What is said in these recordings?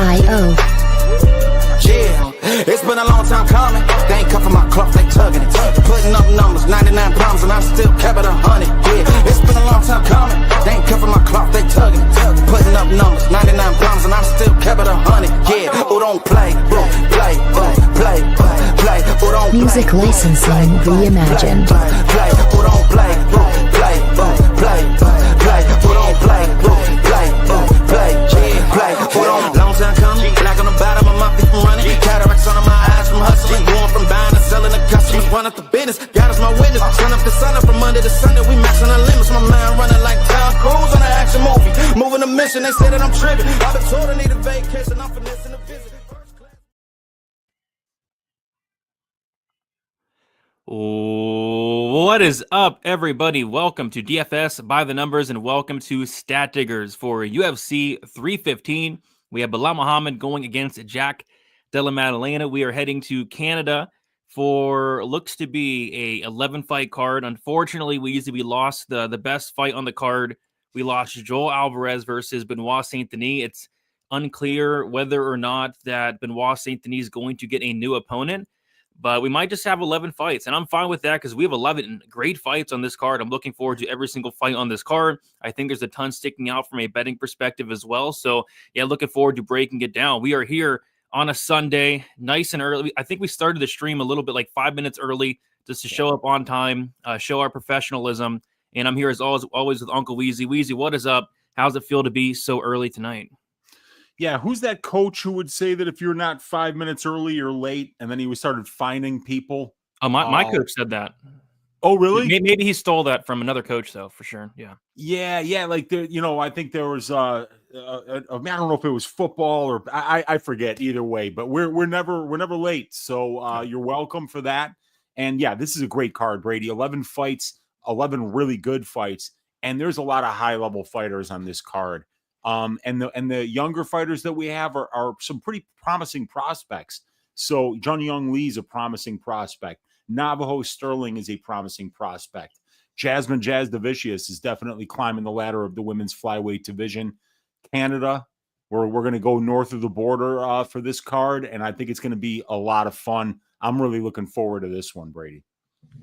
Yeah, it's been a long time coming. They ain't cuffing my cloth, they tugging it. Putting up numbers, 99 problems, and I still kept it 100. Yeah, it's been a long time coming. They ain't cuffing my cloth, they tugging it. Putting up numbers, 99 problems, and I still kept it 100. Yeah, who don't play, play, play, play, who don't play. Music licensing reimagined. Play, who don't play, play, play, play, who don't play, play, play, who don't. Long time coming, black on the bottom of my feet from running. Cataracts under my eyes from hustling. Going from buying to selling to customers. Run up the business, God is my witness. Sun up the sun up from Monday to Sunday. We maxing our limits. My mind running like Tom Cruise on an action movie. Moving the mission, they say that I'm tripping. I've been told I need a vacation. I'm finessing a visit. What is up, everybody? Welcome to DFS by the Numbers and welcome to Stat Diggers for UFC 315. We have Bilal Muhammad going against Jack Della Maddalena. We are heading to Canada for looks to be a 11-fight card. Unfortunately, we lost the best fight on the card. We lost Joel Alvarez versus Benoit Saint-Denis. It's unclear whether or not that Benoit Saint-Denis is going to get a new opponent. But we might just have 11 fights, and I'm fine with that because we have 11 great fights on this card. I'm looking forward to every single fight on this card. I think there's a ton sticking out from a betting perspective as well. So, yeah, looking forward to breaking it down. We are here on a Sunday, nice and early. I think we started the stream a little bit, like 5 minutes early, just to show up on time, show our professionalism. And I'm here as always with Uncle Weezy. Weezy, what is up? How's it feel to be so early tonight? Yeah, who's that coach who would say that if you're not 5 minutes early, you're late, and then he started fining people? Oh, my coach said that. Oh, really? Maybe he stole that from another coach, though, for sure. Yeah. Yeah. Like there, I think there was I don't know if it was football or I forget. Either way, but we're never late. So you're welcome for that. And yeah, this is a great card, Brady. 11 fights, 11 really good fights, and there's a lot of high level fighters on this card. And the younger fighters that we have are some pretty promising prospects. So Jun Young Lee is a promising prospect. Navajo Sterling is a promising prospect. Jasmine Jazz Davicius is definitely climbing the ladder of the women's flyweight division. Canada, we're going to go north of the border for this card, and I think it's going to be a lot of fun. I'm really looking forward to this one, Brady.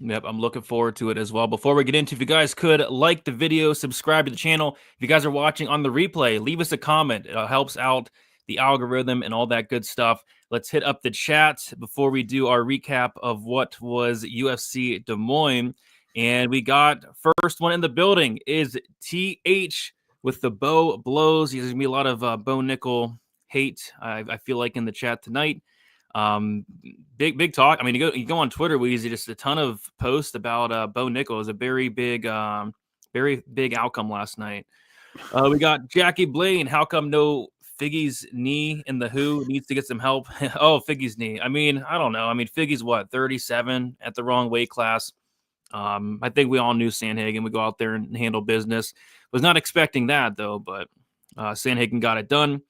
Yep, I'm looking forward to it as well. Before we get into, if you guys could like the video, subscribe to the channel. If you guys are watching on the replay, leave us a comment. It helps out the algorithm and all that good stuff. Let's hit up the chat before we do our recap of what was UFC Des Moines. And we got first one in the building is TH with the bow blows. There's going to be a lot of Bo Nickel hate, I feel like, in the chat tonight. Big talk. I mean, you go on Twitter, Weezy, just a ton of posts about Bo Nickel. It was a very big outcome last night. We got Jackie Blaine. How come no Figgy's knee in the Who needs to get some help? Oh, Figgy's knee. I mean, I don't know. I mean, Figgy's what, 37 at the wrong weight class. I think we all knew Sandhagen would go out there and handle business. Was not expecting that though, but Sandhagen got it done.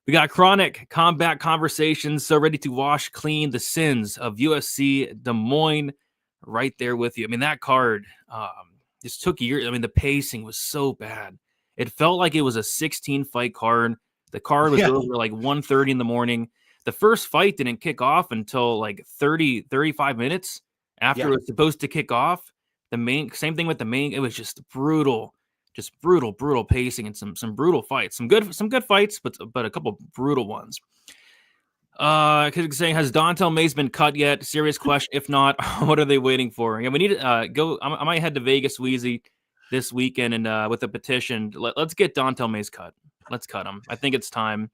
We got Chronic Combat Conversations, so ready to wash clean the sins of UFC Des Moines. Right there with you. I mean, that card just took years. I mean, the pacing was so bad. It felt like it was a 16-fight card. The card was over like 1:30 in the morning. The first fight didn't kick off until like 35 minutes after it was supposed to kick off. Same thing with the main. It was just brutal. Just brutal pacing and some brutal fights. Some good fights, but a couple brutal ones. Saying, has Dontel Mays been cut yet? Serious question. If not, what are they waiting for? Yeah, we need to go. I might head to Vegas, Weezy, this weekend, and with a petition. Let's get Dontel Mays cut. Let's cut him. I think it's time.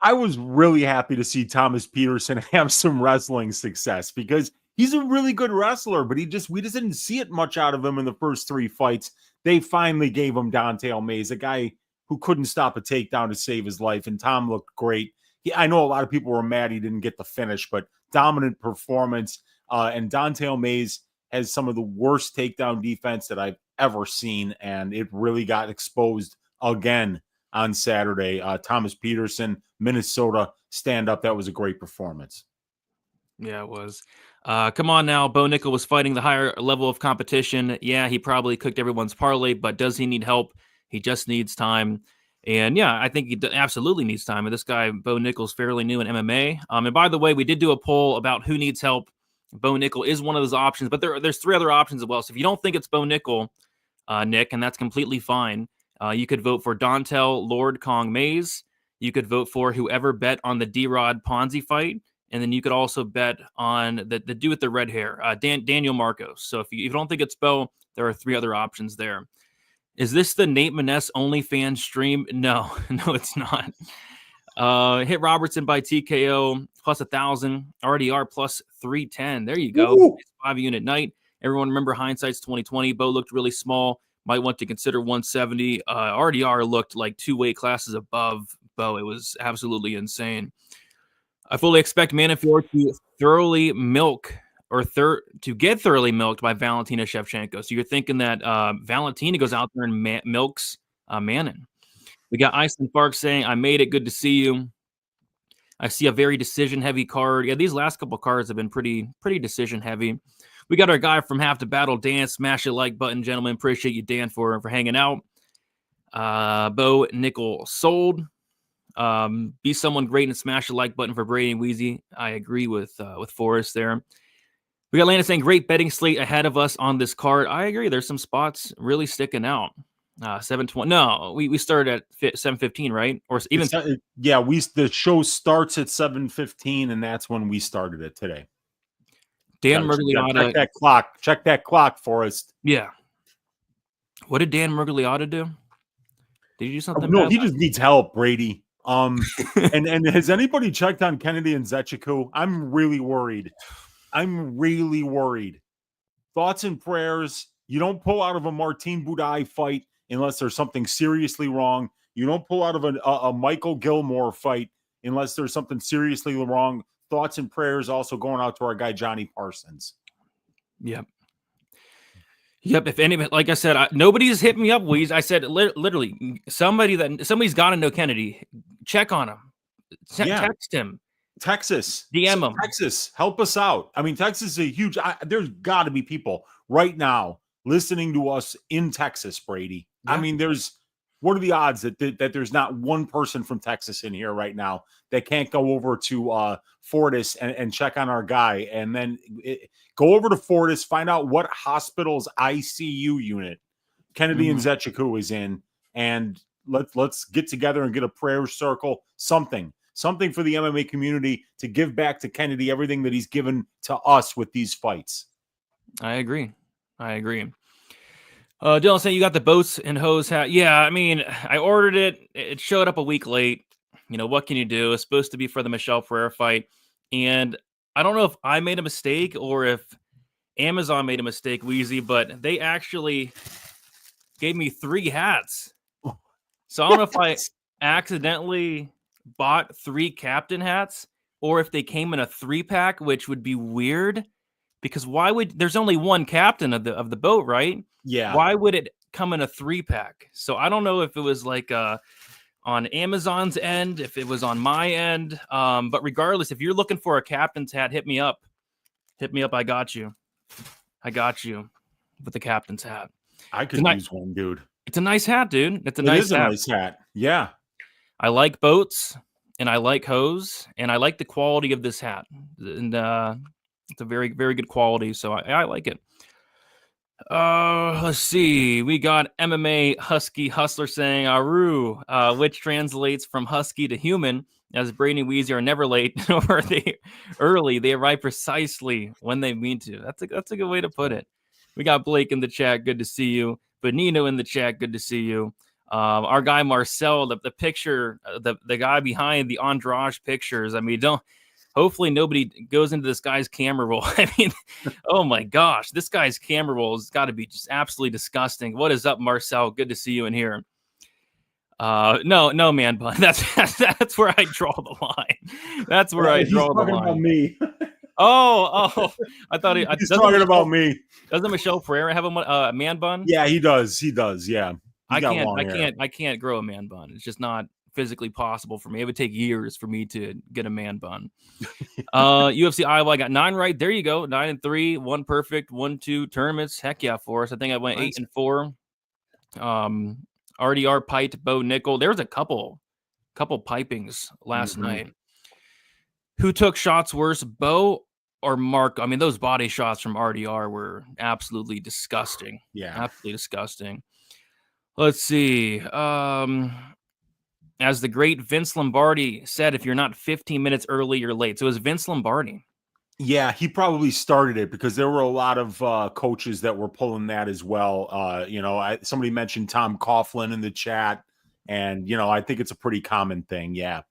I was really happy to see Thomas Peterson have some wrestling success because he's a really good wrestler, but we just didn't see it much out of him in the first 3 fights. They finally gave him Dontel Mays, a guy who couldn't stop a takedown to save his life, and Tom looked great. I know a lot of people were mad he didn't get the finish, but dominant performance. And Dontel Mays has some of the worst takedown defense that I've ever seen, and it really got exposed again on Saturday. Thomas Peterson, Minnesota stand-up. That was a great performance. Yeah, it was. Come on now. Bo Nickel was fighting the higher level of competition. Yeah, he probably cooked everyone's parlay, but does he need help? He just needs time. And yeah, I think he absolutely needs time. And this guy, Bo Nickel's fairly new in MMA. And by the way, we did do a poll about who needs help. Bo Nickel is one of those options, but there's 3 other options as well. So if you don't think it's Bo Nickel, Nick, and that's completely fine, you could vote for Dontel Lord Kong Mays. You could vote for whoever bet on the D-Rod Ponzi fight. And then you could also bet on the dude with the red hair, Daniel Marcos. So if you don't think it's Bo, there are 3 other options there. Is this the Nate Maness OnlyFans stream? No, no, it's not. Hit Robertson by TKO plus 1,000. RDR plus 310. There you go. Ooh. 5-unit night. Everyone remember hindsight's 2020. Bo looked really small. Might want to consider 170. RDR looked like 2 weight classes above Bo. It was absolutely insane. I fully expect Manafort to thoroughly milk to get thoroughly milked by Valentina Shevchenko. So you're thinking that Valentina goes out there and milks Manon. We got Iceland Park saying, I made it. Good to see you. I see a very decision-heavy card. Yeah, these last couple cards have been pretty decision-heavy. We got our guy from Half the Battle, Dan. Smash the like button, gentlemen. Appreciate you, Dan, for hanging out. Bo Nickel sold. Be someone great and smash the like button for Brady and Weezy. I agree with Forrest there. We got Lana saying great betting slate ahead of us on this card. I agree. There's some spots really sticking out. 7:20. No, we started at 7:15, right? Or even the show starts at 7:15, and that's when we started it today. Dan Murgliata. Check that clock, Forrest. Yeah. What did Dan Murgliata do? Did he do something? No, he just needs help, Brady. And has anybody checked on Kennedy and Zechiku? I'm really worried. Thoughts and prayers. You don't pull out of a Martin Budai fight unless there's something seriously wrong. You don't pull out of a Michael Gilmore fight unless there's something seriously wrong. Thoughts and prayers also going out to our guy Johnny Parsons. Yep. If anybody, like I said, nobody's hit me up, Weez. I said literally somebody's got to know Kennedy. Check on him. Text him. Texas. DM him. Texas, help us out. I mean, Texas is a huge. There's got to be people right now listening to us in Texas, Brady. Yeah. I mean, what are the odds that there's not one person from Texas in here right now that can't go over to Fortis and check on our guy, and then go over to Fortis, find out what hospital's ICU unit Kennedy and Zechiku is in, and let's get together and get a prayer circle, something for the MMA community to give back to Kennedy everything that he's given to us with these fights. I agree. Dylan saying you got the boats and hose hat. Yeah, I mean, I ordered it. It showed up a week late. You know, what can you do? It's supposed to be for the Michelle Freire fight. And I don't know if I made a mistake or if Amazon made a mistake, Weezy, but they actually gave me 3 hats. So I don't know if I accidentally bought 3 captain hats or if they came in a 3-pack, which would be weird because there's only one captain of the boat, right? Yeah. Why would it come in a 3-pack? So I don't know if it was like on Amazon's end, if it was on my end. But regardless, if you're looking for a captain's hat, hit me up. I got you with the captain's hat. I could use one, dude. It's a nice hat, dude. It is a nice hat. Yeah. I like boats and I like hose and I like the quality of this hat. And it's a very, very good quality. So I like it. Let's see. We got MMA Husky Hustler saying Aru, which translates from husky to human, as Brady and Weezy are never late or they early. They arrive precisely when they mean to. That's a good way to put it. We got Blake in the chat. Good to see you. Benino in the chat. Good to see you. Our guy Marcel, the picture, the guy behind the Andrade pictures. I mean, hopefully nobody goes into this guy's camera roll. I mean, oh my gosh, this guy's camera roll has got to be just absolutely disgusting. What is up, Marcel? Good to see you in here. No, man bun. That's where I draw the line. That's where I draw the line. About me. Oh, I thought he's talking about me. Doesn't Michelle Freire have a man bun? Yeah, he does. Yeah. I can't grow a man bun. It's just not physically possible for me. It would take years for me to get a man bun. UFC Iowa, I got 9 right. There you go. 9-3, 1 perfect, 1-2 tournaments. Heck yeah, for us. I think I went 8-4. RDR piped Bo Nickel. There was a couple pipings last night. Who took shots worse, Bo or Mark? I mean, those body shots from RDR were absolutely disgusting. Yeah. Absolutely disgusting. Let's see. As the great Vince Lombardi said, if you're not 15 minutes early, you're late. So it was Vince Lombardi. Yeah, he probably started it because there were a lot of coaches that were pulling that as well. Somebody mentioned Tom Coughlin in the chat, and I think it's a pretty common thing. Yeah.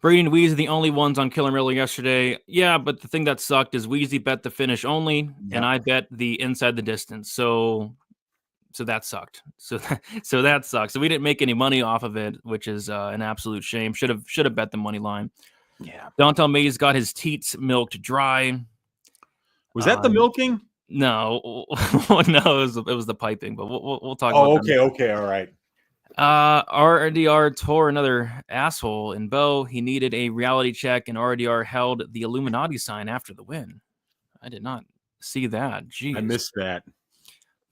Brady and Weezy, the only ones on Killer Miller yesterday. Yeah, but the thing that sucked is Weezy bet the finish only, and I bet the inside the distance. So that sucked. So that sucks. So we didn't make any money off of it, which is an absolute shame. Should have bet the money line. Yeah. Dontel Mays got his teats milked dry. Was that the milking? No, no, it was the piping. But we'll talk about that. Okay, all right. RDR tore another asshole in Bo. He needed a reality check, and RDR held the Illuminati sign after the win. I did not see that. Jeez. I missed that.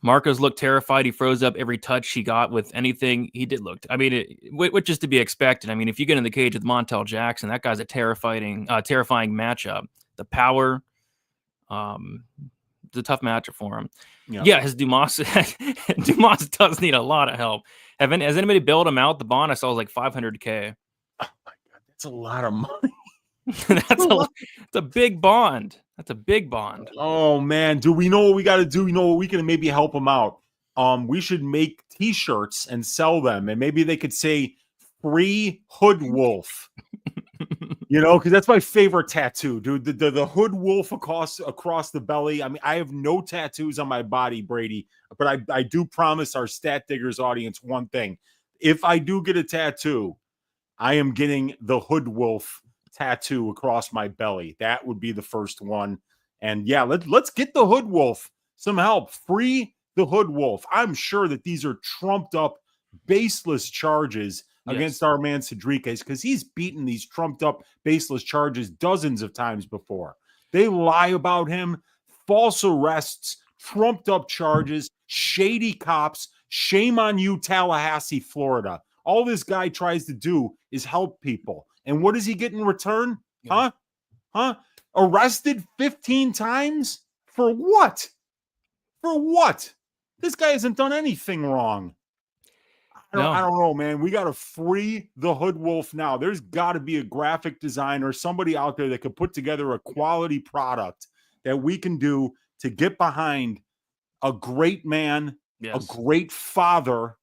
Marcos looked terrified. He froze up every touch he got with anything. He did look. I mean, which is to be expected. I mean, if you get in the cage with Montel Jackson, that guy's a terrifying matchup. The power, it's a tough matchup for him. Yeah, his Dumas does need a lot of help. Has anybody bailed him out? The bond I saw was like $500K. Oh my God, that's a lot of money. That's a big bond. That's a big bond. Oh man, do we know what we got to do? We can maybe help him out. We should make T-shirts and sell them, and maybe they could say "Free Hood Wolf." Because that's my favorite tattoo, dude. The Hood Wolf across the belly. I mean, I have no tattoos on my body, Brady, but I do promise our Stat Diggers audience one thing: if I do get a tattoo, I am getting the Hood Wolf tattoo across my belly. That would be the first one. And yeah, let's get the Hood Wolf some help. Free the Hood Wolf. I'm sure that these are trumped up, baseless charges against our man Cedriques, because he's beaten these trumped up, baseless charges dozens of times before. They lie about him, false arrests, trumped up charges, shady cops. Shame on you, Tallahassee, Florida. All this guy tries to do is help people. And what does he get in return? Huh? Arrested 15 times? For what? For what? This guy hasn't done anything wrong. I don't know, man. We got to free the Hood Wolf now. There's got to be a graphic designer, somebody out there that could put together a quality product that we can do to get behind a great man, a great father,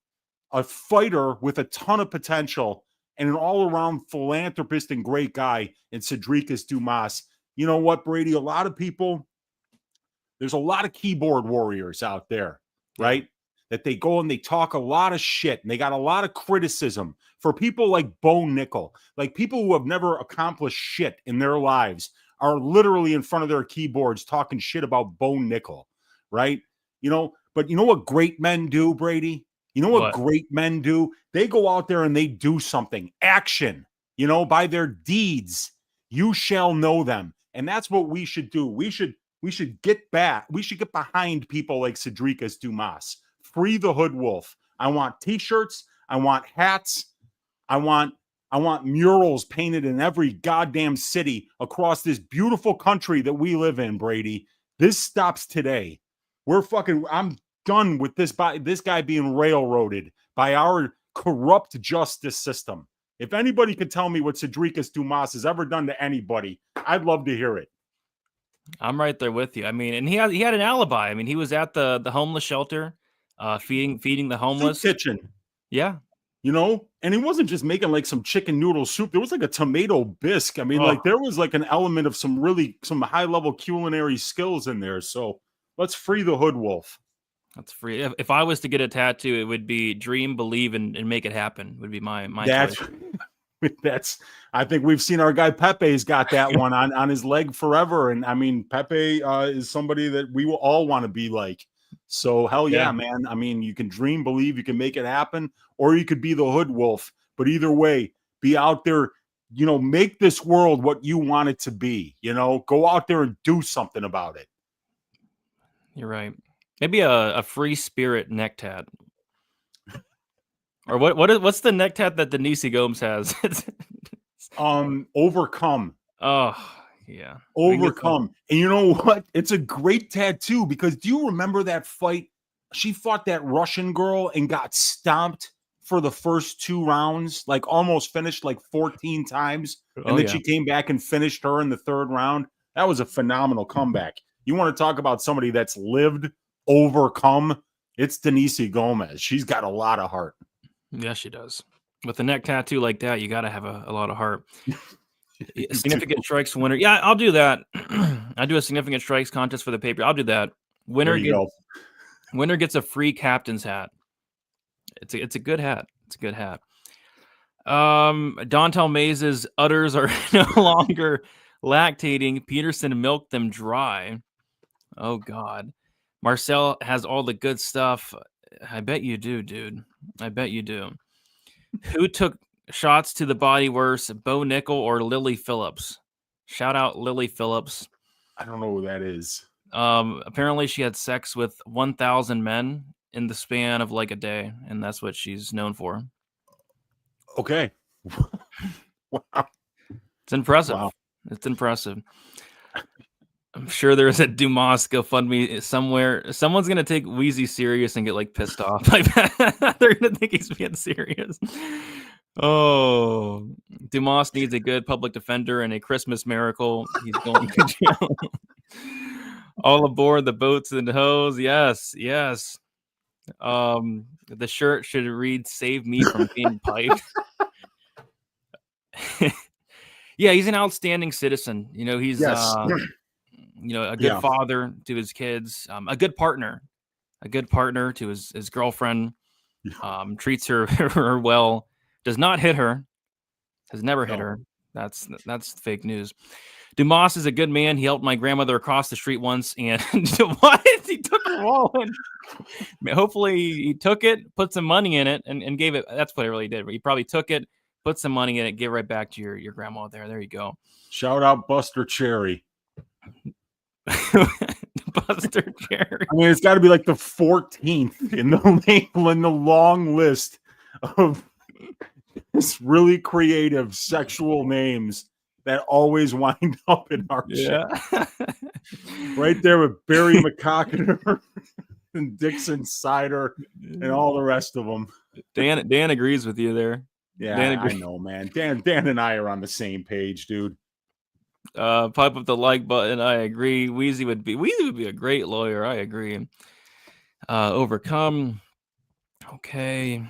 a fighter with a ton of potential, and an all-around philanthropist and great guy in Cedriques Dumas. You know what, Brady? A lot of people, there's a lot of keyboard warriors out there, right? That they go and they talk a lot of shit, and they got a lot of criticism for people like Bo Nickel. Like people who have never accomplished shit in their lives are literally in front of their keyboards talking shit about Bo Nickel, right? But you know what great men do, Brady? You know what great men do? They go out there and they do something. Action, by their deeds. You shall know them. And that's what we should do. We should get back. We should get behind people like Cedriques Dumas. Free the Hood Wolf. I want T-shirts. I want hats. I want murals painted in every goddamn city across this beautiful country that we live in, Brady. This stops today. I'm done with this guy being railroaded by our corrupt justice system. If anybody could tell me what Cedriques Dumas has ever done to anybody, I'd love to hear it. I'm right there with you. I mean, and he had an alibi. I mean, he was at the homeless shelter, feeding the homeless. Soup kitchen. Yeah. And he wasn't just making like some chicken noodle soup. There was like a tomato bisque. I mean, like there was like an element of some high level culinary skills in there. So let's free the Hood Wolf. That's free. If I was to get a tattoo, it would be dream, believe, and make it happen. Would be my choice. I think we've seen our guy Pepe's got that one on his leg forever. And I mean, Pepe is somebody that we will all want to be like. So hell yeah, man. I mean, you can dream, believe, you can make it happen, or you could be the Hood Wolf. But either way, be out there, make this world what you want it to be. Go out there and do something about it. You're right. Maybe a free spirit neck tat. Or what's the neck tat that Denis Gomes has? Overcome. Oh, yeah. Overcome. And you know what? It's a great tattoo because do you remember that fight? She fought that Russian girl and got stomped for the first 2 rounds, like almost finished like 14 times. And then she came back and finished her in the 3rd round. That was a phenomenal comeback. You want to talk about somebody that's lived, overcome? It's Denis Gomes. She's got a lot of heart. Yeah, she does. With a neck tattoo like that, you got to have a lot of heart. Significant strikes winner. Yeah, I'll do that. I do a significant strikes contest for the paper. I'll do that. Winner gets a free captain's hat. It's a good hat. It's a good hat. Dontel Maze's udders are no longer lactating. Peterson milked them dry. Oh God. Marcel has all the good stuff. I bet you do, dude. I bet you do. Who took shots to the body worse, Bo Nickel or Lily Phillips? Shout out Lily Phillips. I don't know who that is. Apparently she had sex with 1,000 men in the span of like a day, and that's what she's known for. Okay. Wow. It's impressive. Wow. It's impressive. I'm sure there's a Dumas GoFundMe somewhere. Someone's gonna take Weezy serious and get like pissed off. Like they're gonna think he's being serious. Oh, Dumas needs a good public defender and a Christmas miracle. He's going to jail. All aboard the boats and hoes. Yes, yes. The shirt should read "Save me from being piped." Yeah, he's an outstanding citizen. You know, he's a good father to his kids, a good partner to his girlfriend. Treats her well. Does not hit her. Has never hit her. That's fake news. Dumas is a good man. He helped my grandmother across the street once, and what? He took her wallet. Hopefully, he took it, put some money in it, and gave it. That's what he really did. He probably took it, put some money in it, give it right back to your grandma there. There you go. Shout out Buster Cherry. Buster Cherry. I mean, it's got to be like the 14th in the long list of this really creative sexual names that always wind up in our show. Right there with Barry McCockiner and Dixon Sider and all the rest of them. Dan agrees with you there. Yeah, I know, man. Dan and I are on the same page, dude. Pipe up the like button. I agree. Weezy would be a great lawyer. I agree. Overcome. Okay.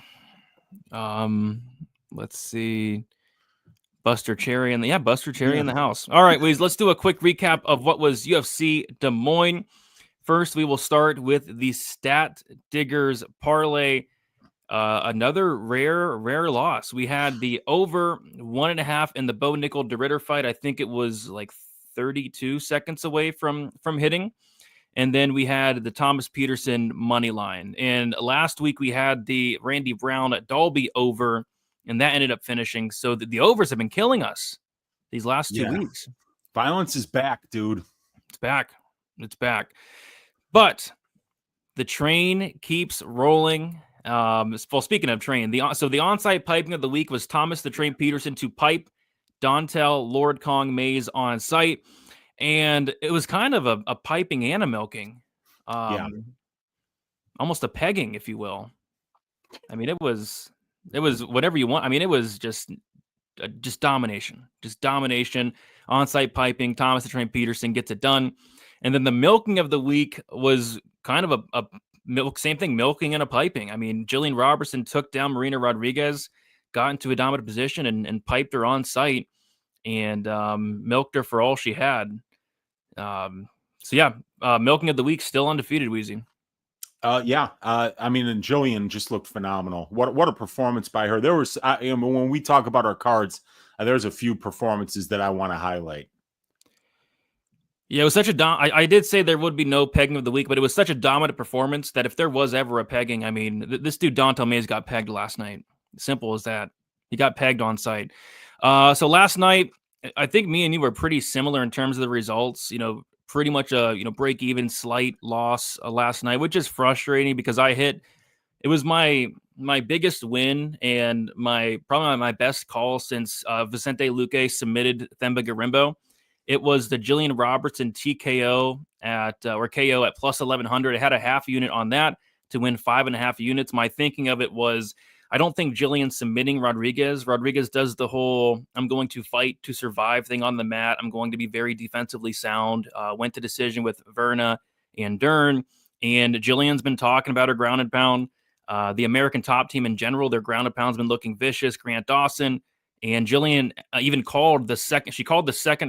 Let's see. Buster Cherry in the house. All right, Weez, let's do a quick recap of what was UFC Des Moines. First, we will start with the Stat Diggers parlay. Another rare loss. We had the over 1.5 in the Bo Nickel DeRitter fight. I think it was like 32 seconds away from hitting. And then we had the Thomas Peterson money line. And last week we had the Randy Brown at Dalby over, and that ended up finishing. So the overs have been killing us these last 2 weeks. Violence is back, dude. It's back. It's back. But the train keeps rolling. Well, speaking of train, the on-site piping of the week was Thomas the Train Peterson to pipe Dontel Lord Kong Mays on site. And it was kind of a piping and a milking. Almost a pegging, if you will. I mean, it was whatever you want. I mean, it was just domination. Just domination. On-site piping. Thomas the Train Peterson gets it done. And then the milking of the week was kind of a same thing, milking and a piping. I mean, Jillian Robertson took down Marina Rodriguez, got into a dominant position and piped her on site and milked her for all she had. Milking of the week, still undefeated, Weezy. I mean, and Jillian just looked phenomenal. What a performance by her. There was, when we talk about our cards, there's a few performances that I want to highlight. Yeah, it was such a I did say there would be no pegging of the week, but it was such a dominant performance that if there was ever a pegging, I mean, this dude Dontel Mays got pegged last night. Simple as that. He got pegged on site. So last night, I think me and you were pretty similar in terms of the results. You know, pretty much a break even, slight loss last night, which is frustrating because it was my my biggest win and probably my best call since Vicente Luque submitted Themba Garimbo. It was the Jillian Robertson TKO or KO at plus 1100. I had a half unit on that to win 5.5 units. My thinking of it was, I don't think Jillian's submitting Rodriguez. Rodriguez does the whole I'm going to fight to survive thing on the mat. I'm going to be very defensively sound. Went to decision with Verna and Dern. And Jillian's been talking about her ground and pound. The American top team in general, their ground and pound's been looking vicious. Grant Dawson. And Jillian even called the second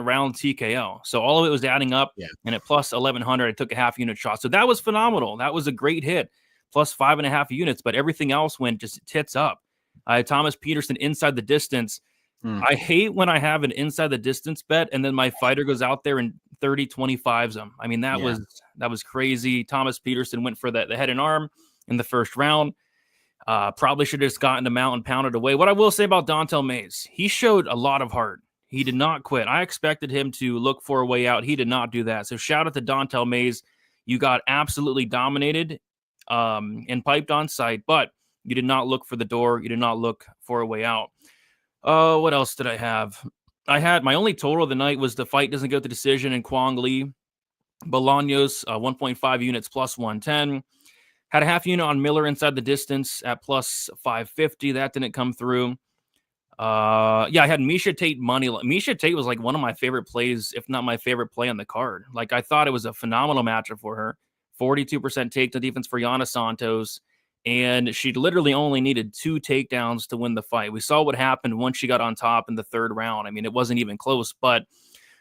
round TKO. So all of it was adding up. Yeah. And at plus 1100, I took a half unit shot. So that was phenomenal. That was a great hit. Plus 5.5 units, but everything else went just tits up. I had Thomas Peterson inside the distance. I hate when I have an inside the distance bet and then my fighter goes out there and 30-25s them. I mean, that was crazy. Thomas Peterson went for the head and arm in the first round. Probably should have just gotten him out and pounded away. What I will say about Dontel Mays, he showed a lot of heart. He did not quit. I expected him to look for a way out. He did not do that. So shout out to Dontel Mays. You got absolutely dominated and piped on sight, but you did not look for the door. You did not look for a way out. What else did I have? I had my only total of the night was the fight doesn't go to decision in Kwong Lee. Bolaños, 1.5 units plus 110. Had a half unit on Miller inside the distance at plus 550. That didn't come through. I had Miesha Tate money. Miesha Tate was like one of my favorite plays, if not my favorite play on the card. Like, I thought it was a phenomenal matchup for her. 42% takedown defense for Yana Santos. And she literally only needed 2 takedowns to win the fight. We saw what happened once she got on top in the third round. I mean, it wasn't even close, but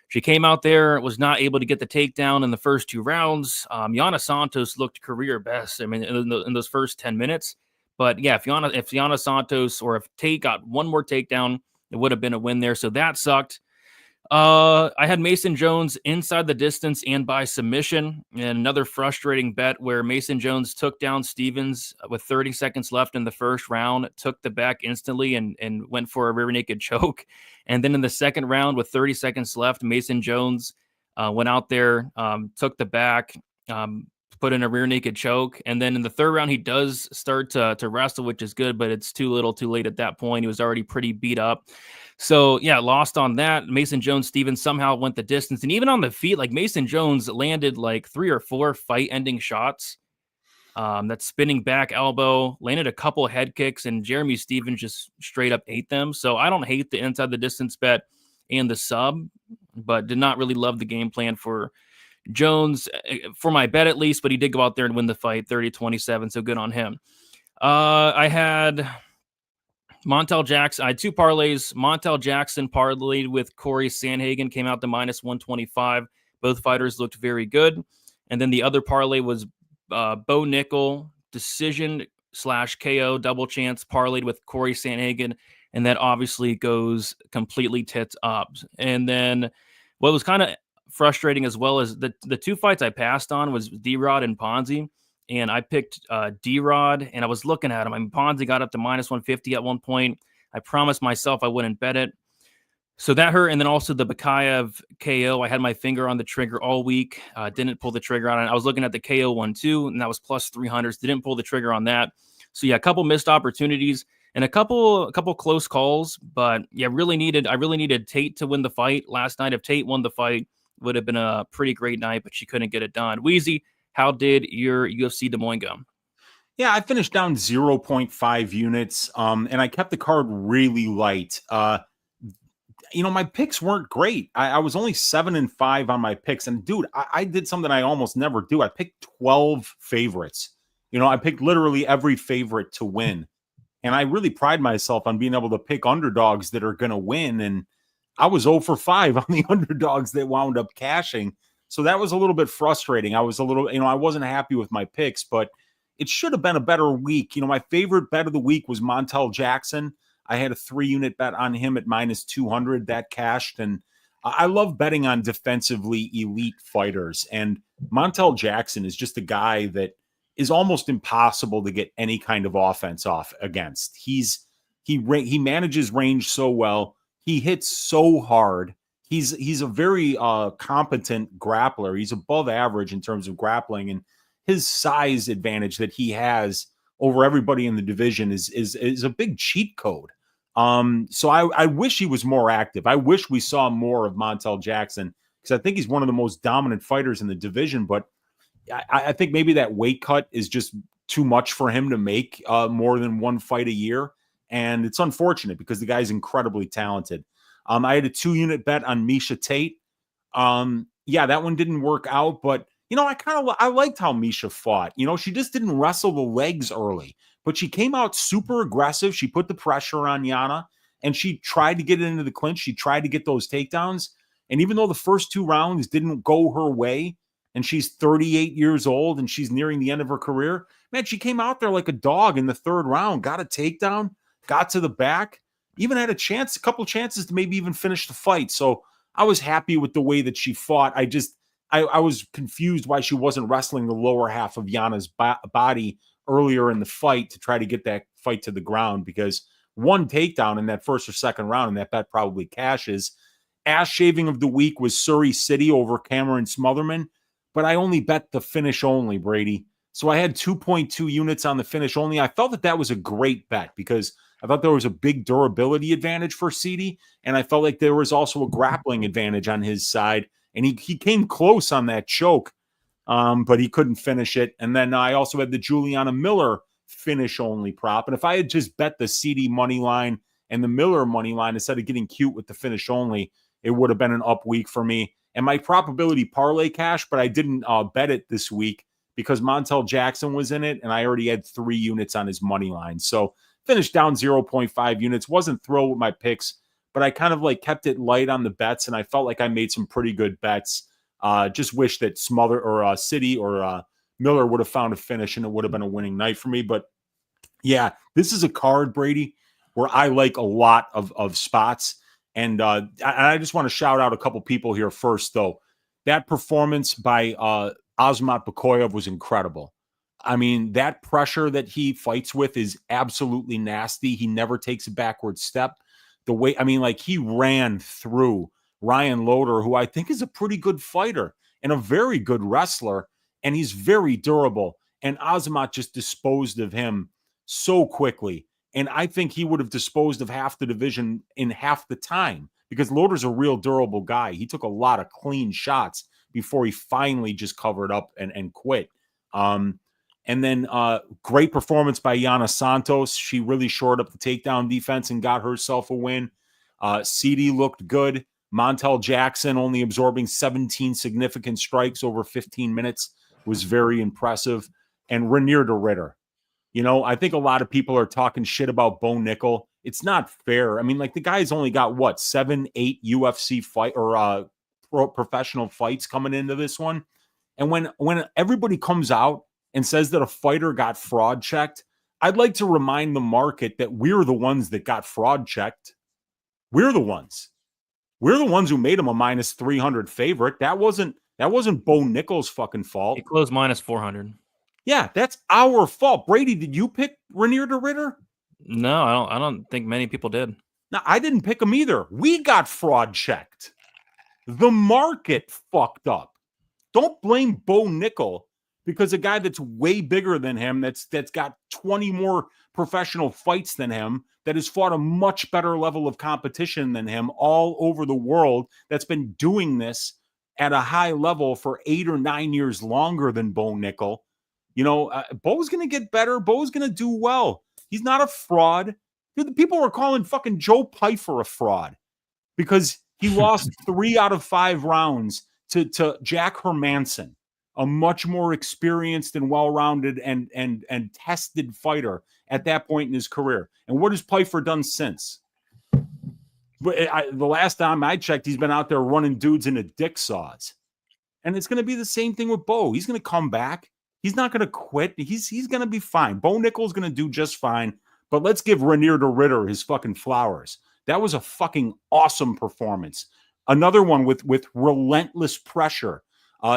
she came out there, was not able to get the takedown in the first 2 rounds. Yana Santos looked career best, I mean, in those first 10 minutes. But yeah, if Yana Santos or if Tate got one more takedown, it would have been a win there. So that sucked. I had Mason Jones inside the distance and by submission, and another frustrating bet where Mason Jones took down Stevens with 30 seconds left in the first round, took the back instantly and went for a rear naked choke. And then in the second round with 30 seconds left, Mason Jones went out there, took the back, put in a rear naked choke. And then in the third round, he does start to wrestle, which is good, but it's too little too late at that point. He was already pretty beat up. So, yeah, lost on that. Mason Jones-Stevens somehow went the distance. And even on the feet, like Mason Jones landed like 3 or 4 fight-ending shots. That spinning back elbow, landed a couple of head kicks, and Jeremy Stevens just straight up ate them. So I don't hate the inside the distance bet and the sub, but did not really love the game plan for Jones, for my bet at least, but he did go out there and win the fight 30-27, so good on him. I had Montel Jackson. I had 2 parlays. Montel Jackson parlayed with Corey Sandhagen, came out to minus 125. Both fighters looked very good. And then the other parlay was Bo Nickel, decision/KO, double chance, parlayed with Corey Sandhagen. And that obviously goes completely tits up. And then what was kind of frustrating as well as the 2 fights I passed on was D-Rod and Ponzi. And I picked D-Rod, and I was looking at him. I mean, Ponzi got up to minus 150 at one point. I promised myself I wouldn't bet it. So that hurt. And then also the Bakayev KO. I had my finger on the trigger all week. Didn't pull the trigger on it. I was looking at the KO 1-2, and that was plus 300s. Didn't pull the trigger on that. So, yeah, a couple missed opportunities and a couple close calls. But, yeah, I really needed Tate to win the fight last night. If Tate won the fight, it would have been a pretty great night, but she couldn't get it done. Weezy, how did your UFC Des Moines go? Yeah, I finished down 0.5 units, and I kept the card really light. My picks weren't great. I was only 7-5 on my picks. And, dude, I did something I almost never do. I picked 12 favorites. I picked literally every favorite to win. And I really pride myself on being able to pick underdogs that are going to win. And I was 0 for 5 on the underdogs that wound up cashing. So that was a little bit frustrating. I was I wasn't happy with my picks, but it should have been a better week. My favorite bet of the week was Montel Jackson. I had a 3-unit bet on him at minus 200 that cashed. And I love betting on defensively elite fighters. And Montel Jackson is just a guy that is almost impossible to get any kind of offense off against. He manages range so well. He hits so hard. He's a very competent grappler. He's above average in terms of grappling, and his size advantage that he has over everybody in the division is a big cheat code. So I wish he was more active. I wish we saw more of Montel Jackson, because I think he's one of the most dominant fighters in the division. But I think maybe that weight cut is just too much for him to make more than one fight a year. And it's unfortunate because the guy's incredibly talented. I had a 2-unit bet on Miesha Tate. Yeah, that one didn't work out, but I liked how Miesha fought. She just didn't wrestle the legs early, but she came out super aggressive. She put the pressure on Yana, and she tried to get it into the clinch. She tried to get those takedowns. And even though the first 2 rounds didn't go her way, and she's 38 years old and she's nearing the end of her career, man, she came out there like a dog in the 3rd round, got a takedown, got to the back, even had a couple chances to maybe even finish the fight. So I was happy with the way that she fought. I was confused why she wasn't wrestling the lower half of Yana's body earlier in the fight to try to get that fight to the ground, because one takedown in that 1st or 2nd round, and that bet probably cashes. Ass shaving of the week was Surrey City over Cameron Smotherman, but I only bet the finish only, Brady. So I had 2.2 units on the finish only. I felt that was a great bet because I thought there was a big durability advantage for City, and I felt like there was also a grappling advantage on his side. And he came close on that choke, but he couldn't finish it. And then I also had the Juliana Miller finish only prop. And if I had just bet the CD money line and the Miller money line instead of getting cute with the finish only, it would have been an up week for me. And my probability parlay cash, but I didn't bet it this week because Montel Jackson was in it, and I already had 3 units on his money line. So finished down 0.5 units. Wasn't thrilled with my picks, but I kind of kept it light on the bets, and I felt like I made some pretty good bets. Just wish that City or Miller would have found a finish, and it would have been a winning night for me. But yeah, this is a card, Brady, where I like a lot of spots. And I just want to shout out a couple people here first, though. That performance by Azamat Bukauskas was incredible. I mean, that pressure that he fights with is absolutely nasty. He never takes a backward step. He ran through Ryan Loder, who I think is a pretty good fighter and a very good wrestler, and he's very durable. And Azamat just disposed of him so quickly. And I think he would have disposed of half the division in half the time because Loder's a real durable guy. He took a lot of clean shots before he finally just covered up and quit. And then great performance by Yana Santos. She really shored up the takedown defense and got herself a win. CD looked good. Montel Jackson only absorbing 17 significant strikes over 15 minutes was very impressive. And Renier de Ritter. I think a lot of people are talking shit about Bo Nickel. It's not fair. I mean, the guy's only got 7-8 UFC fight or professional fights coming into this one. And when everybody comes out and says that a fighter got fraud checked, I'd like to remind the market that we're the ones that got fraud checked. We're the ones. We're the ones who made him a minus 300 favorite. That wasn't Bo Nickel's fucking fault. It closed minus 400. Yeah, that's our fault. Brady, did you pick Renier de Ritter? No, I don't think many people did. No, I didn't pick him either. We got fraud checked. The market fucked up. Don't blame Bo Nickel because a guy that's way bigger than him, that's got 20 more professional fights than him, that has fought a much better level of competition than him all over the world, that's been doing this at a high level for 8 or 9 years longer than Bo Nickel. Bo's going to get better. Bo's going to do well. He's not a fraud. Dude, the people were calling fucking Joe Pyfer a fraud because he lost 3 out of 5 rounds to Jack Hermanson, a much more experienced and well-rounded and tested fighter at that point in his career. And what has Pyfer done since? The last time I checked, he's been out there running dudes into dick saws. And it's going to be the same thing with Bo. He's going to come back. He's not going to quit. He's going to be fine. Bo Nickel's going to do just fine. But let's give Renier de Ritter his fucking flowers. That was a fucking awesome performance. Another one with relentless pressure.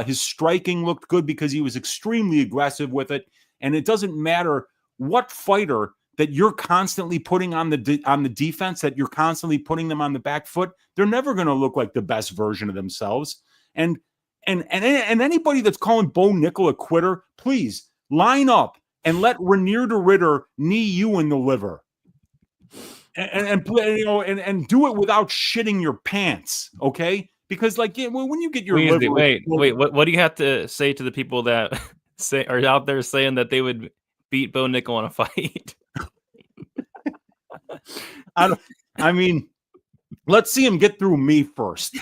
His striking looked good because he was extremely aggressive with it. And it doesn't matter what fighter that you're constantly putting on the defense, that you're constantly putting them on the back foot, they're never going to look like the best version of themselves. And anybody that's calling Bo Nickel a quitter, please line up and let Renier de Ritter knee you in the liver. And do it without shitting your pants, okay? Because when you get your liver, wait, what do you have to say to the people that are out there saying that they would beat Bo Nickel in a fight? I mean, let's see him get through me first.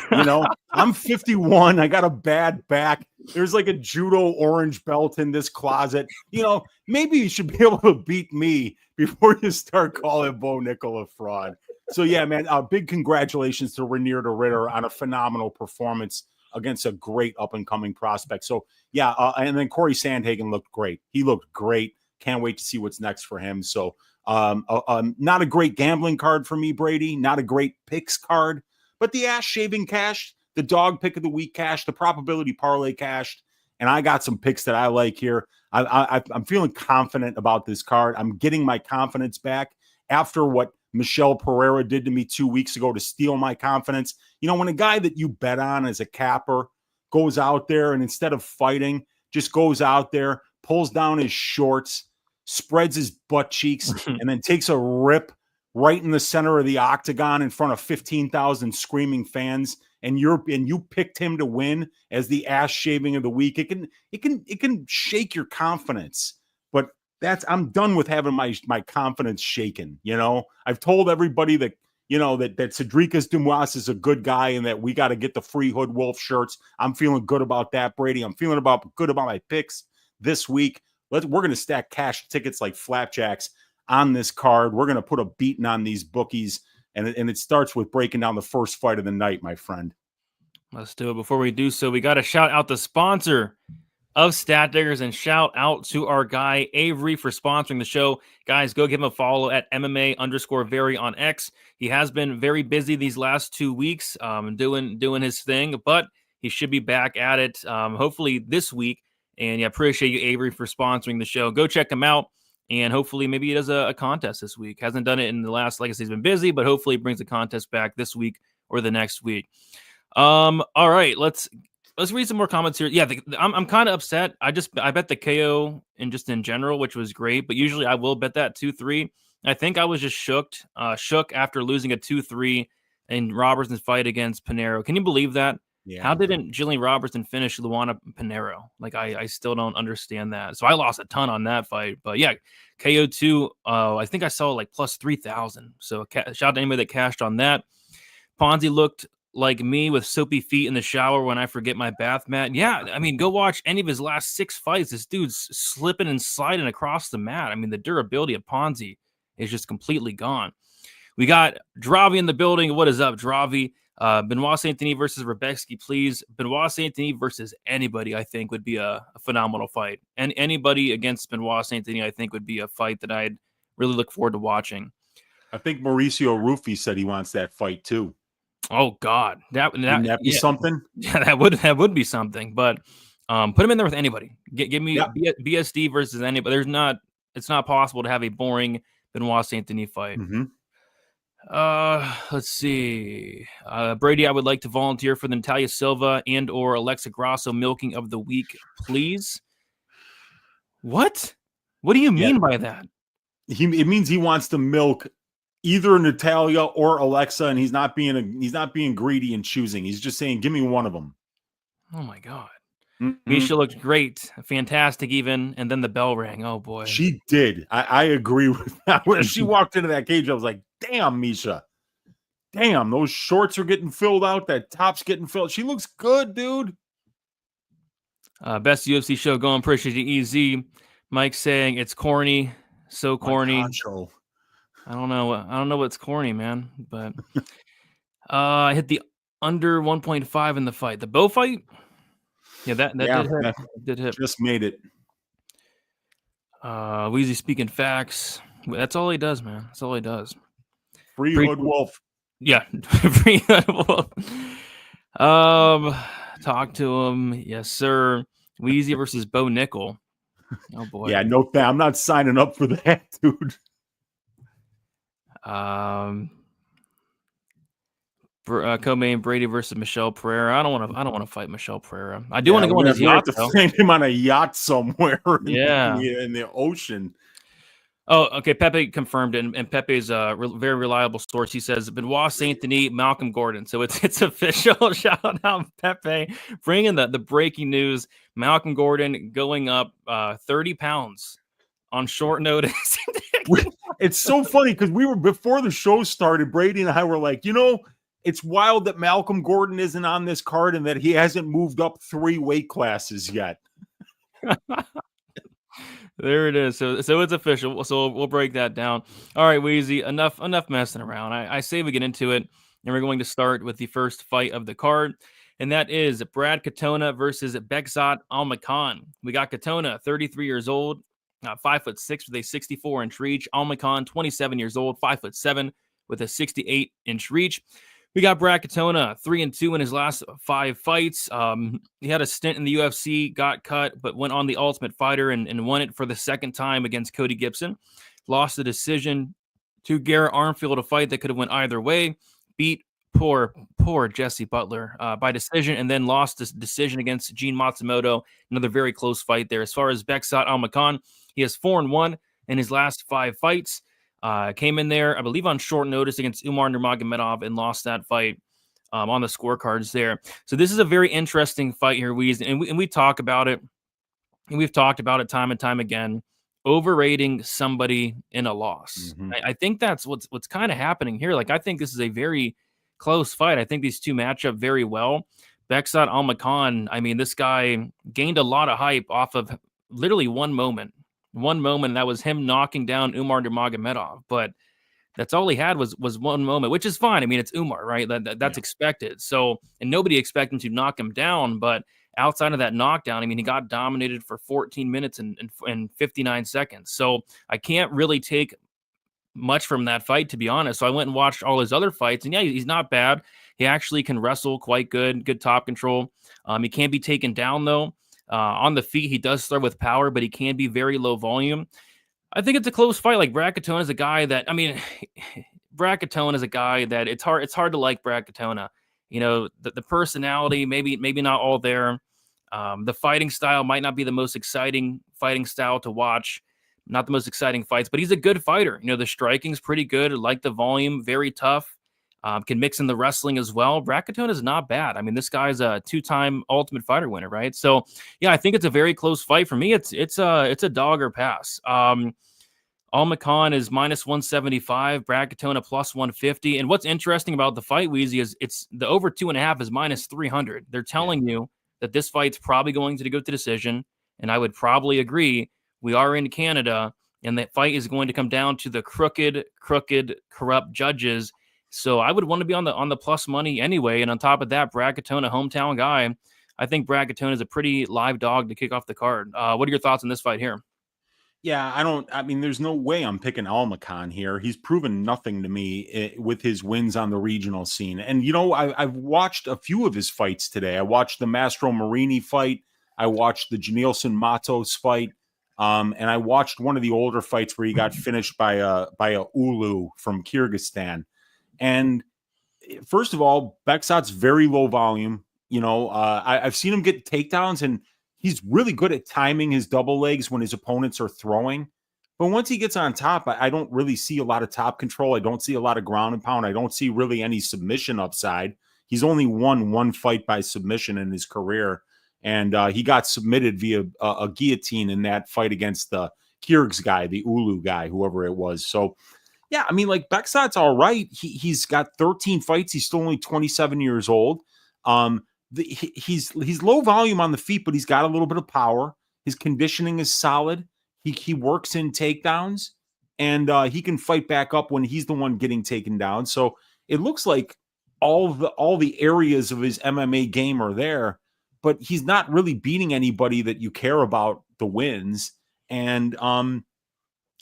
I'm 51. I got a bad back. There's like a judo orange belt in this closet. Maybe you should be able to beat me before you start calling Bo Nickel a fraud. So, yeah, man, big congratulations to Renier de Ritter on a phenomenal performance against a great up-and-coming prospect. So, yeah, and then Corey Sandhagen looked great. He looked great. Can't wait to see what's next for him. So, not a great gambling card for me, Brady. Not a great picks card. But the ass shaving cashed, the dog pick of the week cashed, the probability parlay cashed, and I got some picks that I like here. I'm feeling confident about this card. I'm getting my confidence back after what Michelle Pereira did to me 2 weeks ago to steal my confidence. When a guy that you bet on as a capper goes out there and instead of fighting, just goes out there, pulls down his shorts, spreads his butt cheeks, and then takes a rip right in the center of the octagon in front of 15,000 screaming fans, and you picked him to win as the ass shaving of the week. It can shake your confidence. But I'm done with having my confidence shaken. I've told everybody that that Cedricus Dumois is a good guy and that we got to get the free Hood Wolf shirts. I'm feeling good about that, Brady. I'm feeling good about my picks this week. We're going to stack cash tickets like flapjacks on this card. We're going to put a beating on these bookies, and it starts with breaking down the first fight of the night, my friend. Let's do it. Before we do so, we got to shout out the sponsor of Stat Diggers and shout out to our guy Avery for sponsoring the show. Guys, go give him a follow at MMA_Very on X. He has been very busy these last 2 weeks doing his thing, but he should be back at it hopefully this week. And yeah, appreciate you, Avery, for sponsoring the show. Go check him out. And hopefully maybe he does a contest this week. Hasn't done it in the last, like I said, he's been busy, but hopefully he brings the contest back this week or the next week. All right, let's read some more comments here. Yeah, I'm kind of upset. I bet the KO in general, which was great, but usually I will bet that 2-3. I think I was just shook after losing a 2-3 in Robertson's fight against Pinheiro. Can you believe that? Yeah. How didn't Jillian Robertson finish Luana Pinheiro? I still don't understand that. So I lost a ton on that fight. But yeah, KO2, I think I saw plus 3,000. So shout out to anybody that cashed on that. Ponzi looked like me with soapy feet in the shower when I forget my bath mat. Yeah, I mean, go watch any of his last 6 fights. This dude's slipping and sliding across the mat. I mean, the durability of Ponzi is just completely gone. We got Dravi in the building. What is up, Dravi? Benoit Saint Denis versus Rebecki, please. Benoit Saint Denis versus anybody, I think, would be a phenomenal fight. And anybody against Benoit Saint Denis, I think, would be a fight that I'd really look forward to watching. I think Mauricio RuffY said he wants that fight too. Oh God, Wouldn't that be something? Yeah, that would be something. But put him in there with anybody. Give me BSD versus anybody. It's not possible to have a boring Benoit Saint Denis fight. Mm-hmm. Let's see. Brady, I would like to volunteer for the Natalia Silva and or Alexa Grasso milking of the week, please. What? What do you mean by that? It means he wants to milk either Natalia or Alexa, and he's not being greedy and choosing. He's just saying, give me one of them. Oh my God. Mm-hmm. Misha looked great, fantastic even, and then the bell rang. Oh boy. She did. I agree with that. When she walked into that cage, I was like, damn, Misha. Damn, those shorts are getting filled out. That top's getting filled. She looks good, dude. Best UFC show going. Appreciate you, EZ. Mike saying it's corny. So corny. I don't know what's corny, man. But I hit the under 1.5 in the fight. The Bo fight? Yeah, that did hit. Just made it. Weezy speaking facts. That's all he does, man. That's all he does. Free Hood Wolf. Yeah, free Hood Wolf. Talk to him. Yes, sir. Weezy versus Bo Nickel. Oh boy. Yeah, no, I'm not signing up for that, dude. Co-main Brady versus Michelle Pereira. I don't want to fight Michelle Pereira. I do Yeah, want to go on his we're gonna yacht have to though. find him on a yacht somewhere Yeah. in the ocean. Oh, okay. Pepe confirmed it, and Pepe's a very reliable source. He says Benoit, Saint Denis, Malcolm Gordon. So it's official. Shout out Pepe, bringing the breaking news. Malcolm Gordon going up 30 pounds on short notice. It's so funny because we were, before the show started, Brady and I were like, it's wild that Malcolm Gordon isn't on this card and that he hasn't moved up 3 weight classes yet. There it is. So it's official. So we'll break that down. All right, Weezy, enough messing around. I say we get into it, and we're going to start with the first fight of the card, and that is Brad Katona versus Bekzat Almakhan. We got Katona, 33 years old, 5'6" with a 64-inch reach. Almakhan, 27 years old, 5'7" with a 68-inch reach. We got Brad Katona, 3-2 in his last 5 fights. He had a stint in the UFC, got cut, but went on the Ultimate Fighter and won it for the second time against Cody Gibson. Lost the decision to Garrett Armfield, a fight that could have went either way. Beat poor Jesse Butler by decision, and then lost this decision against Gene Matsumoto. Another very close fight there. As far as Bekzat Almakhan, he has 4-1 in his last 5 fights. Came in there, I believe, on short notice against Oumar Nurmagomedov and lost that fight on the scorecards there. So this is a very interesting fight here, Weezy, and we talk about it, and we've talked about it time and time again. Overrating somebody in a loss. Mm-hmm. I think that's what's kind of happening here. Like, I think this is a very close fight. I think these two match up very well. Bekzat Almakhan, I mean, this guy gained a lot of hype off of literally one moment. And that was him knocking down Oumar Nurmagomedov. But that's all he had was one moment, which is fine. I mean, it's Oumar, right? That's expected. So, and nobody expected him to knock him down. But outside of that knockdown, I mean, he got dominated for 14 minutes and 59 seconds. So I can't really take much from that fight, to be honest. So I went and watched all his other fights, and yeah, he's not bad. He actually can wrestle quite good top control. He can't be taken down, though. On the feet, he does throw with power, but he can be very low volume. I think it's a close fight. Like, Brad Katona is a guy that, I mean, Brad Katona is a guy that it's hard to like Brad Katona. You know, the personality, maybe not all there. The fighting style might not be the most exciting fighting style to watch. Not the most exciting fights, but he's a good fighter. You know, the striking's pretty good. I like the volume, very tough. Can mix in the wrestling as well. Brad Katona is not bad. I mean, this guy's a 2-time Ultimate Fighter winner, right? So, yeah, I think it's a very close fight for me. It's a dog or pass. Almakhan is minus 175. Brad Katona plus 150. And what's interesting about the fight, Weezy, is it's the over 2.5 is minus 300. They're telling you that this fight's probably going to go to decision, and I would probably agree. We are in Canada, and that fight is going to come down to the crooked, corrupt judges. So I would want to be on the plus money anyway. And on top of that, Brad Katona, hometown guy, I think Brad Katona is a pretty live dog to kick off the card. What are your thoughts on this fight here? Yeah, I mean, there's no way I'm picking Almakhan here. He's proven nothing to me with his wins on the regional scene. And, I've watched a few of his fights today. I watched the Mastro Marini fight. I watched the Janilson Matos fight. And I watched one of the older fights where he got finished by a Ulu from Kyrgyzstan. And first of all, Bekzat's very low volume. I've seen him get takedowns, and he's really good at timing his double legs when his opponents are throwing. But once he gets on top, I don't really see a lot of top control. I don't see a lot of ground and pound. I don't see really any submission upside. He's only won one fight by submission in his career. And he got submitted via a guillotine in that fight against the Kyrgyz guy, the Ulu guy, whoever it was. So, yeah, I mean, like, Bekzat's all right. He's got 13 fights. He's still only 27 years old. He's low volume on the feet, but he's got a little bit of power. His conditioning is solid. He works in takedowns, and he can fight back up when he's the one getting taken down. So it looks like all the areas of his MMA game are there, but he's not really beating anybody that you care about the wins. And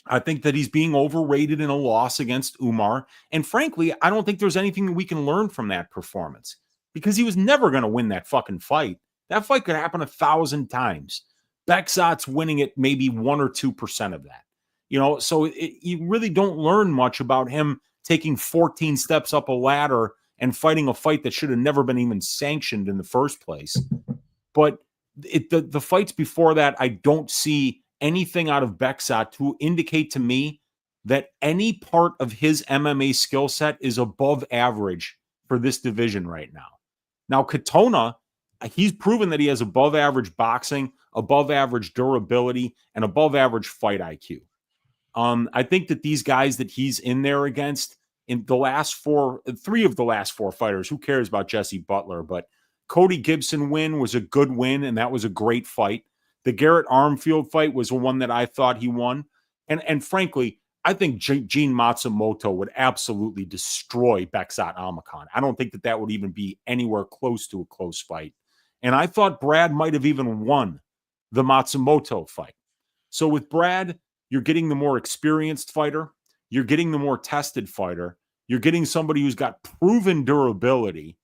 I think that he's being overrated in a loss against Oumar. And frankly, I don't think there's anything that we can learn from that performance, because he was never going to win that fucking fight. That fight could happen 1,000 times. Bekzat's winning it maybe 1 or 2% of that. So you really don't learn much about him taking 14 steps up a ladder and fighting a fight that should have never been even sanctioned in the first place. But the fights before that, I don't see anything out of Beksat to indicate to me that any part of his MMA skill set is above average for this division right now. Now, Katona, he's proven that he has above average boxing, above average durability, and above average fight IQ. I think that these guys that he's in there against in the last three of the last four fighters, who cares about Jesse Butler, but Cody Gibson win was a good win, and that was a great fight. The Garrett Armfield fight was one that I thought he won. And frankly, I think Gene Matsumoto would absolutely destroy Beksat Almakhan. I don't think that would even be anywhere close to a close fight. And I thought Brad might have even won the Matsumoto fight. So with Brad, you're getting the more experienced fighter. You're getting the more tested fighter. You're getting somebody who's got proven durability.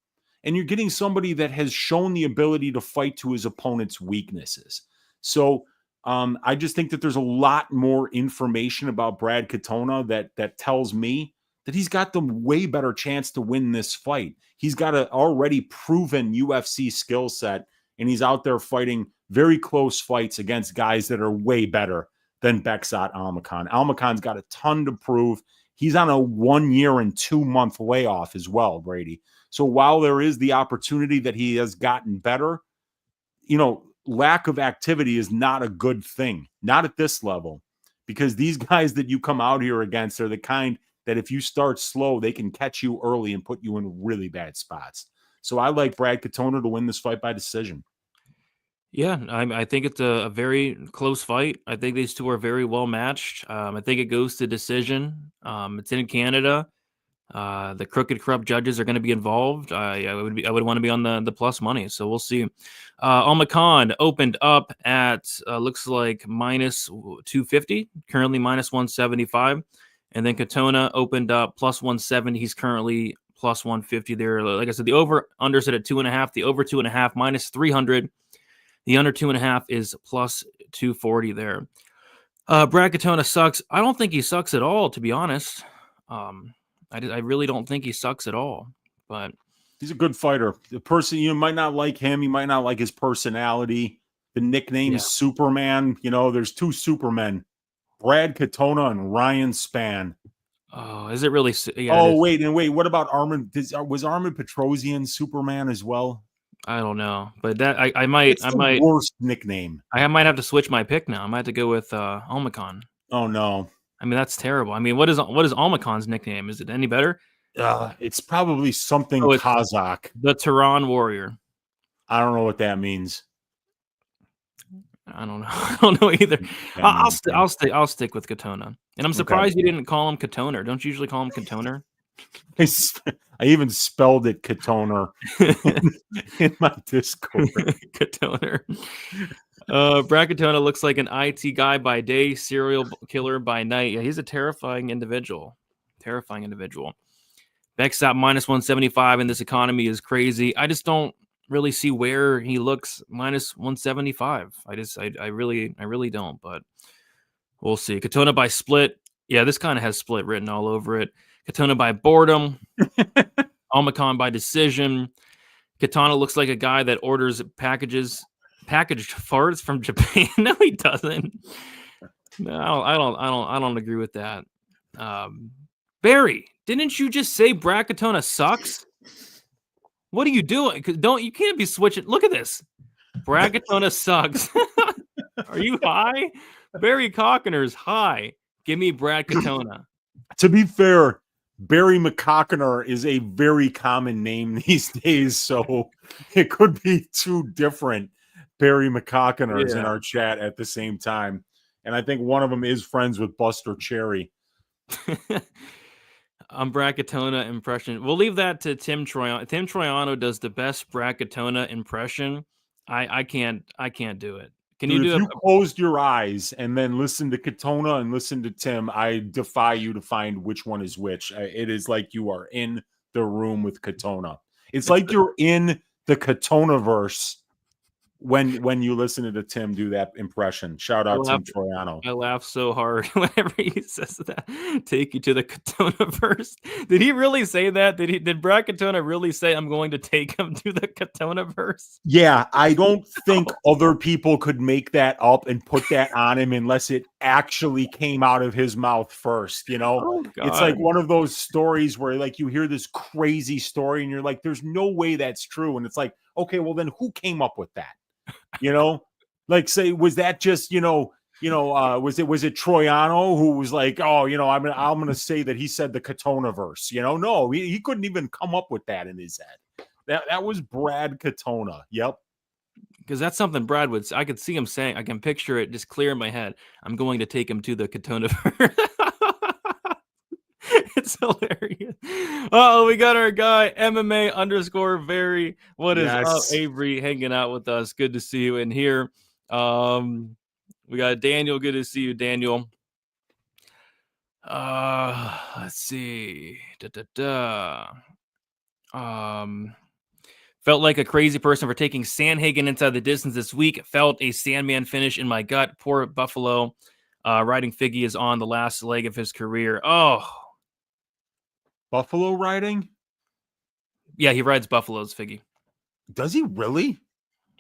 And you're getting somebody that has shown the ability to fight to his opponent's weaknesses. So I just think that there's a lot more information about Brad Katona that tells me that he's got the way better chance to win this fight. He's got an already proven UFC skill set, and he's out there fighting very close fights against guys that are way better than Beksat Almakhan. Almakhan's got a ton to prove. He's on a 1 year and 2 month layoff as well, Brady. So while there is the opportunity that he has gotten better, lack of activity is not a good thing, not at this level, because these guys that you come out here against are the kind that if you start slow, they can catch you early and put you in really bad spots. So I like Brad Katona to win this fight by decision. Yeah, I think it's a very close fight. I think these two are very well matched. I think it goes to decision. It's in Canada. The crooked, corrupt judges are going to be involved. I would want to be on the plus money. So we'll see. Almakhan opened up at looks like minus 250, currently minus 175, and then Katona opened up plus 170. He's currently plus 150 there. Like I said, the over under set at 2.5. The over 2.5 minus 300. The under 2.5 is plus 240 there. Brad Katona sucks. I don't think he sucks at all, to be honest. I really don't think he sucks at all, but he's a good fighter. The person, you might not like him. You might not like his personality. The nickname Superman. There's two Supermen, Brad Katona and Ryan Spann. Oh, is it really? Yeah, wait. What about Armin? Was Armin Petrosian Superman as well? I don't know, but that I might. Worst nickname. I might have to switch my pick now. I might have to go with Almakhan. Oh no. I mean, that's terrible. I mean, what is Almakhan's nickname? Is it any better? It's probably something Kazakh. The Tehran Warrior. I don't know what that means. I don't know. I don't know either. I'll stick with Katona. And I'm surprised you didn't call him Katoner. Don't you usually call him Katoner? I even spelled it Katoner in my Discord. Katoner. Brad Katona looks like an IT guy by day, serial killer by night. Yeah, he's a terrifying individual. Beksat minus 175 in this economy is crazy. I just don't really see where he looks minus 175. I really don't, but we'll see. Katona by split. Yeah, this kind of has split written all over it. Katona by boredom. Almakhan by decision. Katana looks like a guy that orders packaged farts from Japan. No, he doesn't. No, I don't agree with that. Barry, didn't you just say Brad Katona sucks? What are you doing? You can't be switching. Look at this. Brad Katona sucks. Are you high? Barry Cockner's high. Give me Brad Katona. To be fair, Barry McCockner is a very common name these days, so it could be two different Barry McCockners in our chat at the same time. And I think one of them is friends with Buster Cherry. I'm Brad Katona impression. We'll leave that to Tim Troiano. Tim Troiano does the best Brad Katona impression. I can't do it. Can you do it? If you closed your eyes and then listen to Katona and listen to Tim, I defy you to find which one is which. It is like you are in the room with Katona. It's like you're in the Katona-verse when you listen to Tim do that impression. Shout out Tim Troiano. I laugh so hard whenever he says that. Take you to the Katona verse. Did he really say that? Did Brad Katona really say I'm going to take him to the Katona verse? Yeah, I don't think other people could make that up and put that on him unless it actually came out of his mouth first. You know, Oh, it's like one of those stories where like you hear this crazy story and you're like, there's no way that's true. And it's like, okay, well then who came up with that? You know, like say, was that just, was it Troiano who was like, oh, I'm going to say that he said the Katona verse, no, he couldn't even come up with that in his head. That was Brad Katona. Yep. Because that's something Brad would. I could see him saying. I can picture it just clear in my head. I'm going to take him to the Katona. It's hilarious. Oh, we got our guy MMA_very. What is up, Avery? Hanging out with us. Good to see you in here. We got Daniel. Good to see you, Daniel. Let's see. Felt like a crazy person for taking Sandhagen inside the distance this week. Felt a Sandman finish in my gut. Poor Buffalo. Riding Figgy is on the last leg of his career. Oh. Buffalo riding? Yeah, he rides Buffalo's, Figgy. Does he really?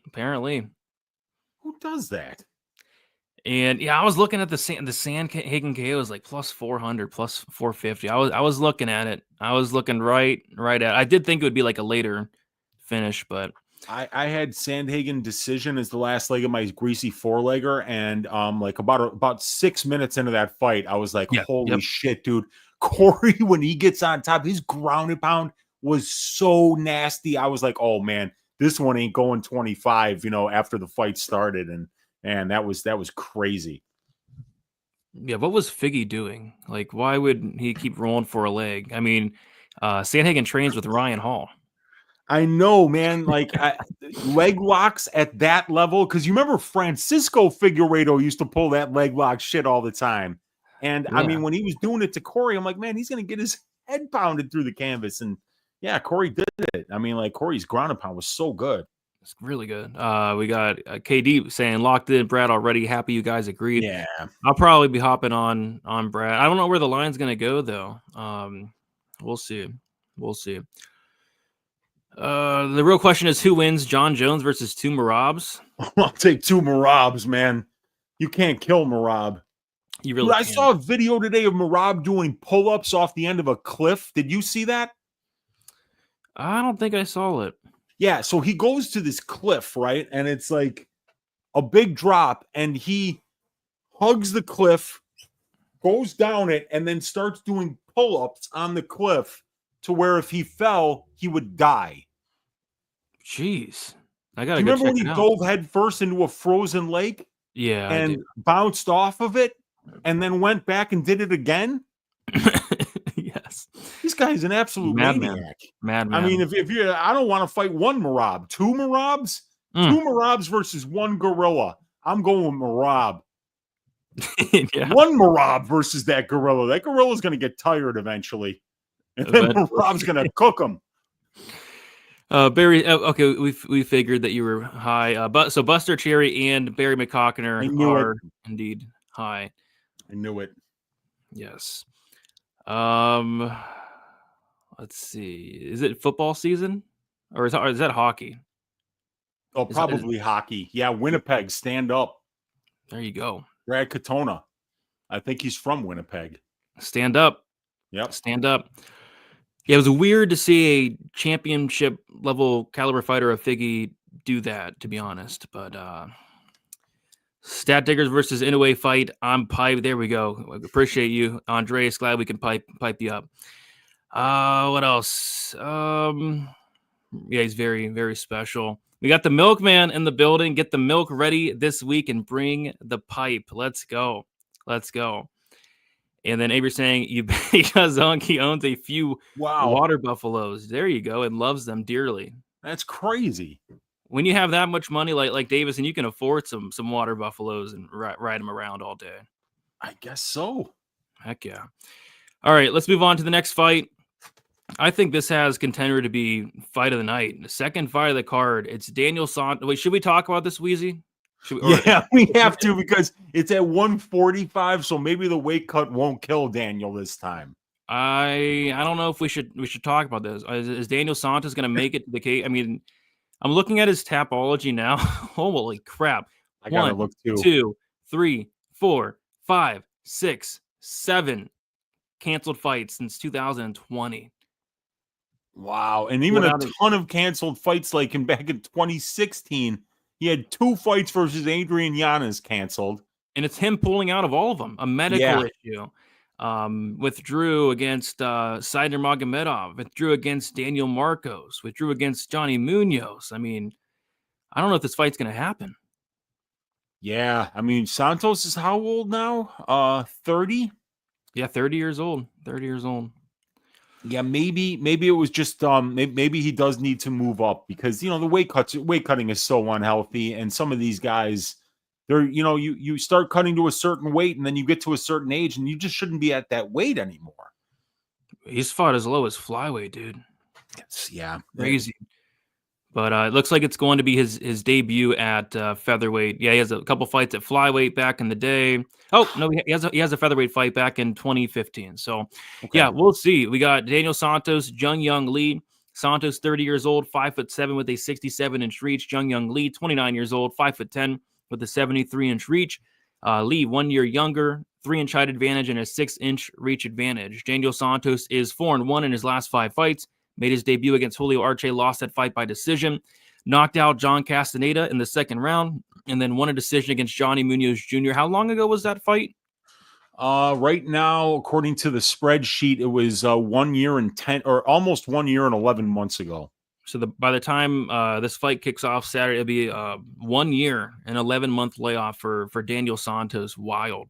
Apparently. Who does that? And yeah, I was looking at the Sandhagen KO is like plus 400, plus 450. I was looking at it. I was looking right at it. I did think it would be like a later finish, but I had Sandhagen decision as the last leg of my greasy four-legger, and like about 6 minutes into that fight, I was like, holy shit, dude. Corey, when he gets on top, his ground and pound was so nasty. I was like, oh man, this one ain't going 25, after the fight started, and that was crazy. Yeah, what was Figgy doing? Like, why would he keep rolling for a leg? I mean, Sandhagen trains with Ryan Hall. I know, man. Like leg locks at that level, because you remember Francisco Figueiredo used to pull that leg lock shit all the time. And I mean, when he was doing it to Corey, I'm like, man, he's gonna get his head pounded through the canvas. And yeah, Corey did it. I mean, like Corey's ground and pound was so good. It's really good. We got KD saying locked in. Brad already. Happy you guys agreed. Yeah, I'll probably be hopping on Brad. I don't know where the line's gonna go though. We'll see. The real question is who wins, John Jones versus two Marabs? I'll take two Marabs, man. You can't kill Merab. You really I saw a video today of Merab doing pull-ups off the end of a cliff. Did you see that? I don't think I saw it. Yeah, so he goes to this cliff, right? And it's like a big drop, and he hugs the cliff, goes down it, and then starts doing pull-ups on the cliff to where if he fell, he would die. Jeez. I gotta Do you remember when he dove head first into a frozen lake? Yeah. And bounced off of it and then went back and did it again? Yes. This guy's an absolute maniac. Madman. I mean, if you're, I don't want to fight one Marab. Two Marabs? Two Marabs versus one gorilla. I'm going with Marab. Yeah. One Marab versus that gorilla. That gorilla's going to get tired eventually. And then Marab's going to cook him. Barry, okay, we figured that you were high. But so Buster Cherry and Barry McCockner are indeed high. I knew it. Yes. Let's see. Is it football season, or is that hockey? Oh, probably hockey. Yeah, Winnipeg, stand up. There you go. Brad Katona. I think he's from Winnipeg. Stand up. Yep. Stand up. Yeah, it was weird to see a championship level caliber fighter of Figgy do that, to be honest. But Stat Diggers versus Inoue fight. I'm pipe. There we go. Appreciate you, Andreas. Glad we can pipe you up. What else? Yeah, he's very, very special. We got the milkman in the building. Get the milk ready this week and bring the pipe. Let's go. Let's go. And then Avery saying, because Zonky owns a few water buffaloes. There you go. And loves them dearly. That's crazy. When you have that much money like Davis, and you can afford some water buffaloes and ride them around all day. I guess so. Heck yeah. All right, let's move on to the next fight. I think this has contender to be fight of the night. The second fight of the card. It's Daniel Santos. Wait, should we talk about this, Weezy? Yeah, we have to because it's at 145, so maybe the weight cut won't kill Daniel this time. I don't know if we should talk about this. Is Daniel Santos going to make it to the cage? I mean, I'm looking at his Tapology now. Holy crap! I gotta look too. 2, 3, 4, 5, 6, 7 canceled fights since 2020. Wow, and even a ton of canceled fights. Like back in 2016, he had 2 fights versus Adrian Yanez canceled, and it's him pulling out of all of them. A medical issue. Withdrew against Saider Magomedov, withdrew against Daniel Marcos, withdrew against Johnny Munoz. I mean, I don't know if this fight's going to happen. Yeah, I mean, Santos is how old now? 30? Yeah, 30 years old. 30 years old. Yeah, maybe it was just maybe he does need to move up because the weight cutting is so unhealthy, and some of these guys, they're you start cutting to a certain weight and then you get to a certain age and you just shouldn't be at that weight anymore. He's fought as low as flyweight, dude. Yeah, crazy. But it looks like it's going to be his debut at featherweight. Yeah, he has a couple fights at flyweight back in the day. Oh no, he has a featherweight fight back in 2015. So yeah, we'll see. We got Daniel Santos, Jung Young Lee. Santos, 30 years old, 5'7" with a 67-inch reach. Jung Young Lee, 29 years old, 5'10" with a 73-inch reach. Lee, 1 year younger, 3-inch height advantage and a 6-inch reach advantage. Daniel Santos is 4-1 in his last 5 fights. Made his debut against Julio Arce, lost that fight by decision. Knocked out John Castaneda in the second round, and then won a decision against Johnny Munoz Jr. How long ago was that fight? Right now, according to the spreadsheet, it was 1 year and 10, or almost 1 year and 11 months ago. So by the time this fight kicks off Saturday, it'll be 1 year and 11-month layoff for Daniel Santos. Wild.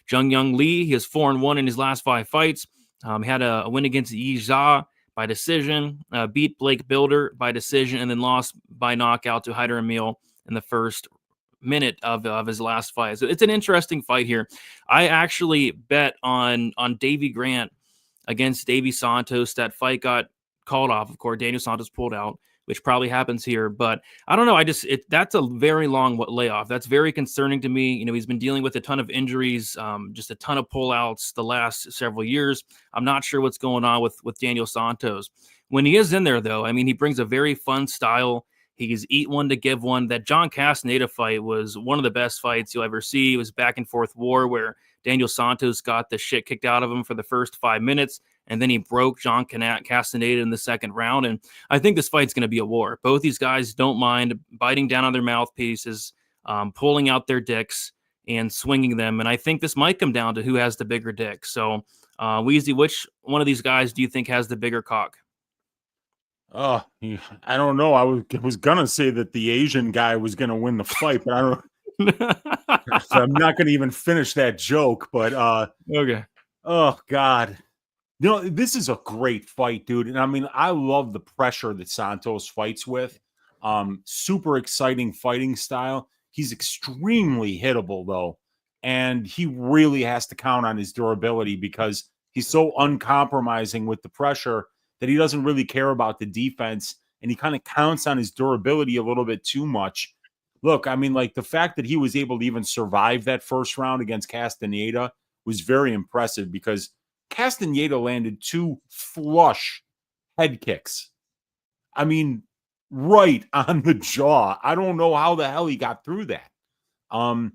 Jung Young Lee, he is 4-1 in his last 5 fights. He had a win against Yi Zha by decision, beat Blake Builder by decision, and then lost by knockout to Hyder Emil in the first minute of his last fight. So it's an interesting fight here. I actually bet on Davy Grant against Davy Santos. That fight got called off. Of course, Daniel Santos pulled out, which probably happens here. But I don't know. That's a very long layoff. That's very concerning to me. He's been dealing with a ton of injuries, just a ton of pullouts the last several years. I'm not sure what's going on with Daniel Santos. When he is in there, though, I mean, he brings a very fun style. He's eat one to give one. That John Castaneda fight was one of the best fights you'll ever see. It was back and forth war where Daniel Santos got the shit kicked out of him for the first 5 minutes. And then he broke John Castaneda in the second round. And I think this fight's going to be a war. Both these guys don't mind biting down on their mouthpieces, pulling out their dicks and swinging them. And I think this might come down to who has the bigger dick. So, Weezy, which one of these guys do you think has the bigger cock? I don't know. I was going to say that the Asian guy was going to win the fight, but I don't so I'm not going to even finish that joke. But okay. Oh, God. This is a great fight, dude. And I mean, I love the pressure that Santos fights with. Super exciting fighting style. He's extremely hittable, though. And he really has to count on his durability because he's so uncompromising with the pressure that he doesn't really care about the defense. And he kind of counts on his durability a little bit too much. Look, I mean, like the fact that he was able to even survive that first round against Castaneda was very impressive because Castaneda landed 2 flush head kicks. I mean, right on the jaw. I don't know how the hell he got through that. And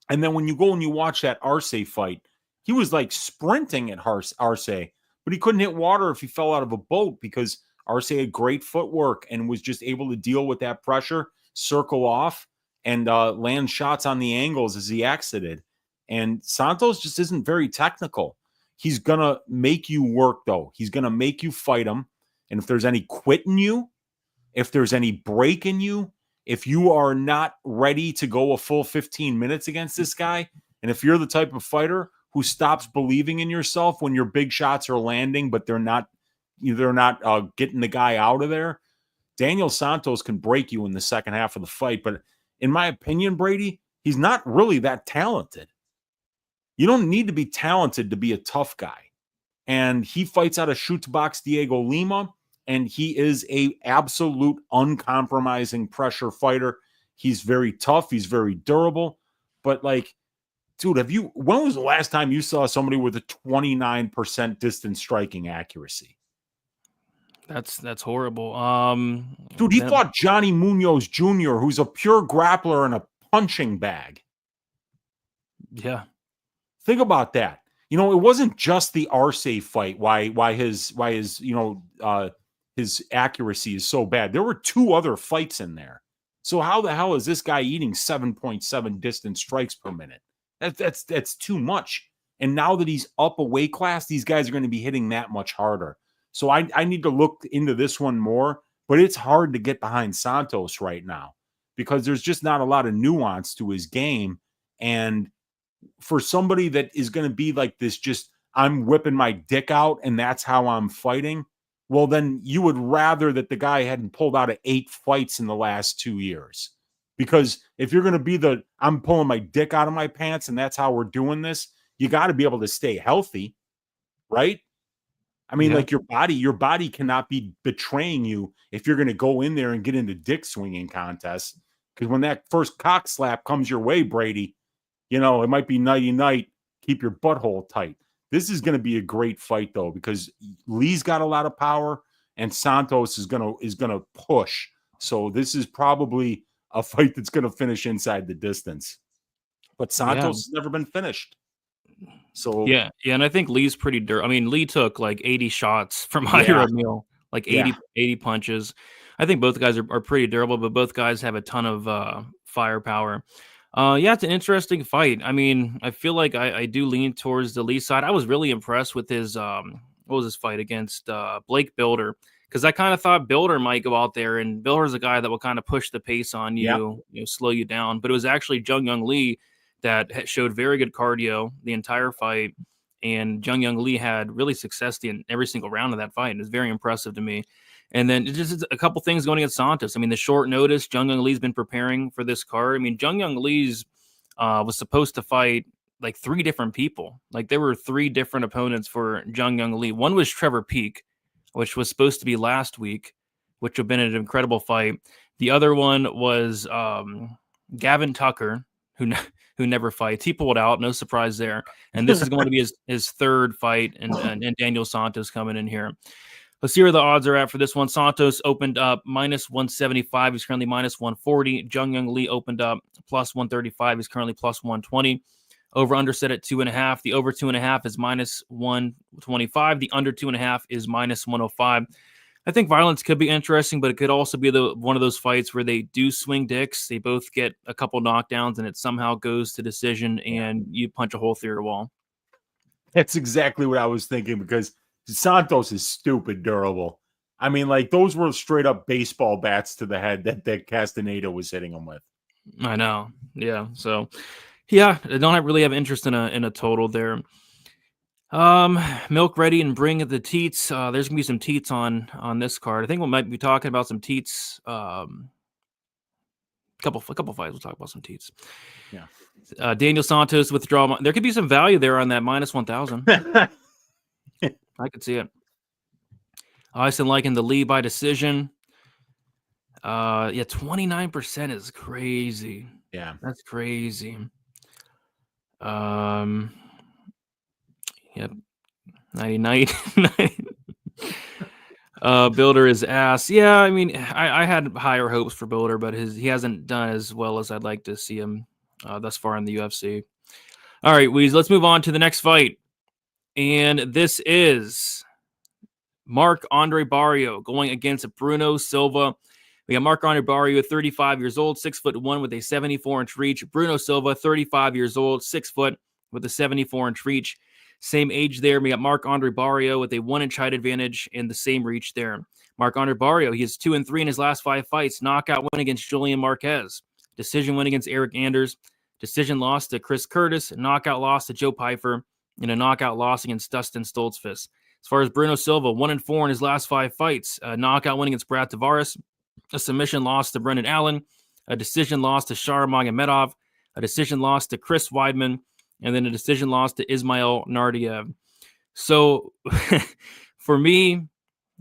then when you go and you watch that Arce fight, he was like sprinting at Arce, but he couldn't hit water if he fell out of a boat because Arce had great footwork and was just able to deal with that pressure, circle off, and land shots on the angles as he exited. And Santos just isn't very technical. He's going to make you work, though. He's going to make you fight him. And if there's any quit in you, if there's any break in you, if you are not ready to go a full 15 minutes against this guy, and if you're the type of fighter who stops believing in yourself when your big shots are landing, but they're not getting the guy out of there, Daniel Santos can break you in the second half of the fight. But in my opinion, Brady, he's not really that talented. You don't need to be talented to be a tough guy. and he fights out of Shootbox Diego Lima, and he is a absolute uncompromising pressure fighter. He's very tough. He's very durable. But like, dude, when was the last time you saw somebody with a 29% distance striking accuracy? That's horrible. Dude, he fought Johnny Munoz Jr., who's a pure grappler and a punching bag. Yeah. Think about that. You know, it wasn't just the Arce fight. Why his his accuracy is so bad. There were 2 other fights in there. So how the hell is this guy eating 7.7 distance strikes per minute? That's too much. And now that he's up a weight class, these guys are going to be hitting that much harder. So I need to look into this one more, but it's hard to get behind Santos right now because there's just not a lot of nuance to his game. And for somebody that is going to be like this, just I'm whipping my dick out and that's how I'm fighting, well, then you would rather that the guy hadn't pulled out of 8 fights in the last 2 years. Because if you're going to be I'm pulling my dick out of my pants and that's how we're doing this, you got to be able to stay healthy, right? I mean, like your body cannot be betraying you if you're going to go in there and get into dick swinging contests. Because when that first cock slap comes your way, Brady, you know, it might be nighty night. Keep your butthole tight. This is going to be a great fight, though, because Lee's got a lot of power and Santos is going to push. So this is probably a fight that's going to finish inside the distance. But Santos has never been finished. So yeah, and I think Lee's pretty I mean, Lee took like 80 shots from Jair Emil, like 80 punches. I think both guys are pretty durable, but both guys have a ton of firepower. Yeah, it's an interesting fight. I mean, I feel like I do lean towards the Lee side. I was really impressed with his what was his fight against Blake Builder, because I kind of thought Builder might go out there, and Builder's a guy that will kind of push the pace on you, slow you down. But it was actually Jung Young Lee that showed very good cardio the entire fight, and Jung Young Lee had really success in every single round of that fight. It was very impressive to me. And then just a couple things going against Santos. I mean, the short notice, Jung Young Lee's been preparing for this card. I mean, Jung Young Lee's was supposed to fight like 3 different people. Like there were 3 different opponents for Jung Young Lee. One was Trevor Peek, which was supposed to be last week, which would have been an incredible fight. The other one was Gavin Tucker, who never fights. He pulled out, no surprise there. And this is going to be his 3rd fight, and Daniel Santos coming in here. Let's see where the odds are at for this one. Santos opened up minus 175. He's currently minus 140. Jung Young Lee opened up plus 135. He's currently plus 120. Over under set at 2.5. The over 2.5 is minus 125. The under 2.5 is minus 105. I think violence could be interesting, but it could also be one of those fights where they do swing dicks. They both get a couple knockdowns, and it somehow goes to decision, and you punch a hole through your wall. That's exactly what I was thinking, because Santos is stupid durable. I mean, like, those were straight up baseball bats to the head that Castaneda was hitting him with. I know. Yeah. So, yeah, I don't really have interest in a total there. Milk ready and bring the teats. There's gonna be some teats on this card. I think we might be talking about some teats. Couple fights. We'll talk about some teats. Yeah. Daniel Santos withdrawal. There could be some value there on that minus 1,000. I could see it. Ison liking the Lee by decision. 29% is crazy. Yeah, that's crazy. Yep. 99. Builder is ass. Yeah, I mean, I had higher hopes for Builder, but he hasn't done as well as I'd like to see him thus far in the UFC. All right, Weez, let's move on to the next fight. And this is Marc-Andre Barriault going against Bruno Silva. We got Marc-Andre Barriault, 35 years old, 6'1" with a 74-inch reach. Bruno Silva, 35 years old, 6 foot with a 74-inch reach. Same age there. We got Marc-Andre Barriault with a 1-inch height advantage and the same reach there. Marc-Andre Barriault, he is 2-3 in his last 5 fights. Knockout win against Julian Marquez. Decision win against Eric Anders. Decision loss to Chris Curtis. Knockout loss to Joe Pyfer. And a knockout loss against Dustin Stoltzfus. As far as Bruno Silva, 1-4 in his last 5 fights. A knockout win against Brad Tavares. A submission loss to Brendan Allen. A decision loss to Shar Magomedov. A decision loss to Chris Weidman. And then a decision loss to Ismail Nardiev. So for me,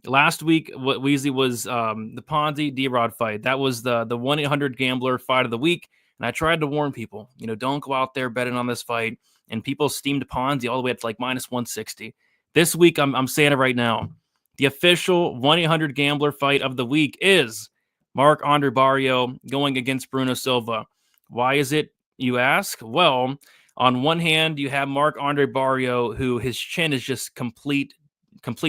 last week, what Weezy was the Ponzi D-Rod fight. That was the 1-800 gambler fight of the week. And I tried to warn people, don't go out there betting on this fight. And people steamed Ponzi all the way up to like minus 160. This week, I'm saying it right now. The official 1-800 gambler fight of the week is Marc-Andre Barriault going against Bruno Silva. Why is it, you ask? Well, on one hand, you have Marc-Andre Barriault, who his chin is just complete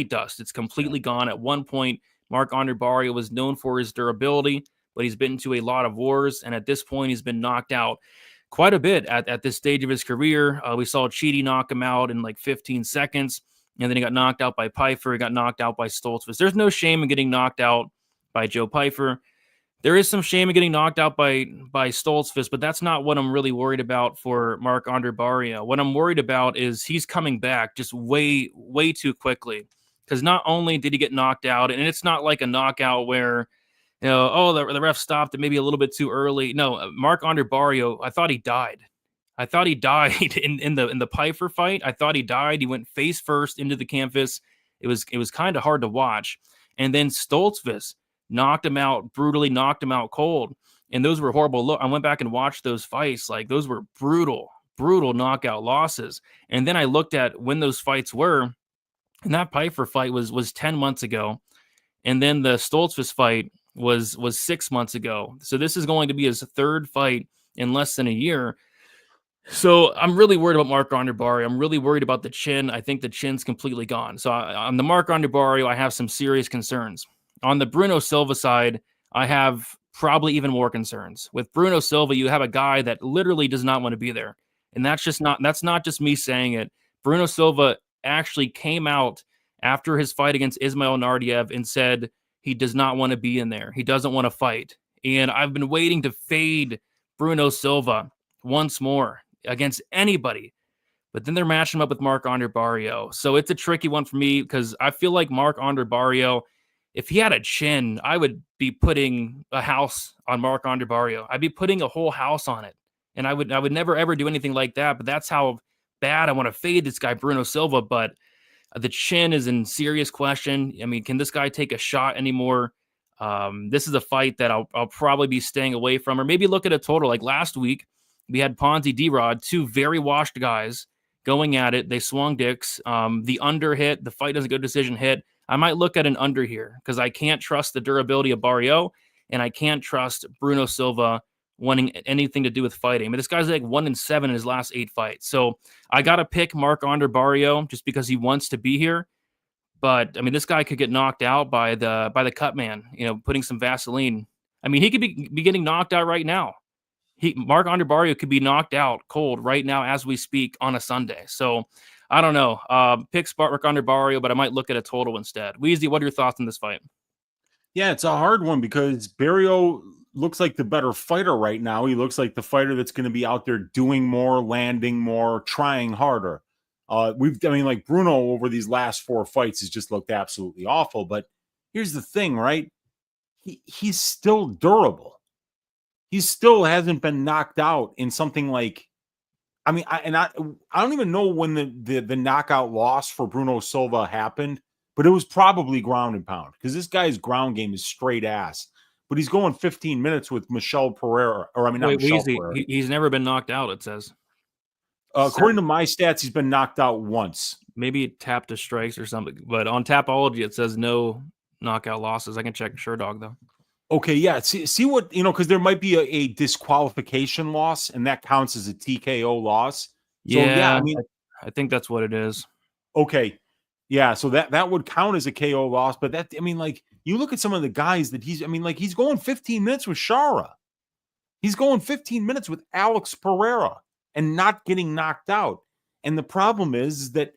dust. It's completely gone. At one point, Marc-Andre Barriault was known for his durability, but he's been into a lot of wars, and at this point, he's been knocked out quite a bit at this stage of his career. We saw Chidi knock him out in like 15 seconds, and then he got knocked out by Pyfer. He got knocked out by Stoltzfus. There's no shame in getting knocked out by Joe Pyfer. There is some shame in getting knocked out by Stoltzfus, but that's not what I'm really worried about for Marc-Andre Barriault. What I'm worried about is he's coming back just way, way too quickly. Because not only did he get knocked out, and it's not like a knockout where, the ref stopped it maybe a little bit too early. No, Marc-Andre Barriault, I thought he died. I thought he died in the Pyfer fight. I thought he died. He went face first into the canvas. It was kind of hard to watch. And then Stoltzfus knocked him out, brutally knocked him out cold. And those were horrible. Look, I went back and watched those fights. Like, those were brutal knockout losses. And then I looked at when those fights were, and that Pyfer fight was 10 months ago. And then the Stoltzfus fight was 6 months ago. So this is going to be his third fight in less than a year. So I'm really worried about Marc-Andre Barriault. I'm really worried about the chin. I think the chin's completely gone. So on the Marc-Andre Barriault, I have some serious concerns. On the Bruno Silva side, I have probably even more concerns. With Bruno Silva, you have a guy that literally does not want to be there. And that's not just me saying it. Bruno Silva actually came out after his fight against Ismail Nardiev and said he does not want to be in there. He doesn't want to fight. And I've been waiting to fade Bruno Silva once more against anybody. But then they're matching him up with Marc-Andre Barriault. So it's a tricky one for me because I feel like Marc-Andre Barriault, if he had a chin, I would be putting a house on Marc-Andre Barriault. I'd be putting a whole house on it. And I would never, ever do anything like that. But that's how bad I want to fade this guy, Bruno Silva. But the chin is in serious question. I mean, can this guy take a shot anymore? This is a fight that I'll probably be staying away from. Or maybe look at a total. Like last week, we had Ponzi D-Rod, two very washed guys going at it. They swung dicks. The under hit. The fight doesn't go decision hit. I might look at an under here because I can't trust the durability of Barriault, and I can't trust Bruno Silva wanting anything to do with fighting. But this guy's like 1-7 in his last 8 fights. So I got to pick Marc-Andre Barriault just because he wants to be here. But I mean, this guy could get knocked out by the cut man, putting some Vaseline. I mean, he could be getting knocked out right now. Marc-Andre Barriault could be knocked out cold right now as we speak on a Sunday. So I don't know. Pick Marc-Andre Barriault, but I might look at a total instead. Weezy, what are your thoughts on this fight? Yeah, it's a hard one because Barriault looks like the better fighter right now. He looks like the fighter that's going to be out there doing more, landing more, trying harder. Like Bruno over these last 4 fights has just looked absolutely awful. But here's the thing, right? He's still durable. He still hasn't been knocked out in something like, I don't even know when the knockout loss for Bruno Silva happened, but it was probably ground and pound because this guy's ground game is straight ass. But he's going 15 minutes with Michel Pereira, Pereira. He's never been knocked out, it says. According to my stats, he's been knocked out once. Maybe tapped to strikes or something. But on Tapology, it says no knockout losses. I can check Sherdog, though. Okay, yeah. See what, because there might be a disqualification loss, and that counts as a TKO loss. So, yeah, I think that's what it is. Okay. Yeah, so that would count as a KO loss, but you look at some of the guys that he's going 15 minutes with Shara. He's going 15 minutes with Alex Pereira and not getting knocked out. And the problem is that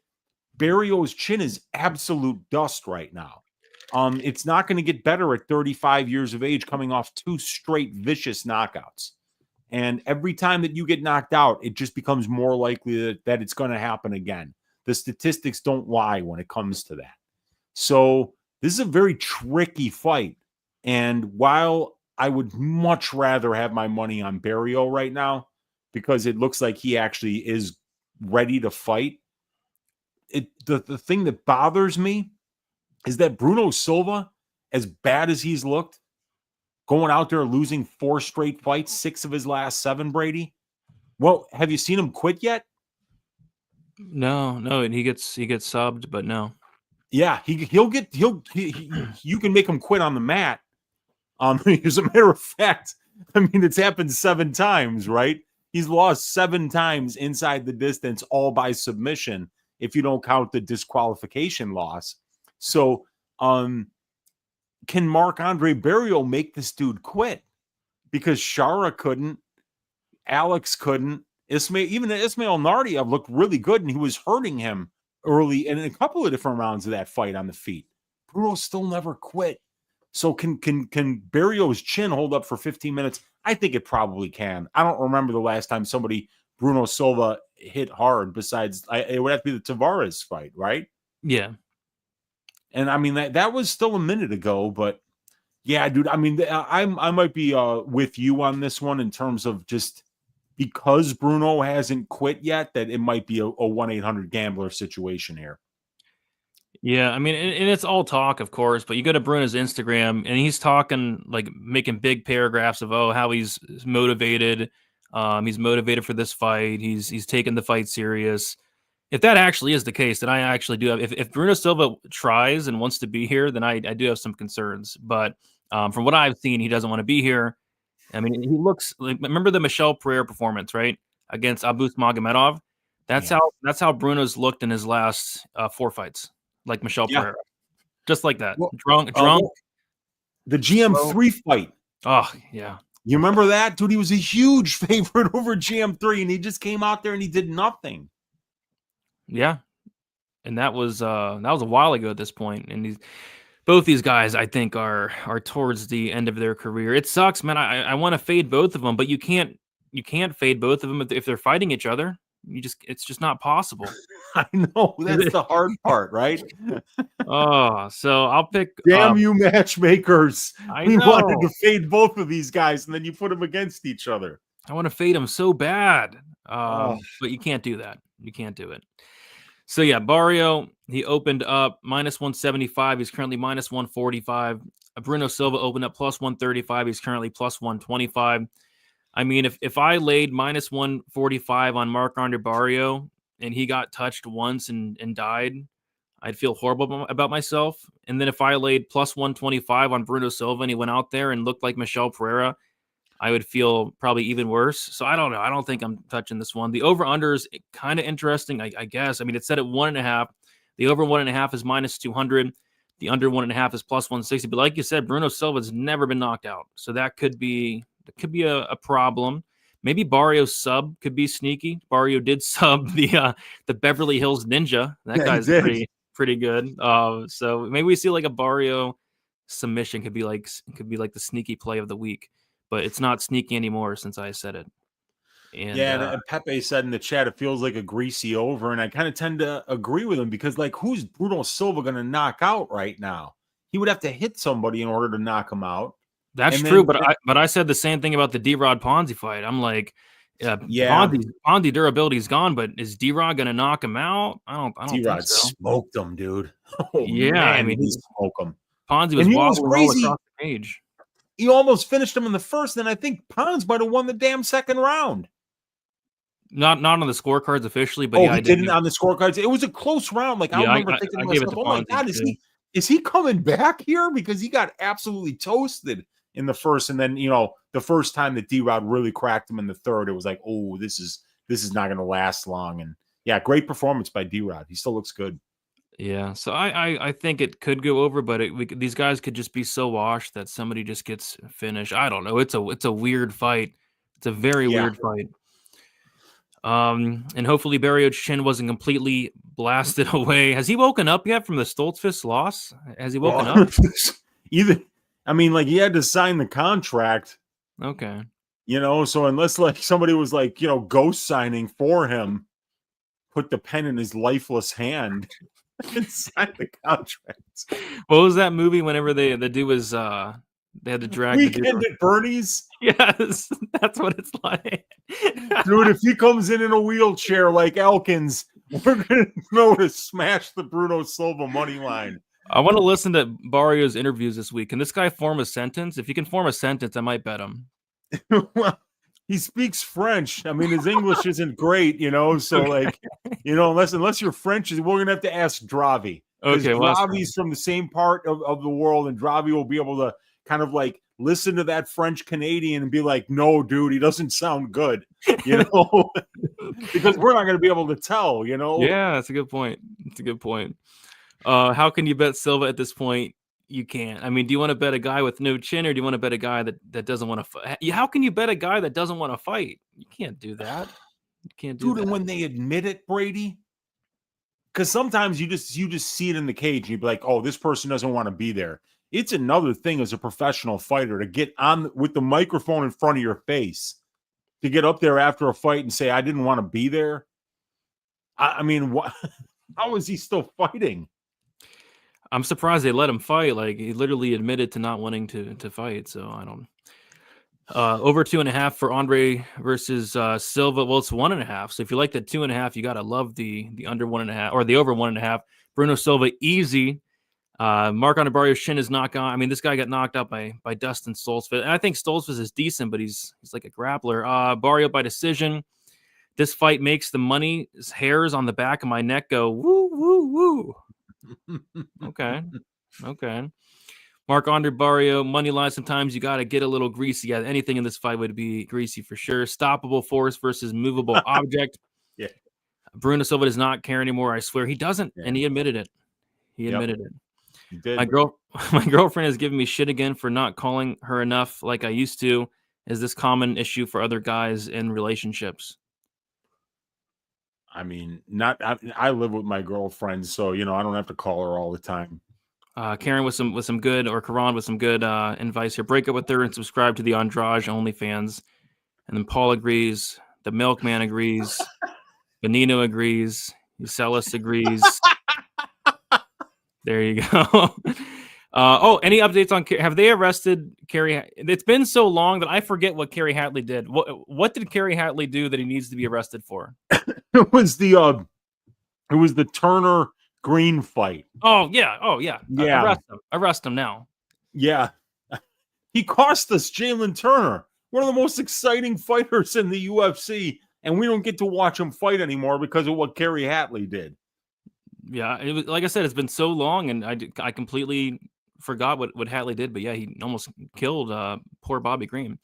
Barriault's chin is absolute dust right now. It's not going to get better at 35 years of age coming off 2 straight vicious knockouts. And every time that you get knocked out, it just becomes more likely that it's going to happen again. The statistics don't lie when it comes to that. So this is a very tricky fight. And while I would much rather have my money on Barriault right now, because it looks like he actually is ready to fight, the thing that bothers me is that Bruno Silva, as bad as he's looked, going out there losing 4 straight fights, 6 of his last 7, Brady. Well, have you seen him quit yet? No, and he gets subbed, but no. Yeah, you can make him quit on the mat. As a matter of fact, I mean, it's happened 7 times, right? He's lost 7 times inside the distance, all by submission, if you don't count the disqualification loss. So, can Marc-Andre Barriault make this dude quit? Because Shara couldn't, Alex couldn't, even Ismail Naurdiev looked really good, and he was hurting him early in a couple of different rounds of that fight on the feet. Bruno still never quit. So can Barriault's chin hold up for 15 minutes? I think it probably can. I don't remember the last time Bruno Silva hit hard besides, it would have to be the Tavares fight, right? Yeah. And I mean, that was still a minute ago, but yeah, dude, I mean, I might be with you on this one in terms of just because Bruno hasn't quit yet, that it might be a 1-800-GAMBLER situation here. Yeah, I mean, and it's all talk, of course, but you go to Bruno's Instagram, and he's talking, like, making big paragraphs of, how he's motivated. He's motivated for this fight. He's taking the fight serious. If that actually is the case, then I actually do have. If Bruno Silva tries and wants to be here, then I do have some concerns. But from what I've seen, he doesn't want to be here. I mean, he looks like, remember the Michel Pereira performance, right, against Abus Magomedov? That's how Bruno's looked in his last 4 fights, like Michel Pereira, just like that, drunk. The GM3 fight. Oh yeah, you remember that, dude? He was a huge favorite over GM3, and he just came out there and he did nothing. Yeah, and that was a while ago at this point, and both these guys, I think, are towards the end of their career. It sucks, man. I want to fade both of them, but you can't fade both of them if they're fighting each other. It's just not possible. I know, that's the hard part, right? So I'll pick. Damn you, matchmakers! We wanted to fade both of these guys, and then you put them against each other. I want to fade them so bad, but you can't do that. You can't do it. So yeah, Barriault, he opened up -175. He's currently -145. Bruno Silva opened up +135. He's currently +125. I mean, if I laid -145 on Marc-Andre Barriault and he got touched once and died, I'd feel horrible about myself. And then if I laid +125 on Bruno Silva and he went out there and looked like Michel Pereira, I would feel probably even worse. So I don't know. I don't think I'm touching this one. The over-under is kind of interesting, I guess. I mean, it's set at 1.5. The over 1.5 is -200. The under 1.5 is +160. But like you said, Bruno Silva's never been knocked out. So that could be a problem. Maybe Barriault's sub could be sneaky. Barriault did sub the Beverly Hills Ninja. That guy's pretty good. So maybe we see like a Barriault submission could be like the sneaky play of the week. But it's not sneaky anymore since I said it. And Pepe said in the chat, it feels like a greasy over, and I kind of tend to agree with him because, like, who's Bruno Silva going to knock out right now? He would have to hit somebody in order to knock him out. That's true, but I said the same thing about the D-Rod Ponzi fight. I'm like, Ponzi durability is gone, but is D-Rod going to knock him out? I don't D-Rod think so. Smoked him, dude. I mean, he smoked him. Ponzi was wobbling all across the page. He almost finished him in the first, and I think Pons might have won the damn second round. Not on the scorecards officially, but he didn't on the scorecards. It was a close round. Like I remember thinking to myself, "Oh my God, is he coming back here?" Because he got absolutely toasted in the first, and then the first time that D-Rod really cracked him in the third, it was like, "Oh, this is not going to last long." And yeah, great performance by D-Rod. He still looks good. Yeah, so I think it could go over, but these guys could just be so washed that somebody just gets finished. I don't know. It's a weird fight. It's a very weird fight. And hopefully Barriault's chin wasn't completely blasted away. Has he woken up yet from the Stoltzfus loss? Has he woken up? I mean, like, he had to sign the contract. Okay. So unless like somebody was like, ghost signing for him, put the pen in his lifeless hand and sign the contract. What was that movie whenever the dude was they had to drag Weekend at Bernie's? Yes, that's what it's like. Dude, if he comes in a wheelchair like Elkins, We're going to throw to smash the Bruno Silva money line. I want to listen to Barrio's interviews this week. Can this guy form a sentence? If he can form a sentence, I might bet him. Well, he speaks French. I mean, his English isn't great, so like, unless you're French, we're going to have to ask Dravi. Okay, well, Dravi's from the same part of the world, and Dravi will be able to kind of like listen to that French Canadian and be like, no, dude, he doesn't sound good, because we're not going to be able to tell, Yeah, that's a good point. It's a good point. How can you bet Silva at this point? You can't. I mean, do you want to bet a guy with no chin, or do you want to bet a guy that doesn't want to fight? How can you bet a guy that doesn't want to fight? You can't do that. You can't do that. And when they admit it, Brady, because sometimes you just see it in the cage and you'd be like, oh, this person doesn't want to be there. It's another thing as a professional fighter to get on with the microphone in front of your face, to get up there after a fight and say, I didn't want to be there. I mean, what? How is he still fighting? I'm surprised they let him fight. Like, he literally admitted to not wanting to fight. So I don't. Over 2.5 for Andre versus Silva. Well, it's 1.5. So if you like the 2.5, you gotta love the under 1.5 or the over 1.5. Bruno Silva easy. Marc-Andre Barrios shin is knocked on. I mean, this guy got knocked out by Dustin Stoltzfus. And I think Stoltzfus is decent, but he's like a grappler. Barrio by decision. This fight makes the money hairs on the back of my neck go woo woo woo. Okay. Marc-Andre Barrio, money line. Sometimes you got to get a little greasy. Yeah, anything in this fight would be greasy for sure. Stoppable force versus movable object. Yeah. Bruno Silva does not care anymore. I swear he doesn't. Yeah. And he admitted it. He admitted it. He did. My girlfriend is giving me shit again for not calling her enough like I used to. Is this common issue for other guys in relationships? I mean, I live with my girlfriend, so I don't have to call her all the time. Karen with some good, or Karan with some good advice here. Break up with her and subscribe to the Andrade OnlyFans. And then Paul agrees. The Milkman agrees. Benino agrees. Ucelis agrees. There you go. Any updates on? Have they arrested Kerry? It's been so long that I forget what Kerry Hatley did. What did Kerry Hatley do that he needs to be arrested for? It was the Turner Green fight. Oh yeah. Yeah. Arrest him now. Yeah. He cost us Jalen Turner, one of the most exciting fighters in the UFC, and we don't get to watch him fight anymore because of what Kerry Hatley did. Yeah, it was, like I said, it's been so long, and I completely forgot what Hatley did. But yeah, he almost killed poor Bobby Green.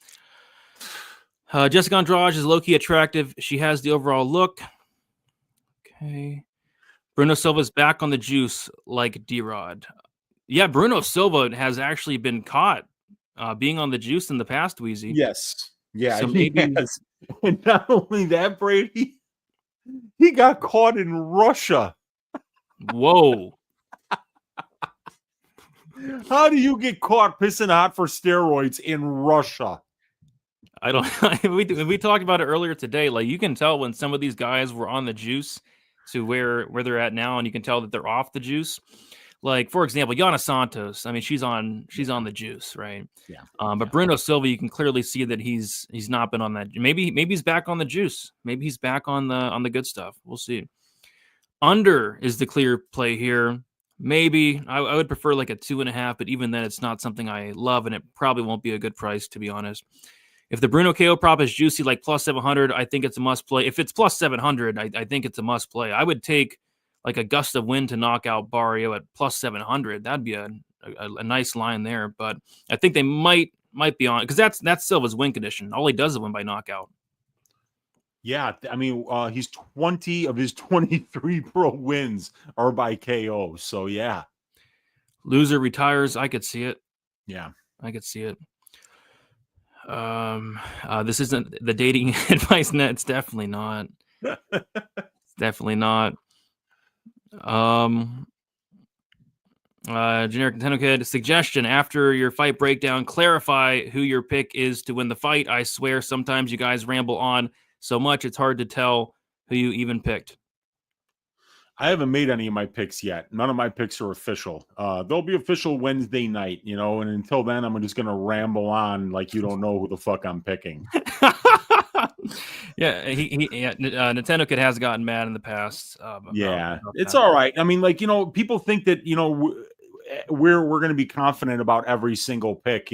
Jessica Andrade is low-key attractive. She has the overall look. Okay. Bruno Silva's back on the juice like D-Rod. Yeah, Bruno Silva has actually been caught being on the juice in the past, Weezy. Yes. Yeah, so he has. And not only that, Brady, he got caught in Russia. Whoa. How do you get caught pissing hot for steroids in Russia? I don't. We talked about it earlier today. Like, you can tell when some of these guys were on the juice to where they're at now, and you can tell that they're off the juice. Like, for example, Yana Santos. I mean, she's on the juice, right? Yeah. But Bruno Silva, you can clearly see that he's not been on that. Maybe he's back on the juice. Maybe he's back on the good stuff. We'll see. Under is the clear play here. Maybe I would prefer like a 2.5, but even then, it's not something I love, and it probably won't be a good price, to be honest. If the Bruno KO prop is juicy, like plus 700, I think it's a must play. If it's plus 700, I think it's a must play. I would take like a gust of wind to knock out Barrio at plus 700. That'd be a nice line there. But I think they might be on, because that's Silva's win condition. All he does is win by knockout. Yeah, I mean, he's 20 of his 23 pro wins are by KO. So yeah, loser retires. I could see it. Yeah, I could see it. This isn't the dating advice net. It's definitely not. It's definitely not. Generic Nintendo Kid suggestion: after your fight breakdown, clarify who your pick is to win the fight. I swear, sometimes you guys ramble on so much it's hard to tell who you even picked. I haven't made any of my picks yet. None of my picks are official. They'll be official Wednesday night, and until then, I'm just going to ramble on like you don't know who the fuck I'm picking. Yeah, Nintendo Kid has gotten mad in the past. Yeah, about it's that. all right. I mean, like, people think that, we're going to be confident about every single pick.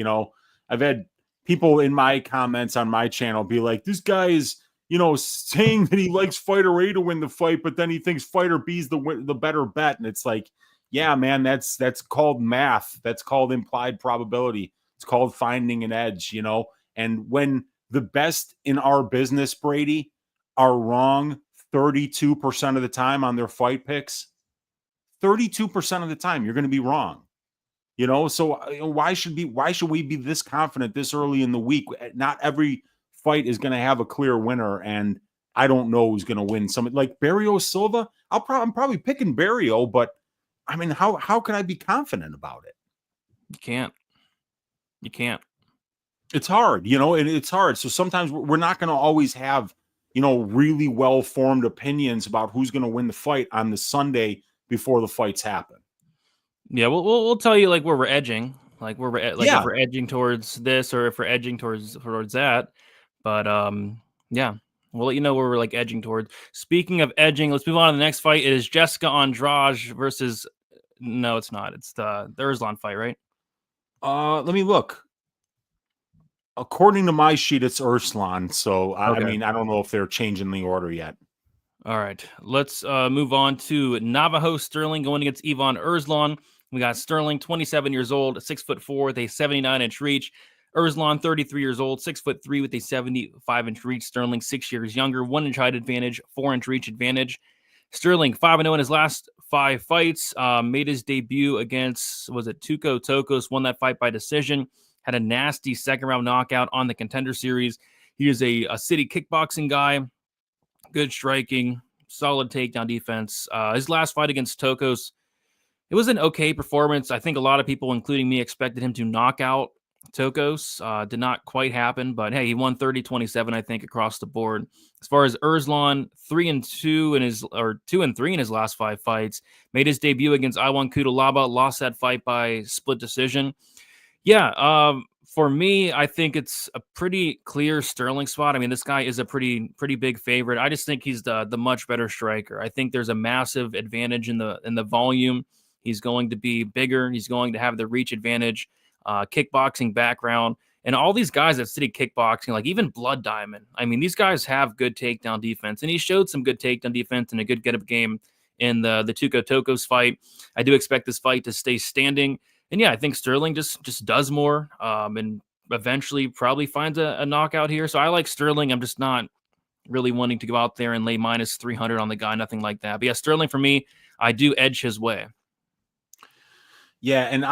I've had people in my comments on my channel be like, this guy is, saying that he likes fighter A to win the fight, but then he thinks fighter B is the better bet. And it's like, yeah, man, that's called math. That's called implied probability. It's called finding an edge, and when the best in our business, Brady, are wrong 32% of the time on their fight picks, 32% of the time you're going to be wrong. So why should we be this confident this early in the week? Not every fight is going to have a clear winner, and I don't know who's going to win. Some like Barrio Silva, I'm probably picking Barrio, but I mean, how can I be confident about it? You can't. It's hard, and it's hard. So sometimes we're not going to always have, really well-formed opinions about who's going to win the fight on the Sunday before the fights happen. Yeah, we'll tell you like where we're edging, like if we're edging towards this or if we're edging towards that. But yeah, we'll let you know where we're like edging towards. Speaking of edging, let's move on to the next fight. It is Jessica Andrade versus. No, it's not. It's the Ruslan fight, right? Let me look. According to my sheet, it's Ruslan. So I mean, I don't know if they're changing the order yet. All right, let's move on to Navajo Sterling going against Ivan Ruslan. We got Sterling, 27 years old, 6'4" with a 79-inch reach. Ruslan, 33 years old, 6'3" with a 75-inch reach. Sterling, 6 years younger, 1-inch height advantage, 4-inch reach advantage. Sterling, 5-0 in his last 5 fights. Made his debut against, Tuco Tokos, won that fight by decision. Had a nasty second-round knockout on the Contender Series. He is a city kickboxing guy. Good striking, solid takedown defense. His last fight against Tokos, it was an okay performance. I think a lot of people, including me, expected him to knock out Tokos. Did not quite happen, but hey, he won 30-27, I think, across the board. As far as Ruslan, 2-3 in his last 5 fights. Made his debut against Iwan Kudalaba, lost that fight by split decision. Yeah, for me, I think it's a pretty clear Sterling spot. I mean, this guy is a pretty big favorite. I just think he's the much better striker. I think there's a massive advantage in the volume. He's going to be bigger. He's going to have the reach advantage, kickboxing background, and all these guys at city kickboxing, like even Blood Diamond. I mean, these guys have good takedown defense, and he showed some good takedown defense and a good get-up game in the Tuco Tokos fight. I do expect this fight to stay standing. And yeah, I think Sterling just does more and eventually probably finds a knockout here. So I like Sterling. I'm just not really wanting to go out there and lay minus 300 on the guy, nothing like that. But yeah, Sterling for me, I do edge his way. Yeah, and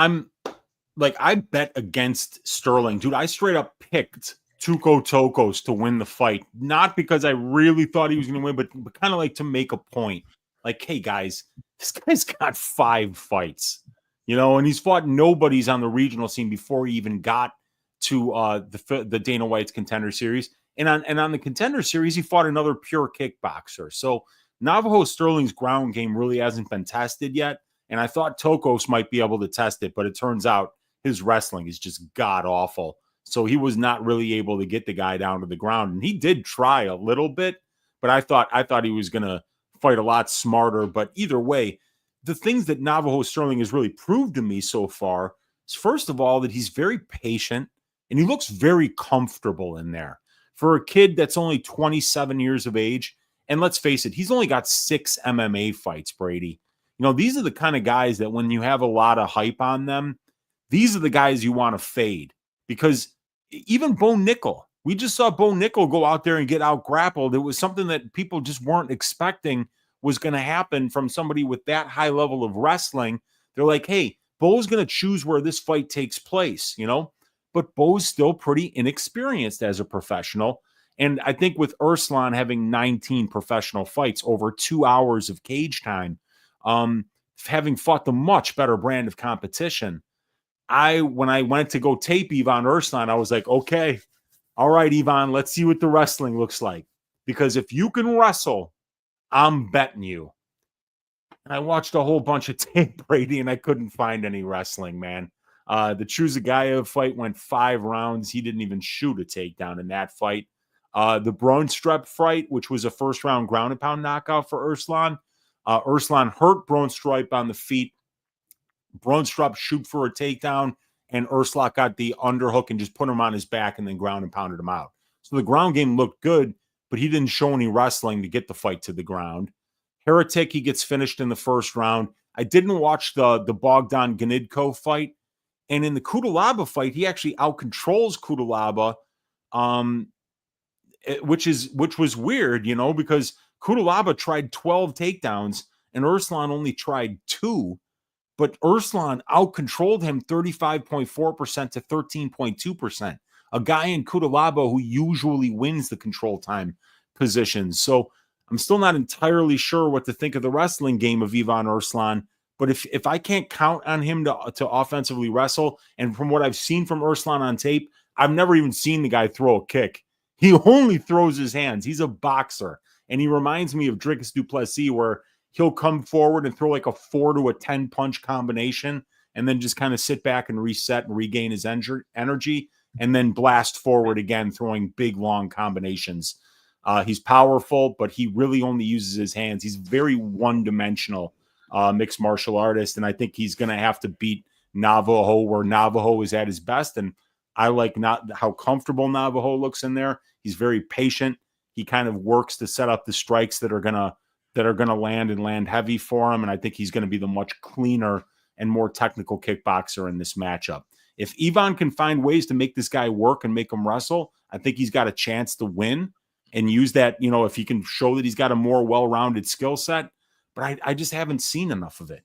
I bet against Sterling. Dude, I straight up picked Tuco Tokos to win the fight. Not because I really thought he was going to win, but kind of like to make a point. Like, hey, guys, this guy's got 5 fights. And he's fought nobodies on the regional scene before he even got to the Dana White's Contender Series. And on the Contender Series, he fought another pure kickboxer. So Navajo Sterling's ground game really hasn't been tested yet. And I thought Tokos might be able to test it, but it turns out his wrestling is just god-awful. So he was not really able to get the guy down to the ground. And he did try a little bit, but I thought he was going to fight a lot smarter. But either way, the things that Navajo Sterling has really proved to me so far is, first of all, that he's very patient and he looks very comfortable in there. For a kid that's only 27 years of age, and let's face it, he's only got 6 MMA fights, Brady. These are the kind of guys that when you have a lot of hype on them, these are the guys you want to fade. Because even Bo Nickel, we just saw Bo Nickel go out there and get out grappled. It was something that people just weren't expecting was going to happen from somebody with that high level of wrestling. They're like, hey, Bo's going to choose where this fight takes place, but Bo's still pretty inexperienced as a professional. And I think with Ruslan having 19 professional fights over 2 hours of cage time, having fought the much better brand of competition, when I went to go tape Ivan Ruslan, I was like, okay, all right, Ivan, let's see what the wrestling looks like. Because if you can wrestle, I'm betting you. And I watched a whole bunch of tape, Brady, and I couldn't find any wrestling, man. The Chuzagayev fight went 5 rounds. He didn't even shoot a takedown in that fight. The Braunstrup fight, which was a first-round ground and pound knockout for Ruslan. Ruslan hurt Braunstrup on the feet. Braunstrup shoot for a takedown, and Ruslan got the underhook and just put him on his back and then ground and pounded him out. So the ground game looked good, but he didn't show any wrestling to get the fight to the ground. Heretic, he gets finished in the first round. I didn't watch the Bogdan Ganidko fight. And in the Kudalaba fight, he actually outcontrols Kudalaba, which was weird, because Kudalaba tried 12 takedowns and Ruslan only tried 2. But Ruslan outcontrolled him 35.4% to 13.2%. A guy in Kudalaba who usually wins the control time positions. So I'm still not entirely sure what to think of the wrestling game of Ivan Ruslan. But if I can't count on him to offensively wrestle, and from what I've seen from Ruslan on tape, I've never even seen the guy throw a kick. He only throws his hands. He's a boxer. And he reminds me of Dricus du Plessis, where he'll come forward and throw like a 4 to a 10 punch combination and then just kind of sit back and reset and regain his energy and then blast forward again, throwing big, long combinations. He's powerful, but he really only uses his hands. He's very one-dimensional mixed martial artist, and I think he's going to have to beat Navajo where Navajo is at his best, and I like not how comfortable Navajo looks in there. He's very patient. He kind of works to set up the strikes that are gonna land and land heavy for him, and I think he's going to be the much cleaner and more technical kickboxer in this matchup. If Ivan can find ways to make this guy work and make him wrestle, I think he's got a chance to win and use that, if he can show that he's got a more well-rounded skill set. But I just haven't seen enough of it.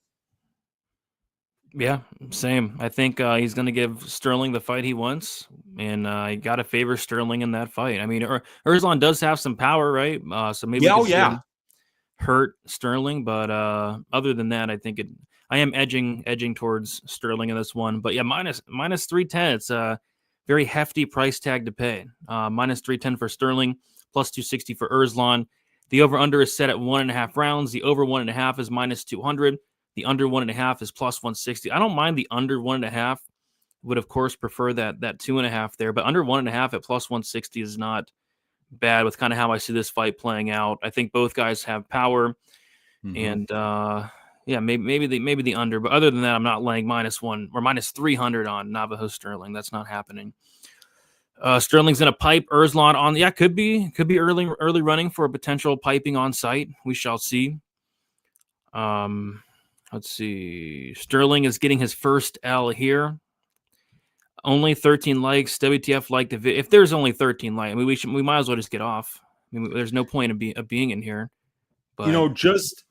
Yeah, same. I think he's going to give Sterling the fight he wants, and I got to favor Sterling in that fight. I mean, Ruslan does have some power, right? So maybe hurt Sterling, but other than that, I think I am edging towards Sterling in this one. But yeah, minus 310. It's a very hefty price tag to pay. Minus 310 for Sterling, plus 260 for Ruslan. The over-under is set at 1.5 rounds. The over 1.5 is minus 200. The under 1.5 is plus 160. I don't mind the under 1.5. Would, of course, prefer that 2.5 there. But under 1.5 at plus 160 is not bad with kind of how I see this fight playing out. I think both guys have power. And, maybe the under. But other than that, I'm not laying -1 or minus 300 on Navajo Sterling. That's not happening. Sterling's in a pipe. Ruslan on. Yeah, could be early running for a potential piping on site. We shall see. Let's see. Sterling is getting his first L here. Only 13 likes. WTF liked the video. If there's only 13 likes, I mean, we might as well just get off. I mean, there's no point of being in here. But just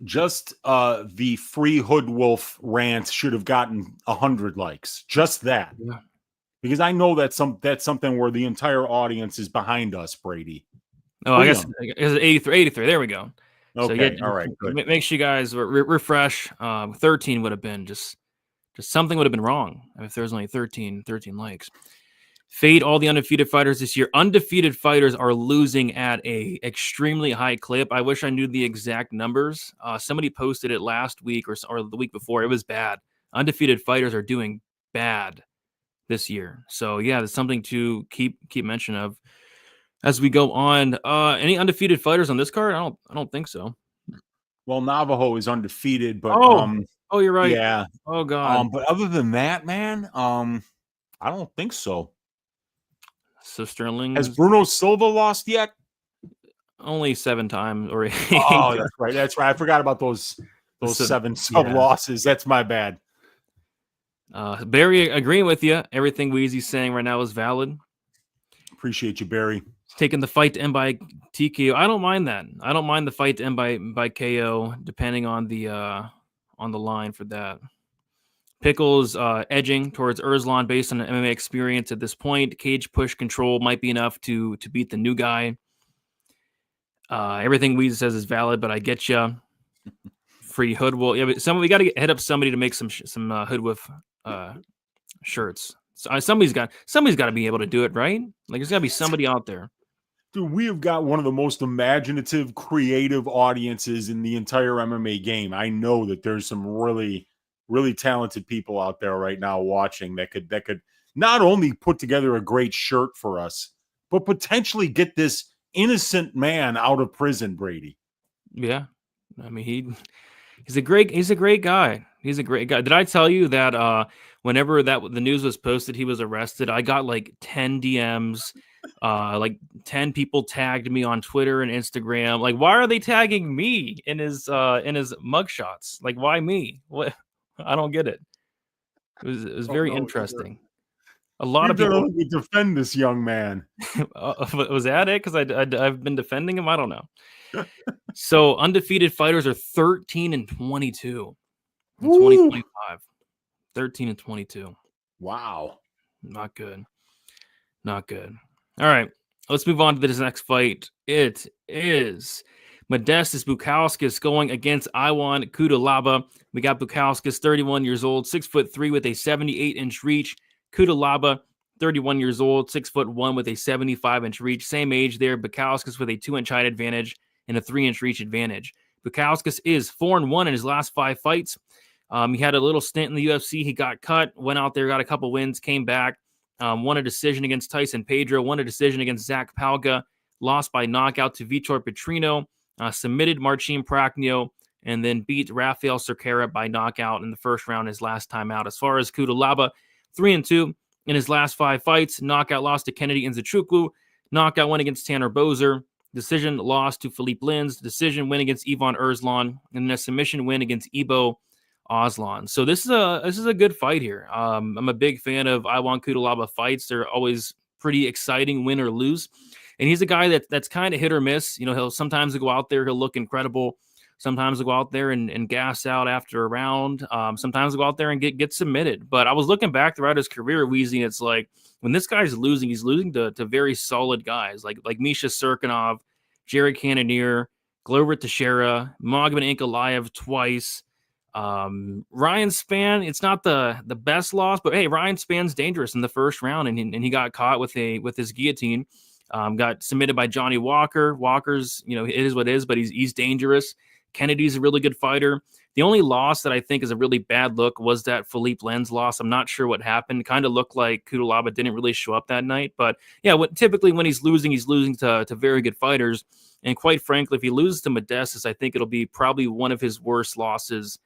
the free Hood Wolf rant should have gotten 100 likes. Just that. Yeah. Because I know that's something where the entire audience is behind us, Brady. Oh, I guess 83. There we go. Okay, so all right. Good. Make sure you guys refresh. 13 would have been just something would have been wrong if there was only 13 likes. Fade all the undefeated fighters this year. Undefeated fighters are losing at a extremely high clip. I wish I knew the exact numbers. Somebody posted it last week or the week before. It was bad. Undefeated fighters are doing bad this year. So yeah, there's something to keep mention of as we go on. Any undefeated fighters on this card? I don't think so. Well, Navajo is undefeated, but you're right. Yeah. Oh god. But other than that, man, I don't think so. So Sterling has Bruno Silva lost yet? Only 7 times or 8. Oh, that's right. I forgot about those 7 sub losses. That's my bad. Barry, agreeing with you. Everything Weezy's saying right now is valid. Appreciate you, Barry. Taking the fight to end by TKO. I don't mind that. I don't mind the fight to end by KO, depending on the line for that. Pickles edging towards Ruslan based on an MMA experience at this point. Cage push control might be enough to beat the new guy. Everything Weezy says is valid, but I get you. Free Hood Wolf. Yeah, but we got to hit up somebody to make some Hood Wolf shirts. So, somebody's got to be able to do it, right? Like there's got to be somebody out there. Dude, we have got one of the most imaginative, creative audiences in the entire MMA game. I know that there's some really, really talented people out there right now watching that could not only put together a great shirt for us, but potentially get this innocent man out of prison, Brady. Yeah. I mean, he's a great guy. He's a great guy. Did I tell you that whenever the news was posted, he was arrested, I got like 10 DMs, like 10 people tagged me on Twitter and Instagram. Like, why are they tagging me in his mugshots? Like, why me? What? I don't get it. It was very interesting. A lot of people defend this young man. Was that it? Because I've been defending him. I don't know. So undefeated fighters are 13 and 22 in 2025. 13 and 22. Wow. Not good. Not good. All right. Let's move on to this next fight. It is Modestas Bukauskas going against Iwan Kudalaba. We got Bukauskas, 31 years old, 6'3" with a 78-inch reach. Kudalaba, 31 years old, 6'1" with a 75-inch reach. Same age there. Bukauskas with a 2-inch height advantage and a 3-inch reach advantage. Bukauskas is 4-1 in his last 5 fights. He had a little stint in the UFC. He got cut, went out there, got a couple wins, came back, won a decision against Tyson Pedro, won a decision against Zach Palga, lost by knockout to Vitor Petrino, submitted Marcin Prachnio, and then beat Rafael Cerqueira by knockout in the first round his last time out. As far as Kudalaba, 3-2 in his last 5 fights. Knockout loss to Kennedy Nzechukwu, knockout win against Tanner Bozer, decision loss to Philippe Lins, decision win against Ivan Erzlan, and then a submission win against Ibo Aslan. So this is a good fight here. I'm a big fan of Iwan Kudalaba fights. They're always pretty exciting, win or lose. And he's a guy that's kind of hit or miss. You know, he'll sometimes go out there, he'll look incredible. Sometimes he'll go out there and gas out after a round. Sometimes he'll go out there and get submitted. But I was looking back throughout his career, Weezy, and it's like when this guy's losing, he's losing to very solid guys like Misha Serkinov, Jared Cannonier, Glover Teixeira, Magomed Ankalaev twice. Ryan Spann, it's not the best loss, but hey, Ryan Spann's dangerous in the first round, and he got caught with his guillotine. Got submitted by Johnny Walker. Walker's, you know, it is what it is, but he's dangerous. Kennedy's a really good fighter. The only loss that I think is a really bad look was that Philippe Lins loss. I'm not sure what happened. Kind of looked like Kudalaba didn't really show up that night. But yeah, typically when he's losing to very good fighters. And quite frankly, if he loses to Modestas, I think it'll be probably one of his worst losses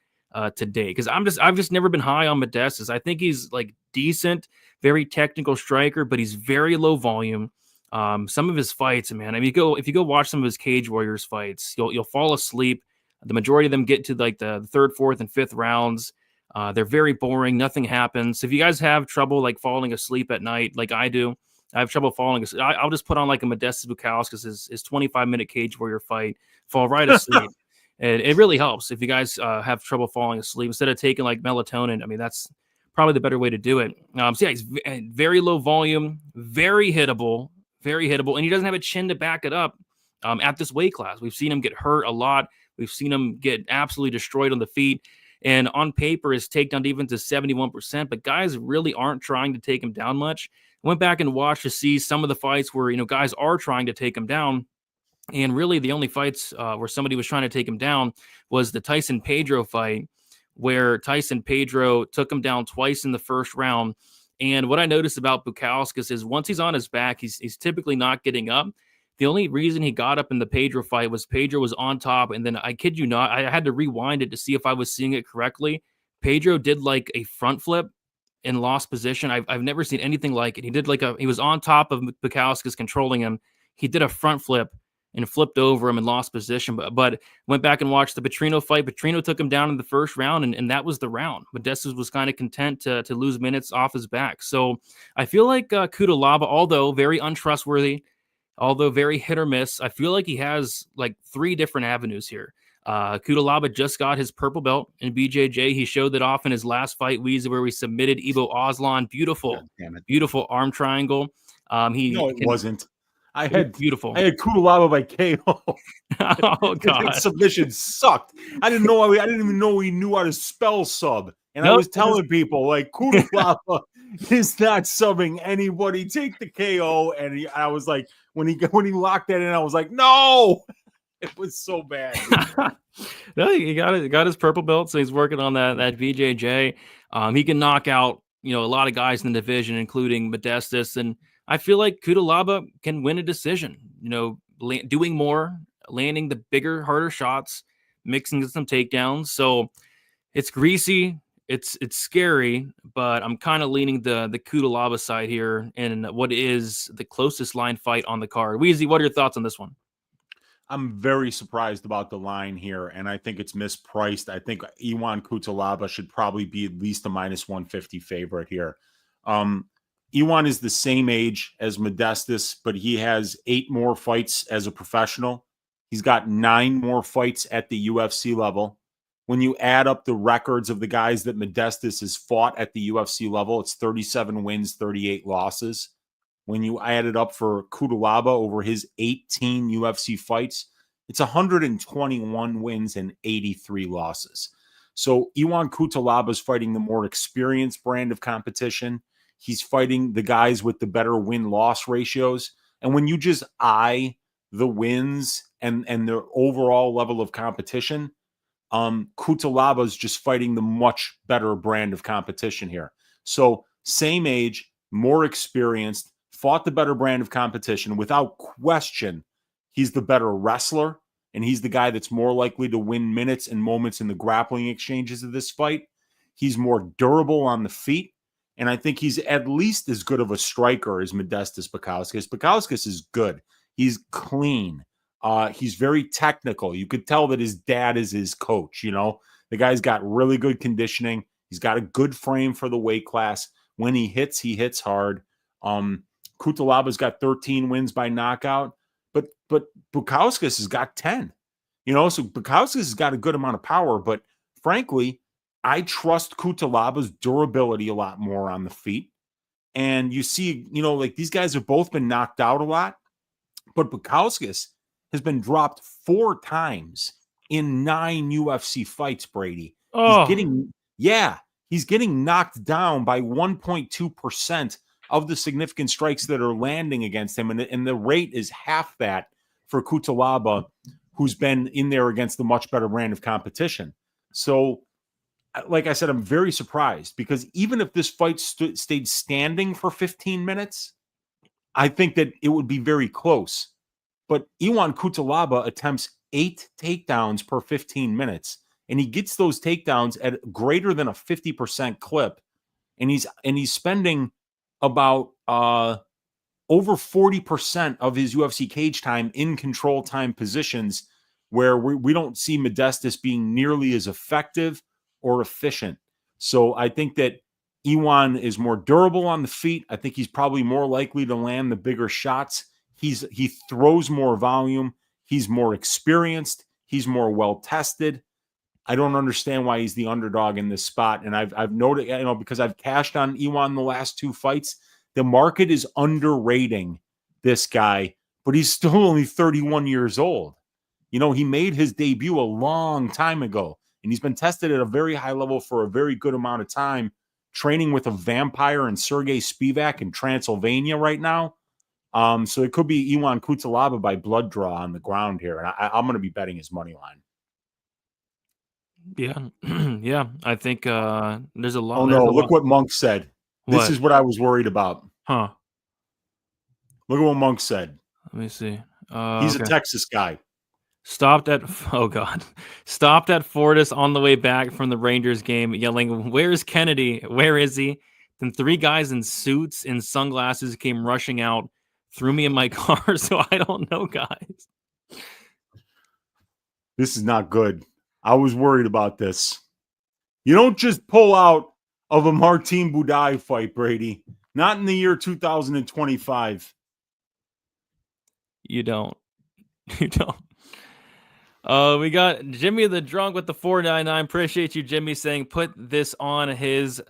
today. Because I've just never been high on Modestas. I think he's like decent, very technical striker, but he's very low volume. Some of his fights, man. I mean, if you go watch some of his Cage Warriors fights, you'll fall asleep. The majority of them get to like the 3rd, 4th, and 5th rounds. They're very boring. Nothing happens. So if you guys have trouble like falling asleep at night, like I do, I have trouble falling asleep. I'll just put on like a Modestas Bukauskas, his 25-minute Cage Warrior fight, fall right asleep. And it really helps if you guys have trouble falling asleep instead of taking like melatonin. I mean, that's probably the better way to do it. So yeah, he's very low volume, very hittable, and he doesn't have a chin to back it up at this weight class. We've seen him get hurt a lot. We've seen him get absolutely destroyed on the feet. And on paper, his takedown defense is 71%, but guys really aren't trying to take him down much. I went back and watched to see some of the fights where, you know, guys are trying to take him down. And really the only fights where somebody was trying to take him down was the Tyson Pedro fight, where Tyson Pedro took him down twice in the first round. And what I noticed about Bukauskas is once he's on his back, he's typically not getting up. The only reason he got up in the Pedro fight was Pedro was on top. And then I kid you not, I had to rewind it to see if I was seeing it correctly. Pedro did like a front flip and lost position. I've never seen anything like it. He was on top of Bukauskas controlling him. He did a front flip and flipped over him and lost position. But went back and watched the Petrino fight. Petrino took him down in the first round, and that was the round. Modestas was kind of content to lose minutes off his back. So I feel like Kudalaba, although very untrustworthy, although very hit or miss, I feel like he has like 3 different avenues here. Kudalaba just got his purple belt in BJJ. He showed that off in his last fight, Weezy, where he submitted Ibo Aslan. Beautiful arm triangle. It wasn't. I had Kudalaba by KO. Oh God, his submission sucked. I didn't even know he knew how to spell sub. And I was telling people like Kudalaba is not subbing anybody. Take the KO. And I was like, when he locked that in, I was like, no. It was so bad. No, he got his purple belt, so he's working on that BJJ. He can knock out, you know, a lot of guys in the division, including Modestas, and I feel like Kudalaba can win a decision. You know, doing more, landing the bigger, harder shots, mixing some takedowns. So it's greasy. It's scary, but I'm kind of leaning the Cutelaba side here in what is the closest line fight on the card. Weezy, what are your thoughts on this one? I'm very surprised about the line here, and I think it's mispriced. I think Iwan Cutelaba should probably be at least a minus 150 favorite here. Iwan is the same age as Modestas, but he has 8 more fights as a professional. He's got 9 more fights at the UFC level. When you add up the records of the guys that Modestas has fought at the UFC level, it's 37 wins, 38 losses. When you add it up for Cutelaba over his 18 UFC fights, it's 121 wins and 83 losses. So Iwan Cutelaba is fighting the more experienced brand of competition. He's fighting the guys with the better win-loss ratios. And when you just eye the wins and the overall level of competition, Cutelaba is just fighting the much better brand of competition here. So same age, more experienced, fought the better brand of competition. Without question, he's the better wrestler, and he's the guy that's more likely to win minutes and moments in the grappling exchanges of this fight. He's more durable on the feet, and I think he's at least as good of a striker as Modestas Bukauskas. Bukauskas is good. He's clean. He's very technical. You could tell that his dad is his coach. You know, the guy's got really good conditioning. He's got a good frame for the weight class. When he hits hard. Cutelaba's got 13 wins by knockout, but Bukauskas has got 10. You know, so Bukauskas has got a good amount of power, but frankly, I trust Cutelaba's durability a lot more on the feet. And you see, you know, like these guys have both been knocked out a lot, but Bukauskas has been dropped 4 times in 9 UFC fights, Brady. Oh, He's getting knocked down by 1.2% of the significant strikes that are landing against him. And the rate is half that for Cutelaba, who's been in there against the much better brand of competition. So, like I said, I'm very surprised because even if this fight stayed standing for 15 minutes, I think that it would be very close. But Iwan Cutelaba attempts 8 takedowns per 15 minutes, and he gets those takedowns at greater than a 50% clip. And he's spending about over 40% of his UFC cage time in control time positions where we don't see Modestas being nearly as effective or efficient. So I think that Iwan is more durable on the feet. I think he's probably more likely to land the bigger shots. He throws more volume. He's more experienced. He's more well-tested. I don't understand why he's the underdog in this spot. And I've noted, you know, because I've cashed on Iwan the last 2 fights, the market is underrating this guy, but he's still only 31 years old. You know, he made his debut a long time ago, and he's been tested at a very high level for a very good amount of time, training with a vampire and Sergey Spivak in Transylvania right now. So it could be Iwan Cutelaba by blood draw on the ground here. And I'm going to be betting his money line. yeah. Yeah, I think there's a lot. Oh, no, look what Monk said. This is what I was worried about. Huh. Look at what Monk said. Let me see. He's a Texas guy. Stopped at Fortis on the way back from the Rangers game, yelling, "Where's Kennedy? Where is he?" Then 3 guys in suits and sunglasses came rushing out, threw me in my car. So I don't know, guys. This is not good. I was worried about this. You don't just pull out of a Martin Buday fight, Brady. Not in the year 2025. You don't. You don't. We got Jimmy the Drunk with the 499. Appreciate you, Jimmy, saying put this on his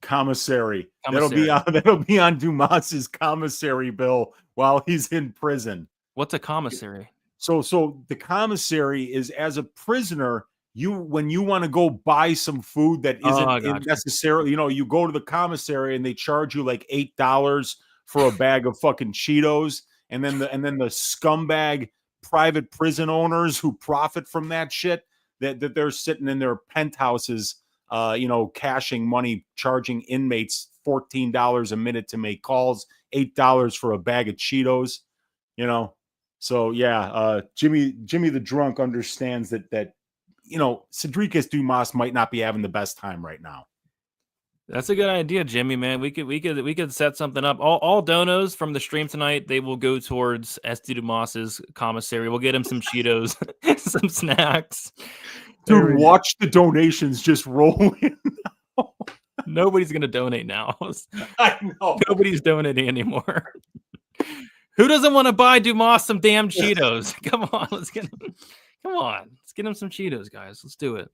commissary. That'll be on Dumas's commissary bill while he's in prison. What's a commissary? So the commissary is, as a prisoner, when you want to go buy some food that isn't necessarily, you know, you go to the commissary and they charge you like $8 for a bag of fucking Cheetos, and then the scumbag private prison owners who profit from that shit, that they're sitting in their penthouses, you know, cashing money, charging inmates $14 a minute to make calls, $8 for a bag of Cheetos, you know. So yeah, Jimmy the drunk understands that Cedric Dumas might not be having the best time right now. That's a good idea, Jimmy, man. We could set something up. All donos from the stream tonight, they will go towards SD Dumas's commissary. We'll get him some Cheetos, some snacks. Dude, watch the donations just roll in. Nobody's gonna donate now. I know. Nobody's donating anymore. Who doesn't want to buy Dumas some damn Cheetos? Come on, let's get him. Come on, let's get him some Cheetos, guys. Let's do it.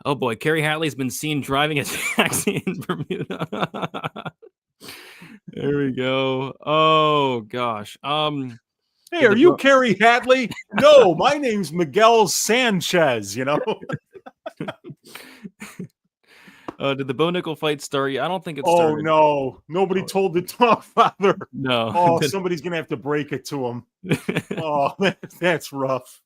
Oh boy, Kerry Hatley's been seen driving a taxi in Bermuda. There we go. Oh gosh. Hey, are you Kerry Hatley? No, my name's Miguel Sanchez. Did the Bo Nickel fight start? I don't think it started. Oh no, nobody told the Talk Father. No. Oh, somebody's gonna have to break it to him. Oh, that's rough.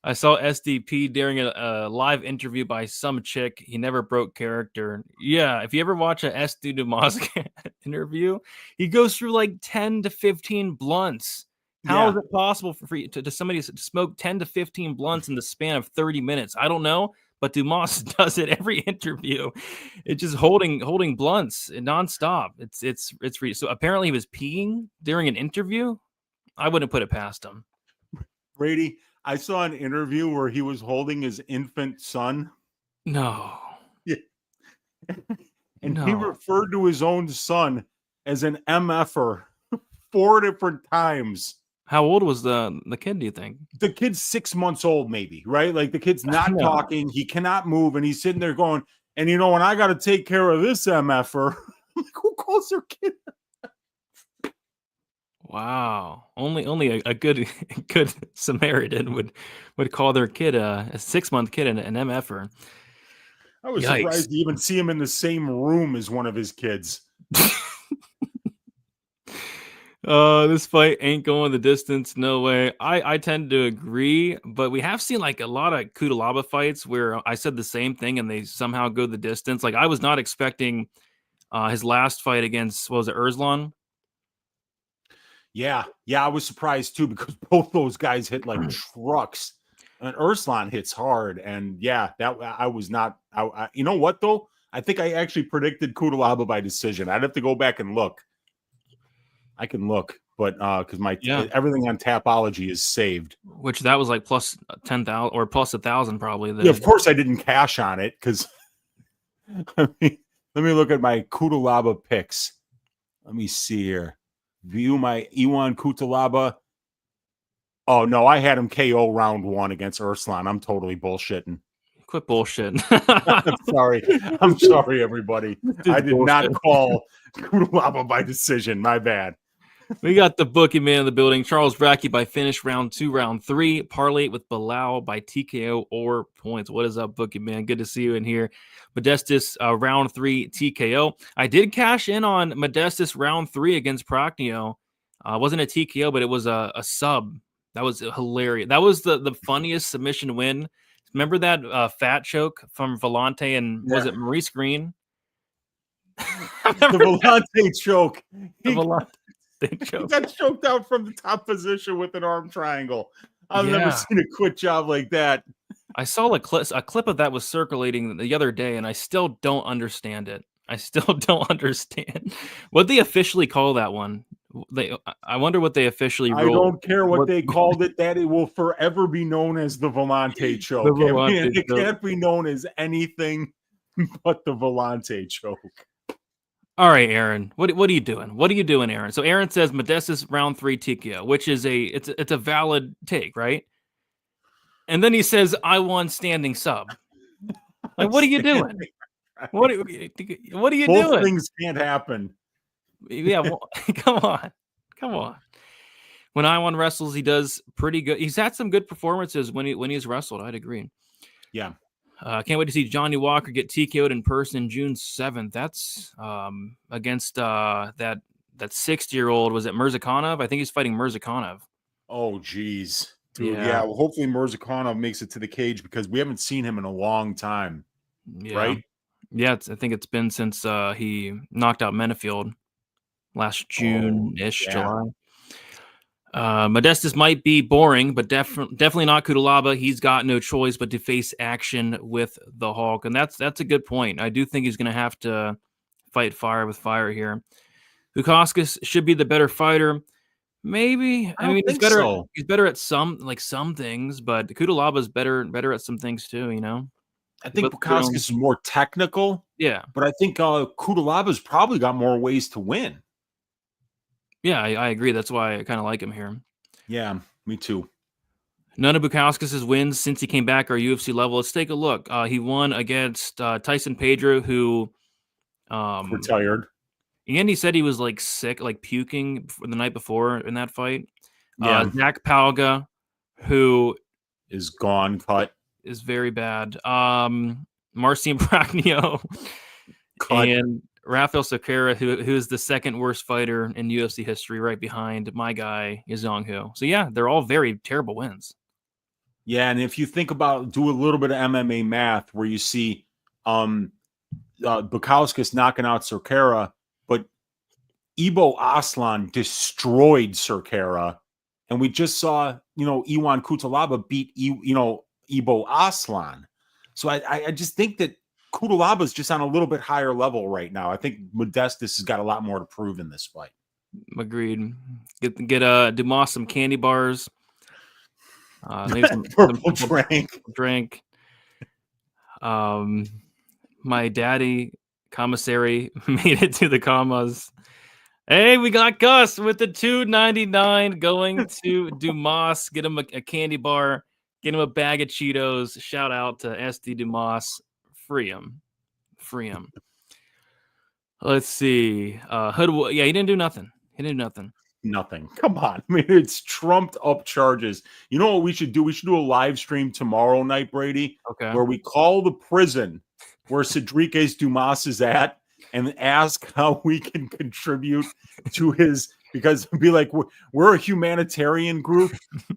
I saw SDP during a live interview by some chick. He never broke character. Yeah, if you ever watch a SD Dumas interview, he goes through like 10 to 15 blunts. How is it possible for to somebody to smoke 10 to 15 blunts in the span of 30 minutes? I don't know, but Dumas does it every interview. It's just holding blunts nonstop. It's so apparently he was peeing during an interview. I wouldn't put it past him. Brady, I saw an interview where he was holding his infant son. No. Yeah. And he referred to his own son as an MFer 4 different times. How old was the kid, do you think? The kid's 6 months old, maybe, right? Like the kid's not talking. He cannot move. And he's sitting there going, and when I got to take care of this MFer, I'm like, who calls their kid? Wow. Only a good Samaritan would call their kid a 6-month kid an MFer. I was surprised to even see him in the same room as one of his kids. This fight ain't going the distance. No way. I tend to agree, but we have seen like a lot of Kudalaba fights where I said the same thing and they somehow go the distance. Like I was not expecting his last fight against, what was it, Erslan? Yeah, I was surprised too because both those guys hit like trucks, and Erslan hits hard. And yeah, that I was not. You know what though? I think I actually predicted Kudalaba by decision. I'd have to go back and look. I can look, but because everything on Tapology is saved. Which that was like plus 10,000 or plus 1,000 probably. Yeah, of course I didn't cash on it because. Let me look at my Kudalaba picks. Let me see here. View my Iwan Kudalaba. Oh no, I had him KO round 1 against Erslan. I'm totally bullshitting. Quit bullshitting. I'm sorry, everybody. I did not call Kudalaba by decision. My bad. We got the bookie man in the building. Charles Brackey by finish round 2, round 3. Parlay with Bilal by TKO or points. What is up, bookie man? Good to see you in here. Modestas round 3 TKO. I did cash in on Modestas round 3 against Prochnio. Wasn't a TKO, but it was a sub. That was hilarious. That was the funniest submission win. Remember that fat choke from Volante and was it Maurice Green? The Volante choke. He got choked out from the top position with an arm triangle. I've never seen a quick job like that. I saw a clip of that was circulating the other day, and I still don't understand it. I still don't understand what they officially call that one. I wonder what they officially ruled. I don't care what they called it. That it will forever be known as the Volante choke. It can't be known as anything but the Volante choke. All right, Aaron. What are you doing? What are you doing, Aaron? So Aaron says Modestas round 3 TKO, which is it's a valid take, right? And then he says I won standing sub. Like, what are you doing? What are you doing? Both things can't happen. Yeah, well, come on. When I1 wrestles, he does pretty good. He's had some good performances when he's wrestled. I'd agree. Yeah. Can't wait to see Johnny Walker get TKO'd in person June 7th. That's against that 60-year-old. Was it Mirzakhanov? I think he's fighting Mirzakhanov. Oh, geez. Dude, yeah. Well, hopefully Mirzakhanov makes it to the cage because we haven't seen him in a long time. Yeah. Right? Yeah, I think it's been since he knocked out Menefield last June-ish, July. Modestas might be boring, but definitely not Kudalaba. He's got no choice but to face action with the Hulk, and that's a good point. I do think he's going to have to fight fire with fire here. Bukauskas should be the better fighter. Maybe. I mean, he's better. So. He's better at some things, but Kudalaba's better at some things too. You know. I think Bukauskas is more technical. Yeah, but I think Kudalaba's probably got more ways to win. Yeah, I agree. That's why I kind of like him here. Yeah, me too. None of Bukauskas' wins since he came back are UFC level. Let's take a look. He won against Tyson Pedro, who retired. And he said he was like sick, like puking the night before in that fight. Yeah. Zach Palga, who is gone, cut. Is very bad. Marcin Prachnio cut. And Rafael Soqueira, who is the second worst fighter in UFC history, right behind my guy, Yazonghu. So, yeah, they're all very terrible wins. Yeah, and if you think about, do a little bit of MMA math where you see Bukauskas knocking out Soqueira, but Ibo Aslan destroyed Soqueira, and we just saw, Iwan Kudalaba beat, Ibo Aslan. So I just think that Kudalaba is just on a little bit higher level right now. I think Modestas has got a lot more to prove in this fight. Agreed. Get Dumas some candy bars. Maybe some drink. My daddy commissary made it to the commas. Hey, we got Gus with the $2.99 going to Dumas. Get him a candy bar. Get him a bag of Cheetos. Shout out to SD Dumas. Free him. Let's see. Hood. Yeah, he didn't do nothing. Nothing. Come on. I mean, it's trumped up charges. You know what we should do? We should do a live stream tomorrow night, Brady. Okay. Where we call the prison where Cedriques Dumas is at and ask how we can contribute to his, because it'd be like, we're a humanitarian group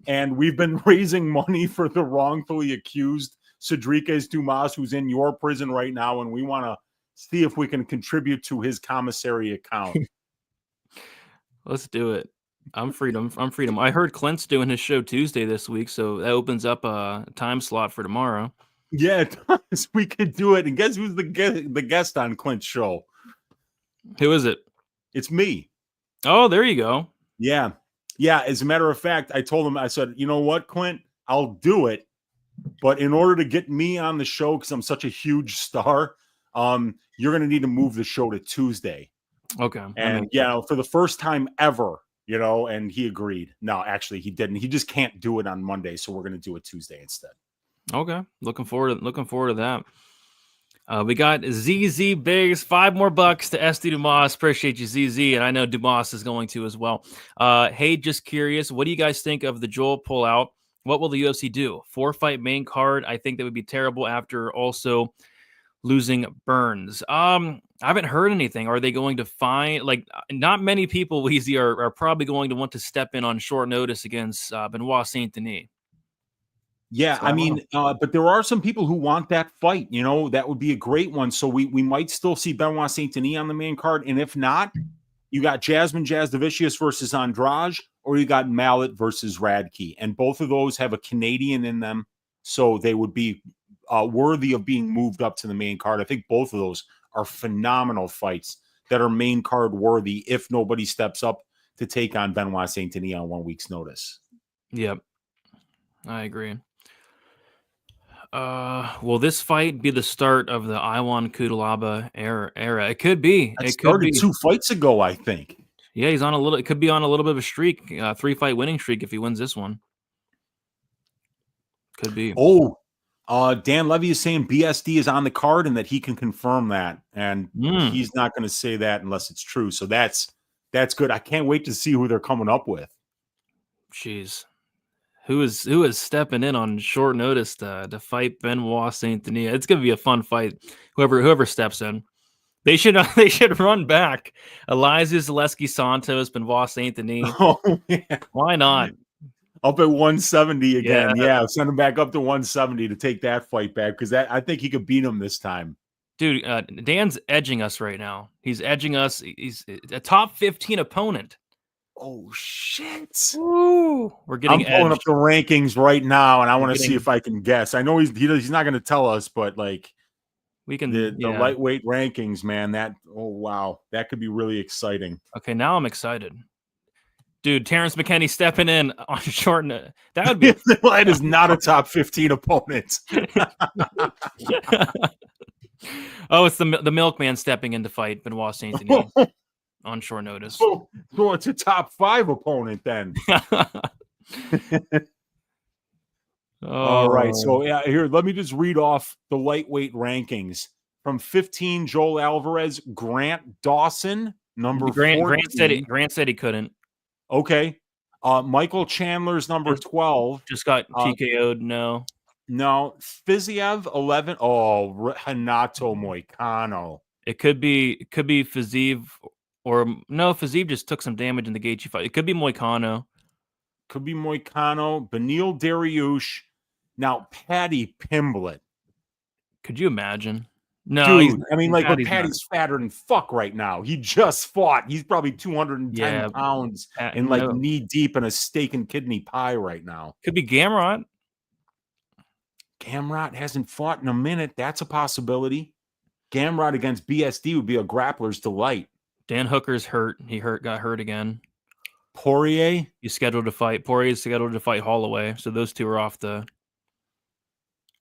and we've been raising money for the wrongfully accused Cedriques Dumas, who's in your prison right now, and we want to see if we can contribute to his commissary account. Let's do it. I'm freedom. I heard Clint's doing his show Tuesday this week, so that opens up a time slot for tomorrow. Yeah, it does. We could do it. And guess who's the guest on Clint's show? Who is it? It's me. Oh, there you go. Yeah. Yeah. As a matter of fact, I told him, I said, you know what, Clint? I'll do it. But in order to get me on the show, because I'm such a huge star, you're going to need to move the show to Tuesday. Okay. And for the first time ever, and he agreed. No, actually he didn't. He just can't do it on Monday. So we're going to do it Tuesday instead. Okay. Looking forward to that. We got ZZ Biggs, $5 more to SD Dumas. Appreciate you, ZZ. And I know Dumas is going to as well. Hey, just curious, what do you guys think of the Joel pullout? What will the UFC do? 4-fight main card? I think that would be terrible after also losing Burns. I haven't heard anything. Are they going to find, not many people, Weezy, are probably going to want to step in on short notice against Benoit Saint Denis. Yeah, so, I mean, but there are some people who want that fight. That would be a great one. So we might still see Benoit Saint Denis on the main card. And if not, you got Jasmine Jasdavicius versus Andrade, or you got Mallet versus Radke. And both of those have a Canadian in them. So they would be worthy of being moved up to the main card. I think both of those are phenomenal fights that are main card worthy if nobody steps up to take on Benoit Saint Denis on 1 week's notice. Yep. I agree. Will this fight be the start of the Iwan Kudalaba era? It could be. It started 2 fights ago, I think. Yeah, he's on it could be on a little bit of a streak, 3-fight winning streak if he wins this one. Could be. Oh, Dan Levy is saying BSD is on the card and that he can confirm that. And he's not going to say that unless it's true. So that's good. I can't wait to see who they're coming up with. Jeez. Who is stepping in on short notice to fight Benoit Saint Denis? It's gonna be a fun fight. Whoever steps in, they should run back. Eliza Zaleski Santos, Benoit Saint Denis. Oh yeah. Why not? Up at 170 again. Yeah, send him back up to 170 to take that fight back, because I think he could beat him this time. Dude, Dan's edging us right now. He's edging us. He's a top 15 opponent. Oh shit! Ooh, we're getting I'm pulling edged. up the rankings right now, and I want to see getting- if I can guess. I know he's not going to tell us, but like We can. the Yeah. lightweight rankings, man. Oh wow, that could be really exciting. Okay, now I'm excited. Dude, Terrence McKinney stepping in on short. That would be. That is not a top 15 opponent. Oh, it's the milkman stepping in to fight Benoit Saint-Denis on short notice. So it's a top 5 opponent then. All right. So yeah, here, let me just read off the lightweight rankings. From 15, Joel Alvarez, Grant Dawson, number 14. Grant said he couldn't. Okay. Michael Chandler's number 12. Just got TKO'd. No, Fiziev 11. Oh, Renato Moicano. It could be Fiziev, or no, Fiziev just took some damage in the Gaethje fight. It could be Moicano. Beneil Dariush. Now Paddy Pimblett. Could you imagine? No, dude. I mean, like, but Paddy's fatter than fuck right now. He just fought. He's probably 210 pounds and like knee deep in a steak and kidney pie right now. Could be Gamrot. Gamrot hasn't fought in a minute. That's a possibility. Gamrot against BSD would be a grappler's delight. Dan Hooker's hurt. He got hurt again. Poirier? He's scheduled to fight. Poirier's scheduled to fight Holloway. So those two are off the...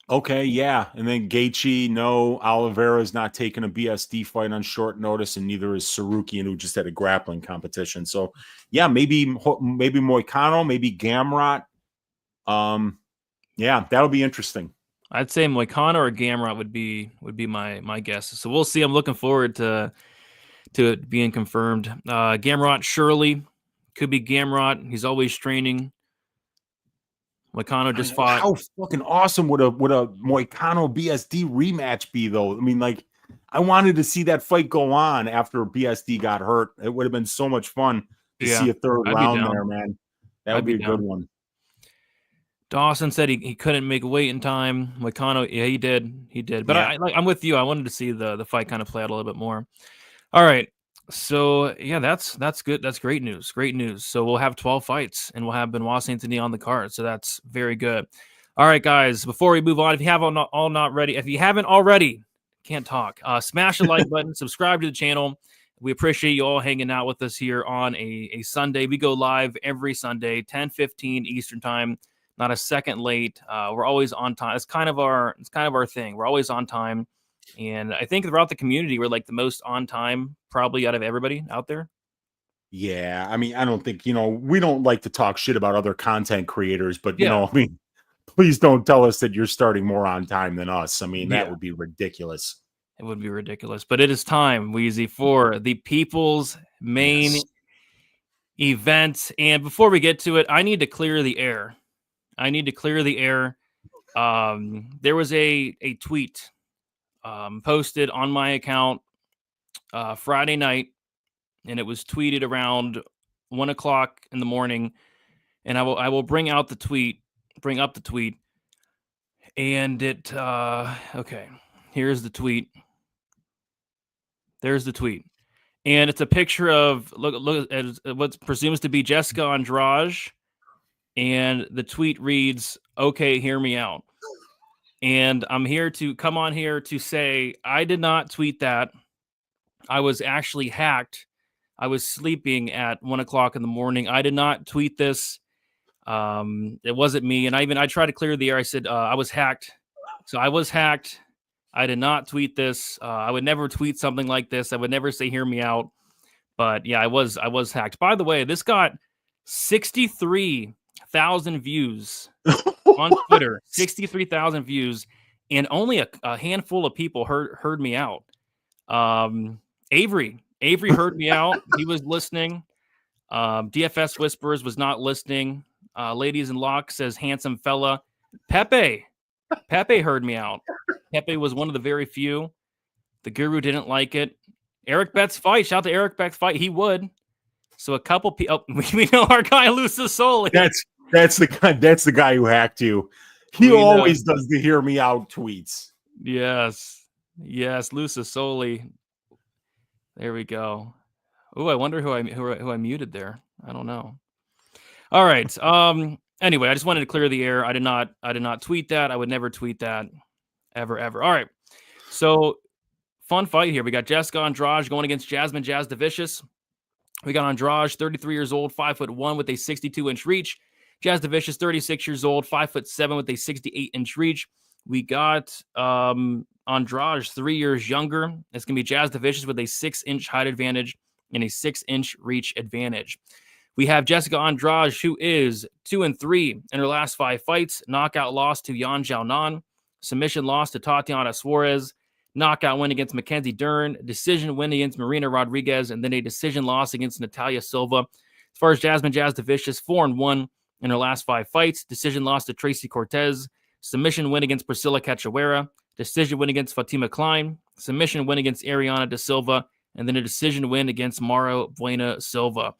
Okay, yeah. And then Gaethje, no. Oliveira's not taking a BSD fight on short notice, and neither is Sarukian, who just had a grappling competition. So, yeah, maybe Moicano, maybe Gamrot. Yeah, that'll be interesting. I'd say Moicano or Gamrot would be my guess. So we'll see. I'm looking forward to it being confirmed. Gamrot surely could be Gamrot. He's always training. Moicano just fought. How fucking awesome would a Moicano BSD rematch be, though? I mean, like, I wanted to see that fight go on after BSD got hurt. It would have been so much fun to see a third round there, man. That would be a good one. Dawson said he couldn't make weight in time. Moicano, yeah, he did. But I'm with you. I wanted to see the fight kind of play out a little bit more. All right. So yeah, that's good. That's great news. Great news. So we'll have 12 fights, and we'll have Benoit Saint-Denis on the card. So that's very good. All right, guys. Before we move on, if you haven't already, can't talk. Smash the like button. Subscribe to the channel. We appreciate you all hanging out with us here on a Sunday. We go live every Sunday, 10:15 Eastern time. Not a second late. We're always on time. It's kind of our thing. We're always on time. And I think throughout the community, we're like the most on time probably out of everybody out there. Yeah. I mean, I don't think, we don't like to talk shit about other content creators, but, I mean, please don't tell us that you're starting more on time than us. I mean, that would be ridiculous. It would be ridiculous. But it is time, Weezy, for the people's main event. And before we get to it, I need to clear the air. There was a tweet posted on my account Friday night, and it was tweeted around 1 o'clock in the morning. And I will bring up the tweet. And it okay, here's the tweet. There's the tweet, and it's a picture of look at what presumes to be Jessica Andrade, and the tweet reads, "Okay, hear me out." And I'm here to come on here to say I did not tweet that. I was actually hacked. I was sleeping at 1 o'clock in the morning. I did not tweet this. It wasn't me. And I tried to clear the air. I said I was hacked. So I was hacked. I did not tweet this. I would never tweet something like this. I would never say hear me out. But yeah, I was hacked. By the way, this got 63,000 views on Twitter. 63,000 views, and only a handful of people heard me out. Avery heard me out. He was listening. DFS Whispers was not listening. Ladies in Lock says handsome fella. Pepe heard me out. Pepe was one of the very few. The Guru didn't like it. Eric Betts fight. Shout out to Eric Betts fight. He would. So a couple people. We know our guy Lucis Soli. That's the guy who hacked you. He always does the hear me out tweets. Yes, Lucis Soli. There we go. Oh, I wonder who I muted there. I don't know. All right. Anyway, I just wanted to clear the air. I did not tweet that. I would never tweet that ever. All right. So fun fight here. We got Jessica Andrade going against Jasmine Jazz DeVicious. We got Andrade, 33 years old, 5'1" with a 62-inch reach. Jazz DeVicious, 36 years old, 5'7" with a 68-inch reach. We got Andrade, 3 years younger. It's going to be Jazz DeVicious with a 6-inch height advantage and a 6-inch reach advantage. We have Jessica Andrade, who is 2-3 in her last 5 fights. Knockout loss to Yan Xiaonan. Submission loss to Tatiana Suarez. Knockout win against Mackenzie Dern. Decision win against Marina Rodriguez. And then a decision loss against Natalia Silva. As far as Jasmine Jazz DeVicious, 4-1 in her last 5 fights. Decision loss to Tracy Cortez. Submission win against Priscilla Cachoeira. Decision win against Fatima Klein. Submission win against Ariana De Silva. And then a decision win against Mauro Buena Silva.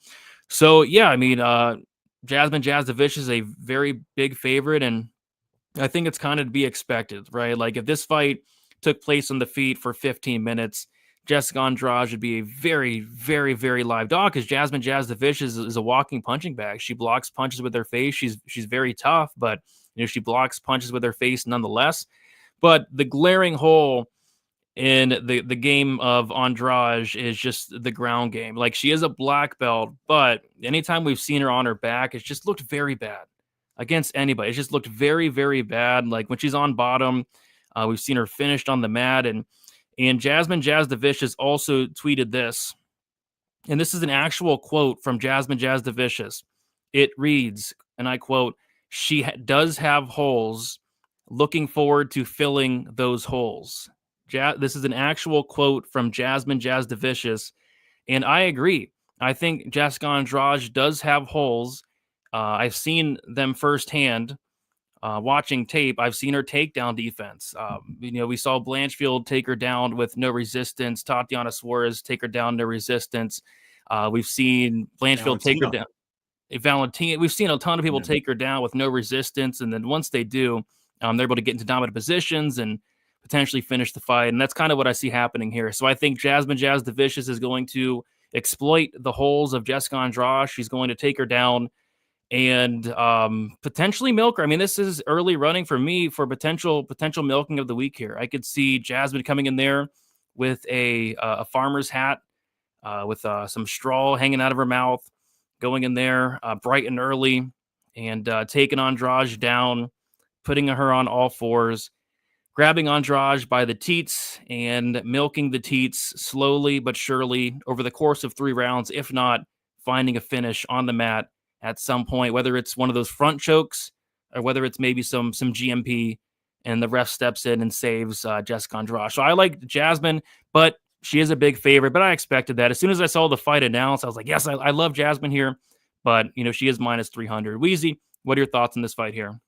So, yeah, I mean, Jasmine Jazz DeVicious is a very big favorite, and I think it's kind of to be expected, right? Like, if this fight took place on the feet for 15 minutes, Jessica Andrade would be a very, very, very live dog because Jasmine Jazz DeVicious is a walking punching bag. She blocks punches with her face. She's very tough, but she blocks punches with her face nonetheless. But the glaring hole in the game of Andrade is just the ground game. Like, she is a black belt, but anytime we've seen her on her back, it's just looked very bad against anybody. It's just looked very, very bad. Like, when she's on bottom, we've seen her finished on the mat. And Jasmine Jazz DeVicious also tweeted this. And this is an actual quote from Jasmine Jazz DeVicious. It reads, and I quote, "She does have holes. Looking forward to filling those holes." This is an actual quote from Jasmine Jazz DeVicious, and I agree. I think Jessica Andrade does have holes. I've seen them firsthand. Watching tape, I've seen her takedown defense. We saw Blanchfield take her down with no resistance. Tatiana Suarez take her down, no resistance. We've seen Blanchfield take her down. Valentina. We've seen a ton of people take her down with no resistance, and then once they do, they're able to get into dominant positions and potentially finish the fight. And that's kind of what I see happening here. So I think Jasmine Jazz DeVicious is going to exploit the holes of Jessica Andrade. She's going to take her down and potentially milk her. I mean, this is early running for me for potential milking of the week here. I could see Jasmine coming in there with a farmer's hat with some straw hanging out of her mouth, going in there bright and early and taking Andrade down, putting her on all fours, grabbing Andrade by the teats and milking the teats slowly but surely over the course of 3 rounds, if not finding a finish on the mat at some point, whether it's one of those front chokes or whether it's maybe some GMP and the ref steps in and saves Jessica Andrade. So I like Jasmine, but she is a big favorite, but I expected that. As soon as I saw the fight announced, I was like, yes, I love Jasmine here, but she is minus 300. Weezy, what are your thoughts on this fight here?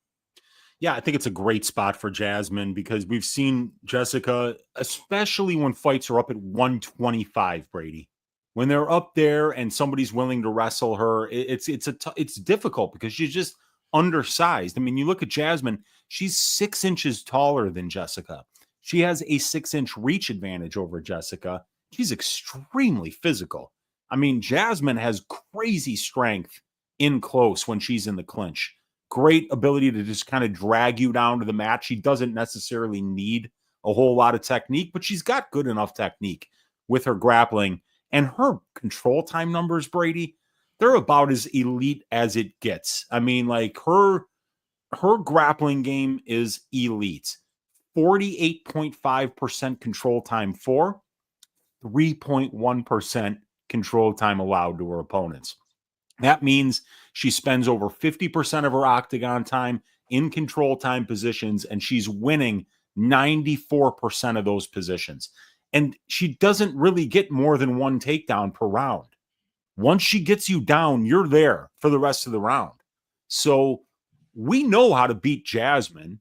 Yeah, I think it's a great spot for Jasmine because we've seen Jessica, especially when fights are up at 125, Brady. When they're up there and somebody's willing to wrestle her, it's difficult because she's just undersized. I mean, you look at Jasmine, she's 6 inches taller than Jessica. She has a 6-inch reach advantage over Jessica. She's extremely physical. I mean, Jasmine has crazy strength in close when she's in the clinch. Great ability to just kind of drag you down to the mat. She doesn't necessarily need a whole lot of technique, but she's got good enough technique with her grappling. And her control time numbers, Brady, they're about as elite as it gets. I mean, like her grappling game is elite. 48.5% control time for, 3.1% control time allowed to her opponents. That means she spends over 50% of her octagon time in control time positions, and she's winning 94% of those positions. And she doesn't really get more than 1 takedown per round. Once she gets you down, you're there for the rest of the round. So we know how to beat Jasmine.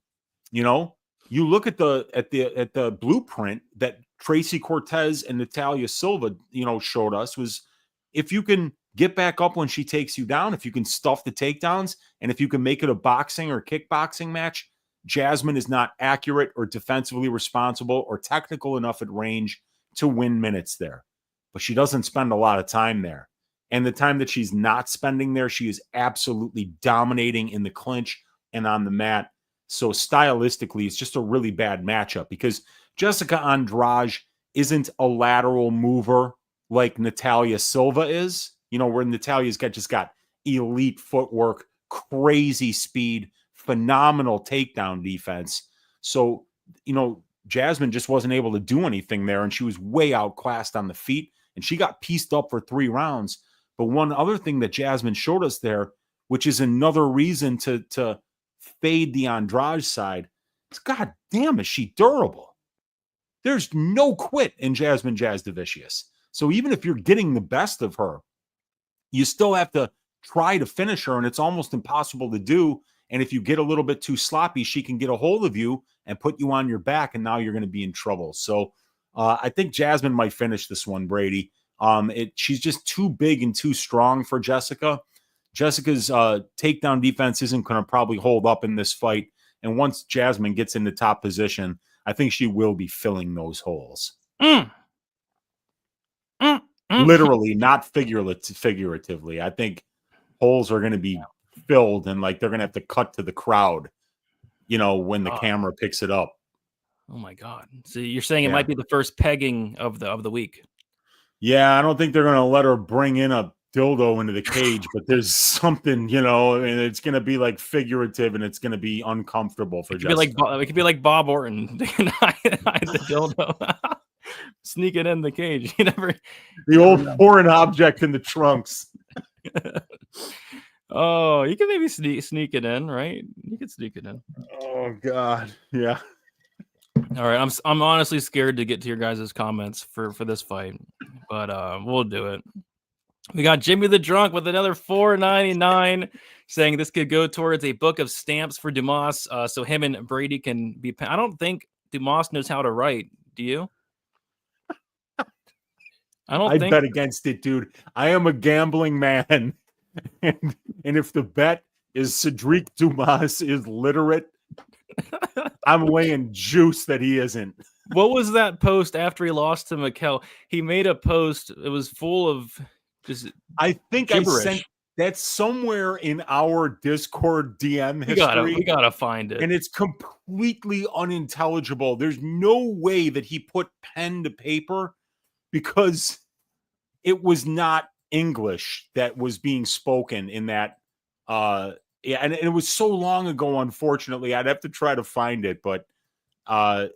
You look at the blueprint that Tracy Cortez and Natalia Silva, showed us was if you can get back up when she takes you down, if you can stuff the takedowns, and if you can make it a boxing or kickboxing match, Jasmine is not accurate or defensively responsible or technical enough at range to win minutes there. But she doesn't spend a lot of time there. And the time that she's not spending there, she is absolutely dominating in the clinch and on the mat. So stylistically, it's just a really bad matchup because Jessica Andrade isn't a lateral mover like Natalia Silva is, where Natalia's just got elite footwork, crazy speed, phenomenal takedown defense. So, Jasmine just wasn't able to do anything there, and she was way outclassed on the feet, and she got pieced up for 3 rounds. But one other thing that Jasmine showed us there, which is another reason to fade the Andrade side, is God damn, is she durable? There's no quit in Jasmine Jasudavicius. So even if you're getting the best of her, you still have to try to finish her, and it's almost impossible to do. And if you get a little bit too sloppy, she can get a hold of you and put you on your back, and now you're going to be in trouble. So I think Jasmine might finish this one, Brady. She's just too big and too strong for Jessica. Jessica's takedown defense isn't going to probably hold up in this fight. And once Jasmine gets in the top position, I think she will be filling those holes. Literally, not figuratively. I think holes are going to be filled, and they're going to have to cut to the crowd, when the camera picks it up. Oh my God. So you're saying it might be the first pegging of the week. Yeah, I don't think they're going to let her bring in a dildo into the cage, but there's something, and it's going to be figurative, and it's going to be uncomfortable for Jessica. It could be like Bob Orton hide the dildo. Sneak it in the cage. The old foreign object in the trunks. Oh, you can maybe sneak it in, right? You could sneak it in. Oh God, yeah. All right, I'm honestly scared to get to your guys' comments for this fight, but we'll do it. We got Jimmy the Drunk with another $4.99 saying this could go towards a book of stamps for Dumas, so him and Brady can be. I don't think Dumas knows how to write. Do you? I bet against it, dude. I am a gambling man, and if the bet is Cedric Dumas is literate, I'm laying juice that he isn't. What was that post after he lost to Mikel? He made a post. It was full of just. I think gibberish. I sent that somewhere in our Discord DM history. We gotta find it, and it's completely unintelligible. There's no way that he put pen to paper, because it was not English that was being spoken in that. And it was so long ago, unfortunately. I'd have to try to find it, but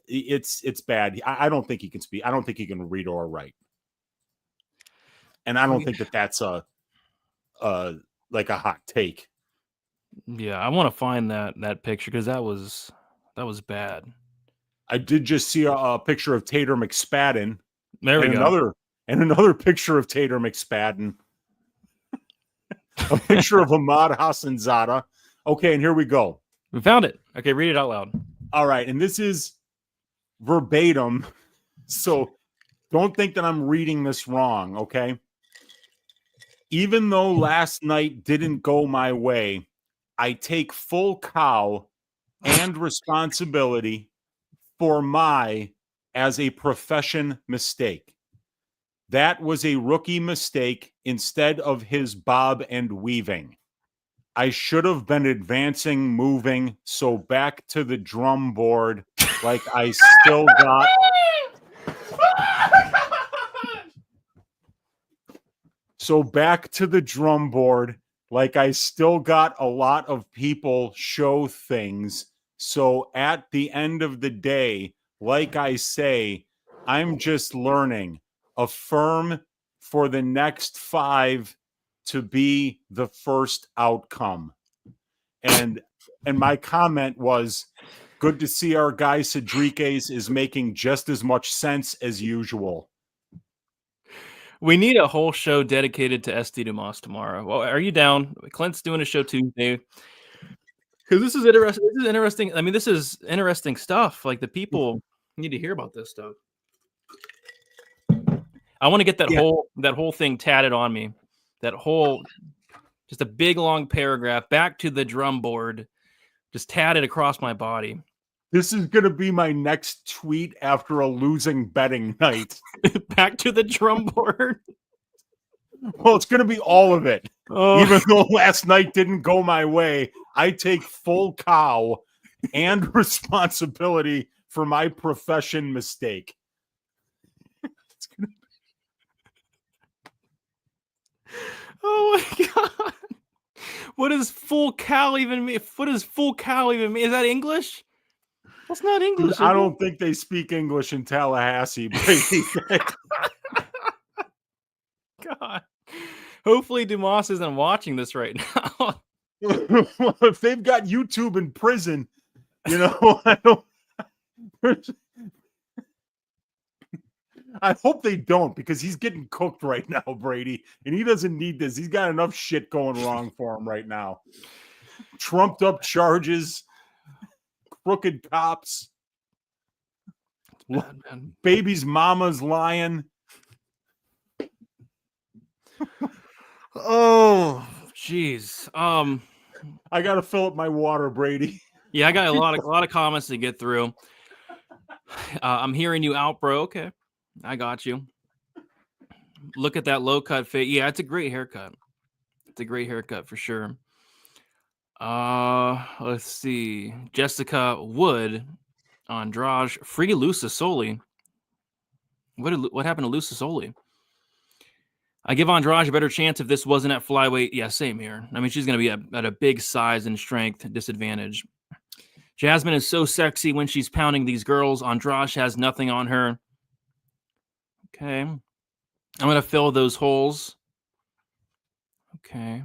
it's bad. I don't think he can speak. I don't think he can read or write. And I don't think that's a hot take. Yeah, I want to find that picture, because that was bad. I did just see a picture of Tater McSpadden. There we go. Another picture of Tater McSpadden. A picture of Ahmad Hassanzada. Okay, and here we go. We found it. Okay, read it out loud. All right, and this is verbatim, so don't think that I'm reading this wrong, okay? Even though last night didn't go my way, I take full cow and responsibility for my, as a profession, mistake. That was a rookie mistake instead of his bob and weaving. I should have been advancing, moving, so back to the drum board like I still got... So back to the drum board like I still got a lot of people show things. So at the end of the day, like I say, I'm just learning. Affirm for the next 5 to be the first outcome. And my comment was, good to see our guy Cedriques is making just as much sense as usual. We need a whole show dedicated to SD Dumas tomorrow. Well, are you down? Clint's doing a show Tuesday. Because this is interesting. This is interesting. I mean, this is interesting stuff. Like, the people need to hear about this stuff. I want to get that whole thing tatted on me. That whole, just a big long paragraph, back to the drum board, just tatted across my body. This is going to be my next tweet after a losing betting night. Back to the drum board. Well, it's going to be all of it. Oh. Even though last night didn't go my way, I take full cow and responsibility for my profession mistake. Oh my god! What does full cow even mean? What does full cow even mean? Is that English? That's not English. I don't think they speak English in Tallahassee, Brady. God. Hopefully Dumas isn't watching this right now. If they've got YouTube in prison, you know, I don't. I hope they don't, because he's getting cooked right now, Brady, and he doesn't need this. He's got enough shit going wrong for him right now. Trumped up charges, crooked cops, Bad, man. baby's mama's lying. Oh, jeez. I got to fill up my water, Brady. Yeah, I got a lot of comments to get through. I'm hearing you out, bro. Okay, I got you. Look at that low cut fit. Yeah, it's a great haircut. It's a great haircut for sure. Let's see. Jessica Wood, Andrade, free Lucasoli. What happened to Lucasoli? I give Andrade a better chance if this wasn't at flyweight. Yeah, same here. I mean, she's going to be at a big size and strength disadvantage. Jasmine is so sexy when she's pounding these girls. Andrade has nothing on her. Okay. I'm going to fill those holes. Okay.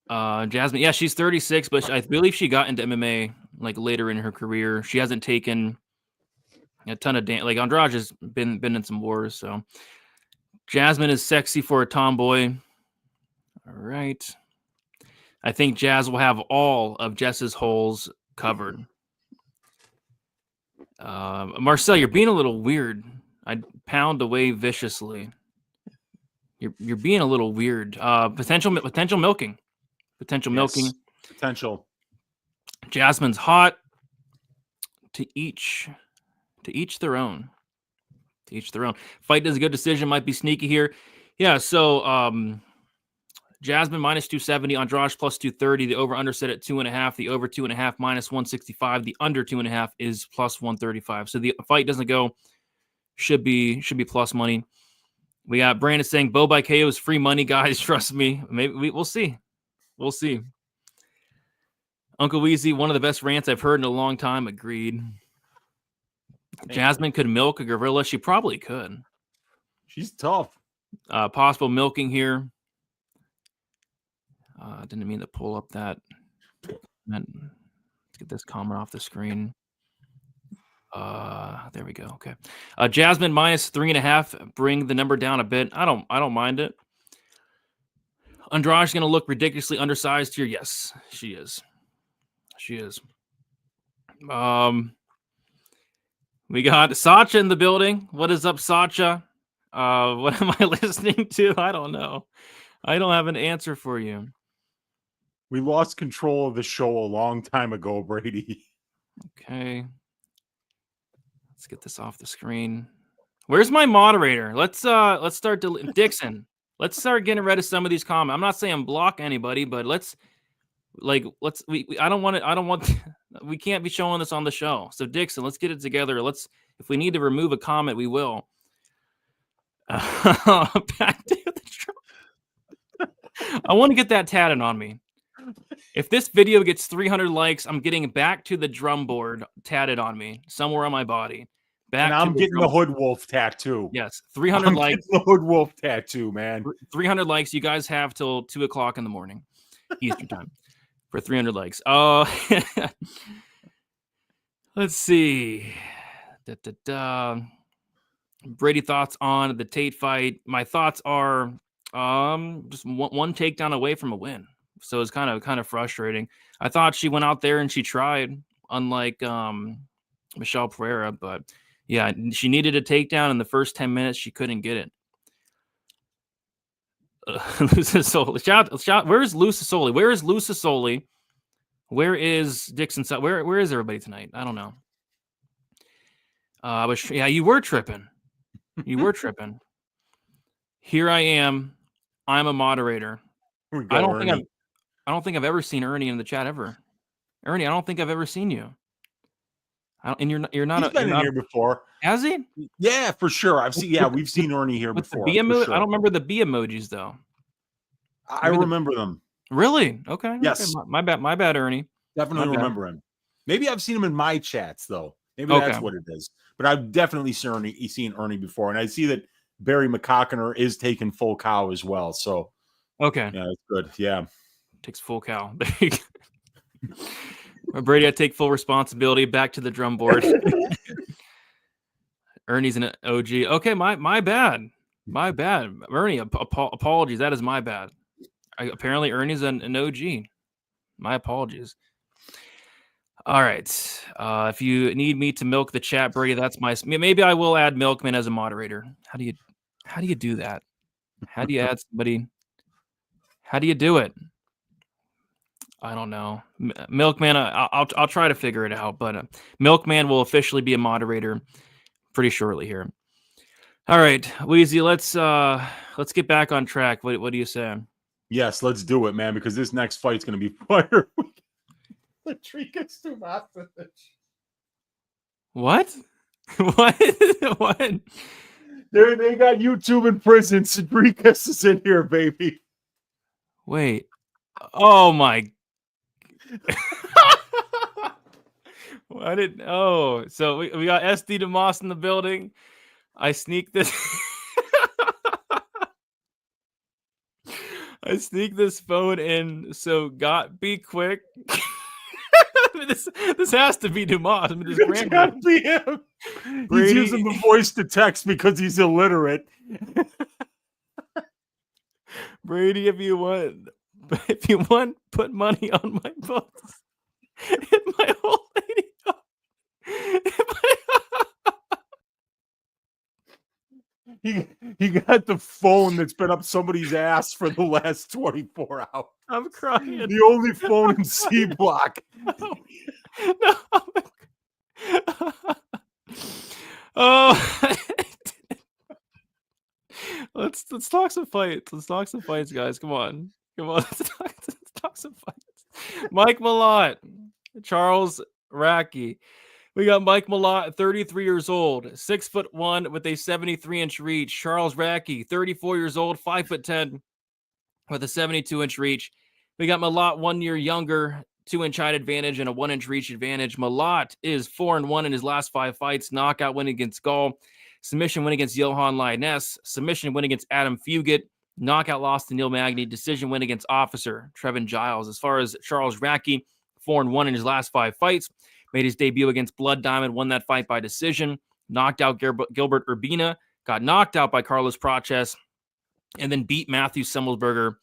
Jasmine, yeah, she's 36, but I believe she got into MMA like later in her career. She hasn't taken a ton of like Andrade has been in some wars, so Jasmine is sexy for a tomboy. All right. I think Jazz will have all of Jess's holes covered. Marcel, you're being a little weird. I'd pound away viciously. You're being a little weird. Potential milking. Potential milking. Potential. Jasmine's hot. To each their own. To each their own. Fight is a good decision. Might be sneaky here. Yeah, so Jasmine minus 270, Andrade plus 230. The over-under set at 2.5. The over 2.5 minus 165. The under 2.5 is plus 135. So the fight doesn't go. Should be plus money. We got Brandon saying Bo by KO is free money, guys. Trust me. Maybe we'll see. We'll see. Uncle Weezy, one of the best rants I've heard in a long time. Agreed. Jasmine could milk a gorilla. She probably could. She's tough. Possible milking here. Didn't mean to pull up that. Let's get this comment off the screen. There we go. Okay. Jasmine minus 3.5. Bring the number down a bit. I don't mind it. Andrade's going to look ridiculously undersized here. Yes, she is. She is. We got Sacha in the building. What is up, Sacha? What am I listening to? I don't know. I don't have an answer for you. We lost control of the show a long time ago, Brady. Okay. Let's get this off the screen. Where's my moderator? Let's start Dixon. Let's start getting rid of some of these comments. I'm not saying block anybody, but we can't be showing this on the show. So Dixon, let's get it together. If we need to remove a comment, we will. Back to the drum. I want to get that tatted on me. If this video gets 300 likes, I'm getting back to the drum board tatted on me somewhere on my body. And I'm getting the Hood Wolf tattoo. Yes, 300 likes. The Hood Wolf tattoo, man. 300 likes. You guys have till 2:00 in the morning, Eastern time, for 300 likes. Let's see. Brady thoughts on the Tate fight. My thoughts are just one takedown away from a win. So it's kind of frustrating. I thought she went out there and she tried, unlike Michelle Pereira, but yeah, she needed a takedown in the first 10 minutes. She couldn't get it. Lucasoli. Where's Lucasoli? Where is Lucasoli? Where is Dixon? Where is everybody tonight? I don't know. But yeah, you were tripping. You were tripping. Here I am. I'm a moderator. Here we go, Ernie. I don't think I've ever seen Ernie in the chat ever. Ernie, I don't think I've ever seen you. And you're not. He's been in here before. Has he? Yeah, for sure. I've seen. Yeah, we've seen Ernie here with before. The B sure. I don't remember the B emojis though. I remember them. Really? Okay. Yes. Okay. My bad, Ernie. Definitely remember him. Maybe I've seen him in my chats though. Maybe that's what it is. But I've definitely seen Ernie before, and I see that Barry McCockiner is taking full cow as well. So okay, yeah, that's good. Yeah, takes full cow. Brady, I take full responsibility. Back to the drum board. Ernie's an OG. Okay, my bad. My bad. Ernie, apologies. That is my bad. Apparently, Ernie's an OG. My apologies. All right. If you need me to milk the chat, Brady, that's maybe I will add Milkman as a moderator. How do you do that? How do you add somebody? How do you do it? I don't know. Milkman, I'll try to figure it out, but Milkman will officially be a moderator pretty shortly here. All right, Weezy, let's get back on track. What do you say? Yes, let's do it, man, because this next fight's going to be fire. What? What? What? They got YouTube in prison. Cedricus is in here, baby. Wait. Oh my. So we got SD DeMoss in the building. I sneak this. I sneak this phone in. So be quick. This has to be Dumas. I mean, it's gotta be him. Brady. He's using the voice to text because he's illiterate. Brady, if you want, put money on my books. Hit my old lady up. He got the phone that's been up somebody's ass for the last 24 hours. I'm crying. The only phone in C block. No. Oh. Let's talk some fights. Let's talk some fights, guys. Come on. Let's talk some fights. Mike Malott, Charles Racky. We got Mike Malott, 33 years old, 6'1" with a 73-inch reach. Charles Racky, 34 years old, 5'10" with a 72-inch reach. We got Malott 1 year younger, 2-inch height advantage and a 1-inch reach advantage. Malott is 4-1 in his last 5 fights. Knockout win against Gall, submission win against Johan Lioness, submission win against Adam Fugit, knockout loss to Neil Magny, decision win against Officer Trevin Giles. As far as Charles Racky, 4-1 in his last 5 fights. Made his debut against Blood Diamond, won that fight by decision, knocked out Gilbert Urbina, got knocked out by Carlos Praches, and then beat Matthew Semmelsberger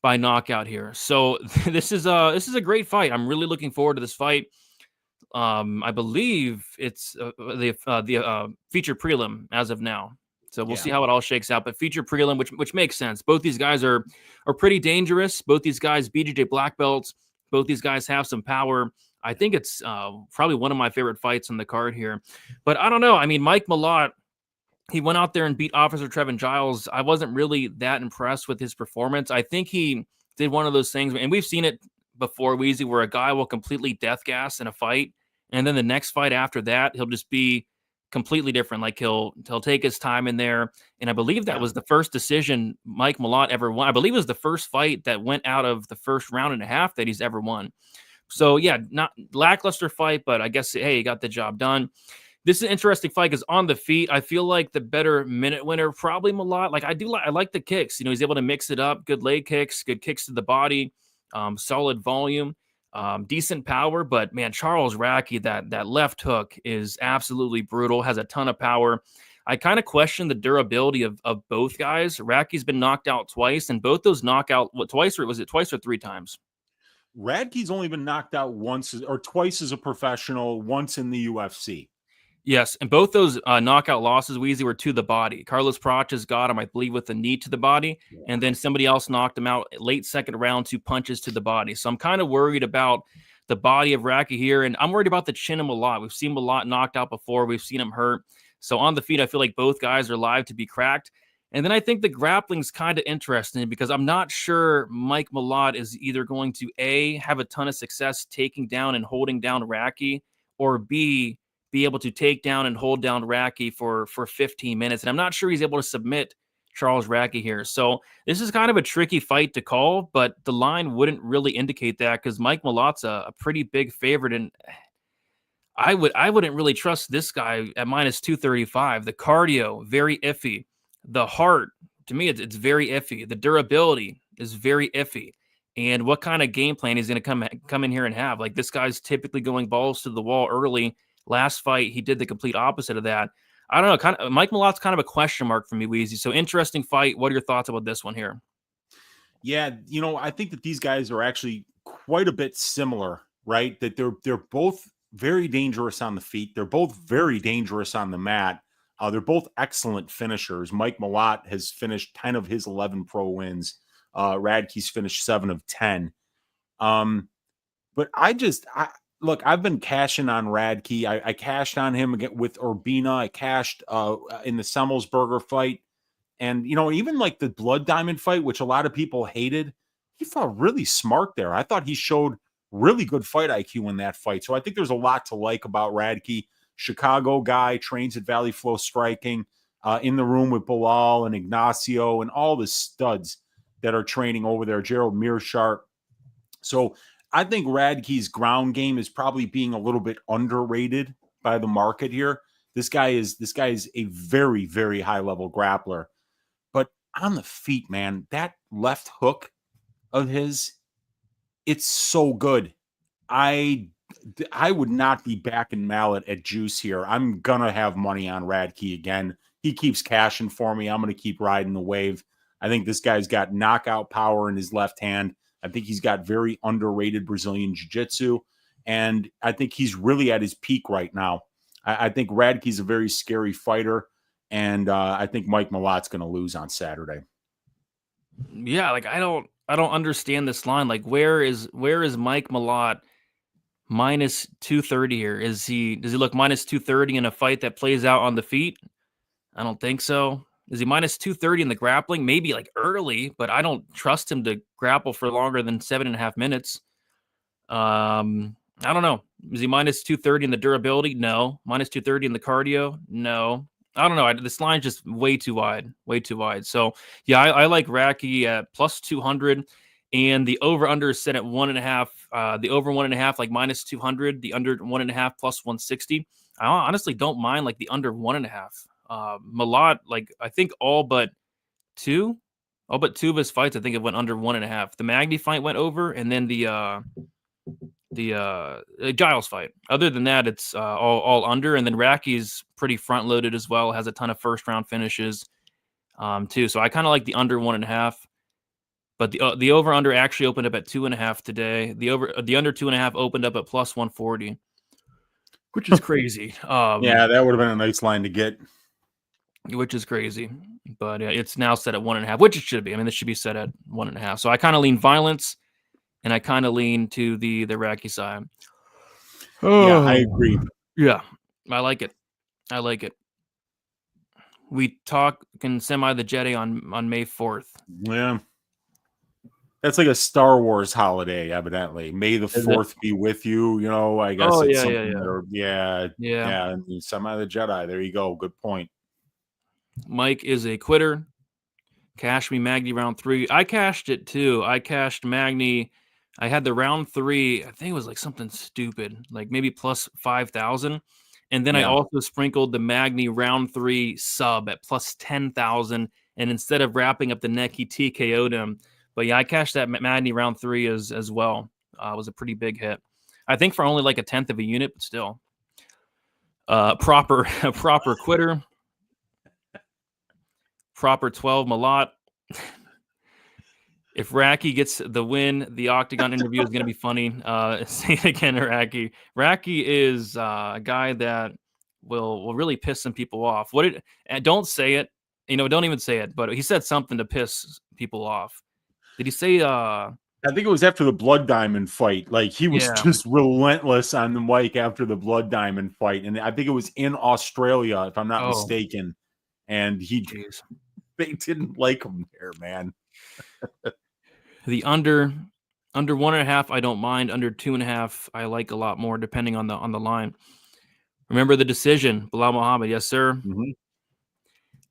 by knockout here. So this is a great fight. I'm really looking forward to this fight. I believe it's the feature prelim as of now. So we'll see how it all shakes out. But feature prelim, which makes sense. Both these guys are pretty dangerous. Both these guys BJJ black belts. Both these guys have some power. I think it's probably one of my favorite fights on the card here. But I don't know. I mean, Mike Malott, he went out there and beat Officer Trevin Giles. I wasn't really that impressed with his performance. I think he did one of those things, and we've seen it before, Weezy, where a guy will completely death gas in a fight, and then the next fight after that, he'll just be completely different. Like he'll take his time in there. And I believe that was the first decision Mike Malott ever won. I believe it was the first fight that went out of the first round and a half that he's ever won. So, yeah, not lackluster fight, but I guess, hey, he got the job done. This is an interesting fight because on the feet, I feel like the better minute winner, probably Malott. Like, I like the kicks. You know, he's able to mix it up. Good leg kicks, good kicks to the body, solid volume, decent power. But, man, Charles Racky, that left hook is absolutely brutal, has a ton of power. I kind of question the durability of both guys. Racky's been knocked out twice, and both those twice or 3 times? Radke's only been knocked out once or twice as a professional, once in the UFC. Yes, and both those knockout losses, Weezy, were to the body. Carlos Praches got him, I believe, with a knee to the body, and then somebody else knocked him out late second round, 2 punches to the body. So I'm kind of worried about the body of Racky here, and I'm worried about the chin of Malott. We've seen Malott knocked out before. We've seen him hurt. So on the feet, I feel like both guys are live to be cracked. And then I think the grappling's kind of interesting because I'm not sure Mike Malott is either going to A, have a ton of success taking down and holding down Raki, or B, be able to take down and hold down Raki for 15 minutes. And I'm not sure he's able to submit Charles Raki here. So this is kind of a tricky fight to call, but the line wouldn't really indicate that because Mike Malott's a pretty big favorite. And I wouldn't really trust this guy at minus 235. The cardio, very iffy. The heart, to me, it's very iffy. The durability is very iffy. And what kind of game plan he's going to come in here and have? Like, this guy's typically going balls to the wall early. Last fight, he did the complete opposite of that. I don't know. Mike Malott's kind of a question mark for me, Weezy. So interesting fight. What are your thoughts about this one here? Yeah, I think that these guys are actually quite a bit similar, right? That they're both very dangerous on the feet. They're both very dangerous on the mat. They're both excellent finishers. Mike Malott has finished 10 of his 11 pro wins. Radke's finished 7 of 10. But look, I've been cashing on Radke. I cashed on him again with Urbina. I cashed in the Semmelsberger fight. And, even like the Blood Diamond fight, which a lot of people hated, he felt really smart there. I thought he showed really good fight IQ in that fight. So I think there's a lot to like about Radke. Chicago guy, trains at Valley Flow Striking, in the room with Bilal and Ignacio and all the studs that are training over there, Gerald Mearshart. So I think Radke's ground game is probably being a little bit underrated by the market here. This guy is a very, very high level grappler. But on the feet, man, that left hook of his, it's so good. I would not be backing Mallet at juice here. I'm going to have money on Radke again. He keeps cashing for me. I'm going to keep riding the wave. I think this guy's got knockout power in his left hand. I think he's got very underrated Brazilian jiu-jitsu. And I think he's really at his peak right now. I think Radke's a very scary fighter. And I think Mike Malott's going to lose on Saturday. Yeah, like I don't understand this line. Like, where is Mike Malott minus 230 here? Does he look minus 230 in a fight that plays out on the feet? I don't think so. Is he minus 230 in the grappling? Maybe like early, but I don't trust him to grapple for longer than 7.5 minutes. I don't know. Is he minus 230 in the durability? No. Minus 230 in the cardio? No. I don't know. This line's just way too wide. So, yeah, I like Raki at plus 200. And the over-under is set at 1.5. The over 1.5, like minus 200. The under 1.5 plus 160. I honestly don't mind like the under 1.5. Malott, like I think all but two of his fights, I think it went under 1.5. The Magny fight went over, and then the Giles fight. Other than that, it's all under. And then Raki's pretty front loaded as well. Has a ton of first round finishes, too. So I kind of like the under 1.5. But the over under actually opened up at 2.5 today. The under 2.5 opened up at plus 140, which is crazy. Yeah, that would have been a nice line to get. Which is crazy, but it's now set at 1.5, which it should be. I mean, this should be set at 1.5. So I kind of lean violence, and I kind of lean to the Raki side. Yeah, I agree. Yeah, I like it. We can semi the Jedi on May 4th. Yeah, that's like a Star Wars holiday, evidently. May the 4th be with you. I guess. Oh, it's yeah, something yeah. Semi the Jedi. There you go. Good point. Mike is a quitter. Cash me Magny round 3. I cashed it too. I cashed Magny. I had the round 3. I think it was like something stupid, like maybe plus 5,000. And then I also sprinkled the Magny round 3 sub at plus 10,000. And instead of wrapping up the neck, he TKO'd him. But yeah, I cashed that Magny round 3 as well. It was a pretty big hit. I think for only like 1/10 of a unit, but still. Proper quitter. Proper 12 Malott. If Raki gets the win, the Octagon interview is going to be funny. Say it again, Raki. Raki is a guy that will really piss some people off. Don't say it. Don't even say it. But he said something to piss people off. Did he say? I think it was after the Blood Diamond fight. Like he was just relentless on the mic after the Blood Diamond fight, and I think it was in Australia, if I'm not mistaken. And They didn't like him there, man. The under 1.5, I don't mind. Under 2.5, I like a lot more, depending on the line. Remember the decision, Bilal Muhammad. Yes, sir. Mm-hmm.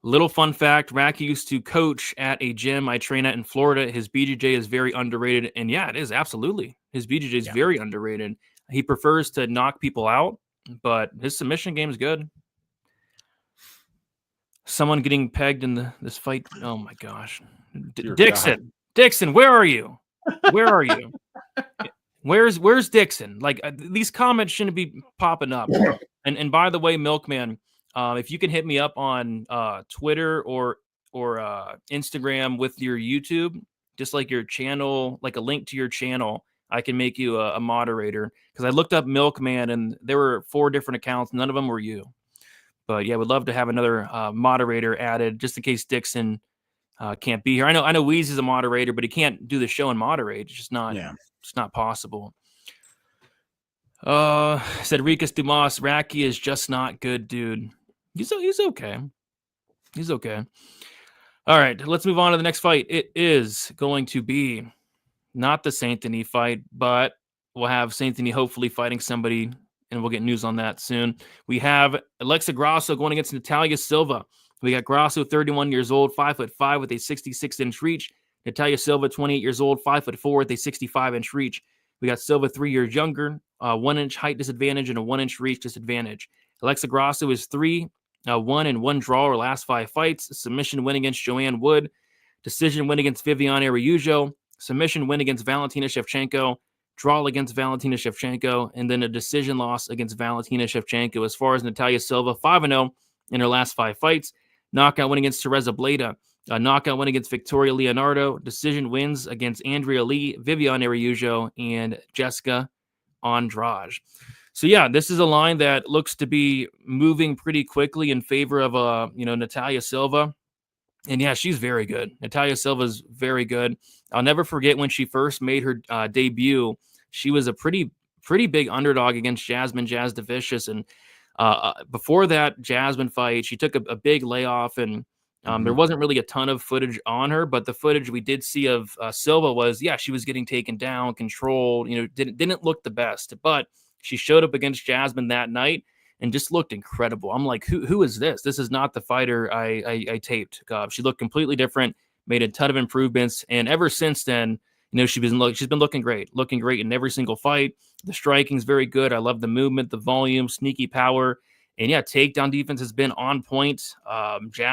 Little fun fact, Racky used to coach at a gym I train at in Florida. His BJJ is very underrated. And yeah, it is, absolutely. His BJJ is very underrated. He prefers to knock people out, but his submission game is good. Someone getting pegged in this fight. Oh, my gosh. Dixon. Dixon, where are you? Where are you? Where's Dixon? Like, these comments shouldn't be popping up. And by the way, Milkman, if you can hit me up on Twitter or Instagram with your YouTube, just like your channel, like a link to your channel, I can make you a moderator. Because I looked up Milkman and there were 4 different accounts. None of them were you. But yeah, would love to have another moderator added just in case Dixon can't be here. I know Weezy's a moderator, but he can't do the show and moderate. It's just not. Yeah. It's not possible. Said Rikas Dumas, Racky is just not good, dude. He's okay. He's okay. All right, let's move on to the next fight. It is going to be not the Saint Denis fight, but we'll have Saint Denis hopefully fighting somebody, and we'll get news on that soon. We have Alexa Grasso going against Natalia Silva. We got Grasso, 31 years old, 5'5" with a 66-inch reach. Natalia Silva, 28 years old, 5'4" with a 65-inch reach. We got Silva 3 years younger, 1-inch height disadvantage and a 1-inch reach disadvantage. Alexa Grasso is 3-1 and 1 draw her last 5 fights. Submission win against Joanne Wood. Decision win against Viviane Araújo. Submission win against Valentina Shevchenko. Draw against Valentina Shevchenko. And then a decision loss against Valentina Shevchenko. As far as Natalia Silva, 5-0 in her last 5 fights. Knockout win against Teresa Bleda. A knockout win against Victoria Leonardo. Decision wins against Andrea Lee, Viviane Araújo, and Jessica Andrade. So yeah, this is a line that looks to be moving pretty quickly in favor of Natalia Silva. And yeah, she's very good. Natalia Silva's very good. I'll never forget when she first made her debut. She was a pretty big underdog against Jasmine Jazz Devicious. And before that Jasmine fight, she took a big layoff, and there wasn't really a ton of footage on her, but the footage we did see of Silva was, yeah, she was getting taken down, controlled, didn't look the best, but she showed up against Jasmine that night and just looked incredible. I'm like, who is this? This is not the fighter I taped. She looked completely different, made a ton of improvements, and ever since then, she's been looking great in every single fight. The striking's very good. I love the movement, the volume, sneaky power. And yeah, takedown defense has been on point.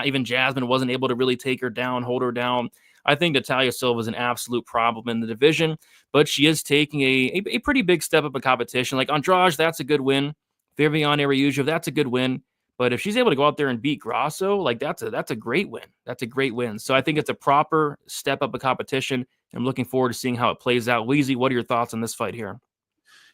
Even Jasmine wasn't able to really take her down, hold her down. I think Natalia Silva is an absolute problem in the division, but she is taking a pretty big step up in competition. Like Andrade, that's a good win. Viviane Araújo, that's a good win. But if she's able to go out there and beat Grasso, like that's a great win. That's a great win. So I think it's a proper step up in competition. I'm looking forward to seeing how it plays out. Weezy, what are your thoughts on this fight here?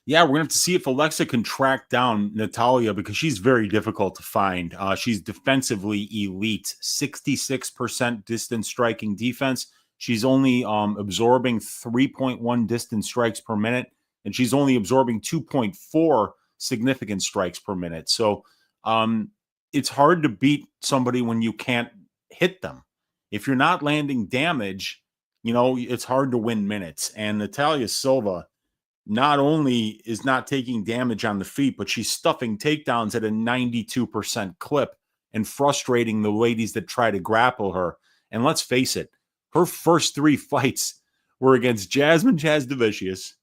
Yeah, we're going to have to see if Alexa can track down Natalia, because she's very difficult to find. She's defensively elite, 66% distance striking defense. She's only absorbing 3.1 distance strikes per minute, and she's only absorbing 2.4 significant strikes per minute. So it's hard to beat somebody when you can't hit them. If you're not landing damage, it's hard to win minutes. And Natalia Silva not only is not taking damage on the feet, but she's stuffing takedowns at a 92% clip and frustrating the ladies that try to grapple her. And let's face it, her first 3 fights were against Jasmine Jazz Devicious,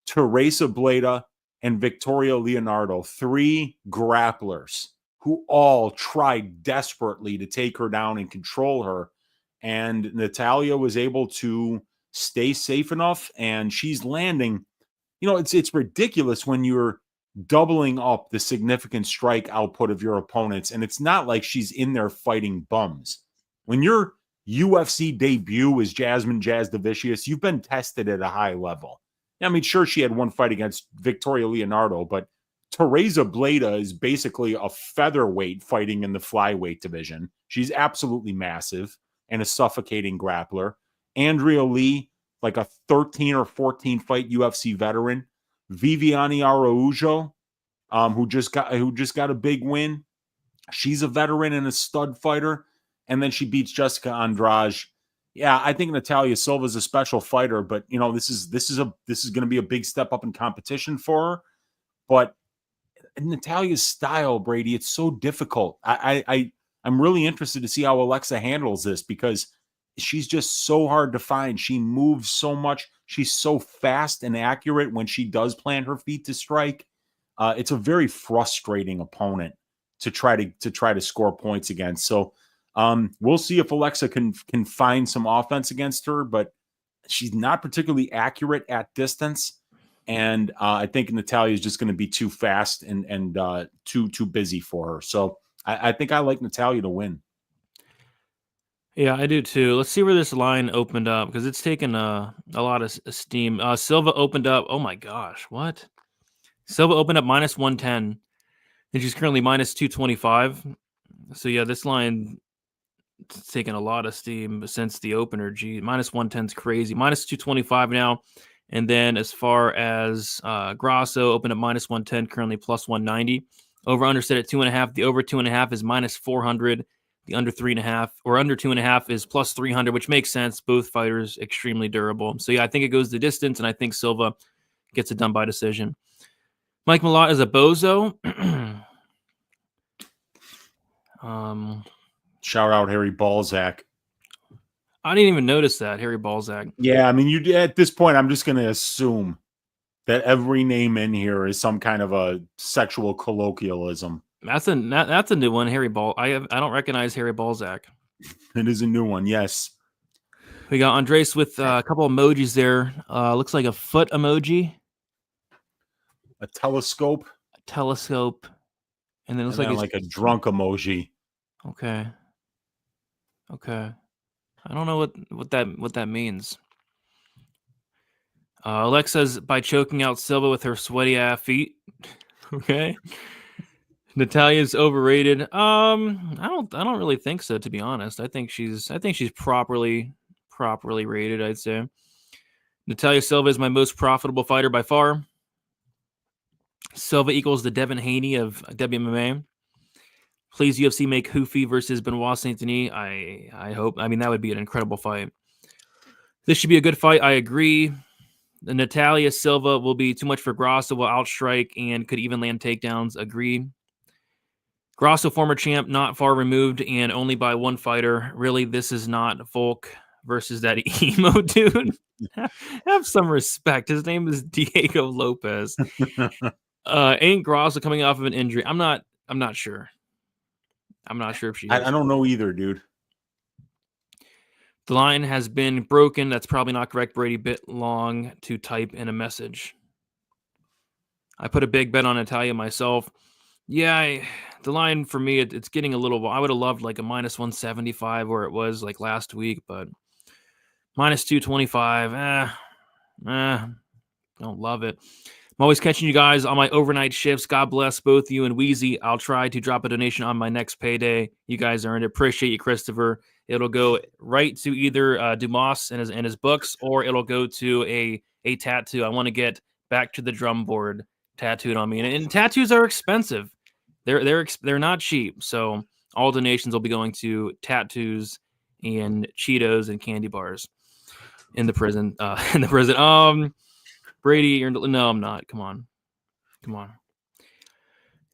Teresa Bleda, and Victoria Leonardo, 3 grapplers who all tried desperately to take her down and control her. And Natalia was able to stay safe enough, and she's landing. It's ridiculous when you're doubling up the significant strike output of your opponents, and it's not like she's in there fighting bums. When your UFC debut is Jasmine Jazz Devicious, you've been tested at a high level. I mean, sure, she had one fight against Victoria Leonardo, but Teresa Bleda is basically a featherweight fighting in the flyweight division. She's absolutely massive and a suffocating grappler. Andrea Lee, like a 13 or 14 fight UFC veteran. Viviane Araújo, who just got a big win. She's a veteran and a stud fighter. and then she beats Jessica Andrade. Yeah, I think Natalia Silva is a special fighter, but you know, this is going to be a big step up in competition for her. But Natalia's style, Brady, it's so difficult. I'm really interested to see how Alexa handles this because she's just so hard to find. She moves so much. She's so fast and accurate when she does plant her feet to strike. It's a very frustrating opponent to try to score points against. So we'll see if Alexa can find some offense against her, but she's not particularly accurate at distance. And I think Natalia is just going to be too fast and too busy for her. So I think I like Natalia to win. Yeah, I do too. Let's see where this line opened up because it's taken a lot of steam. Silva opened up. Oh my gosh, what? Silva opened up minus 110, and she's currently minus 225. So yeah, this line it's taken a lot of steam since the opener. Gee, minus 110 is crazy. Minus 225 now. And then as far as Grasso opened up minus 110, currently plus 190. Over under set at 2.5. The over 2.5 is minus 400. The under 3.5 or under 2.5 is plus 300, which makes sense. Both fighters extremely durable. So yeah, I think it goes the distance, and I think Silva gets it done by decision. Mike Malott is a bozo. Shout out Harry Balzac. I didn't even notice that, Harry Balzac. Yeah, I mean, you at this point, I'm just going to assume that every name in here is some kind of a sexual colloquialism. That's a new one, Harry Ball. I don't recognize Harry Balzac. It is a new one, yes. We got Andres with a couple emojis there. Looks like a foot emoji, a telescope, and then it looks like a drunk emoji. Okay. I don't know what that means. Alexa's by choking out Silva with her sweaty ass feet. Okay. Natalia's overrated. I don't really think so, to be honest. I think she's properly rated, I'd say. Natalia Silva is my most profitable fighter by far. Silva equals the Devin Haney of WMMA. Please, UFC, make RuffY versus Benoit Saint Denis. I hope. I mean, that would be an incredible fight. This should be a good fight. I agree. The Natalia Silva will be too much for Grasso, will outstrike and could even land takedowns. Agree. Grasso, former champ, not far removed and only by one fighter. Really, this is not Volk versus that emo dude. Have some respect. His name is Diego Lopez. Ain't Grasso coming off of an injury? I'm not sure. I'm not sure if she is. I don't know either, dude. The line has been broken. That's probably not correct, Brady. Bit long to type in a message. I put a big bet on Natalia myself. Yeah, the line for me, it's getting a little... I would have loved like a minus 175 where it was like last week, but minus 225. Don't love it. I'm always catching you guys on my overnight shifts. God bless both you and Weezy. I'll try to drop a donation on my next payday. You guys earned it. Appreciate you, Christopher. It'll go right to either Dumas and his books, or it'll go to a tattoo. I want to get back to the drum board tattooed on me. And tattoos are expensive. They're not cheap. So all donations will be going to tattoos and Cheetos and candy bars in the prison. Brady, no, I'm not. Come on.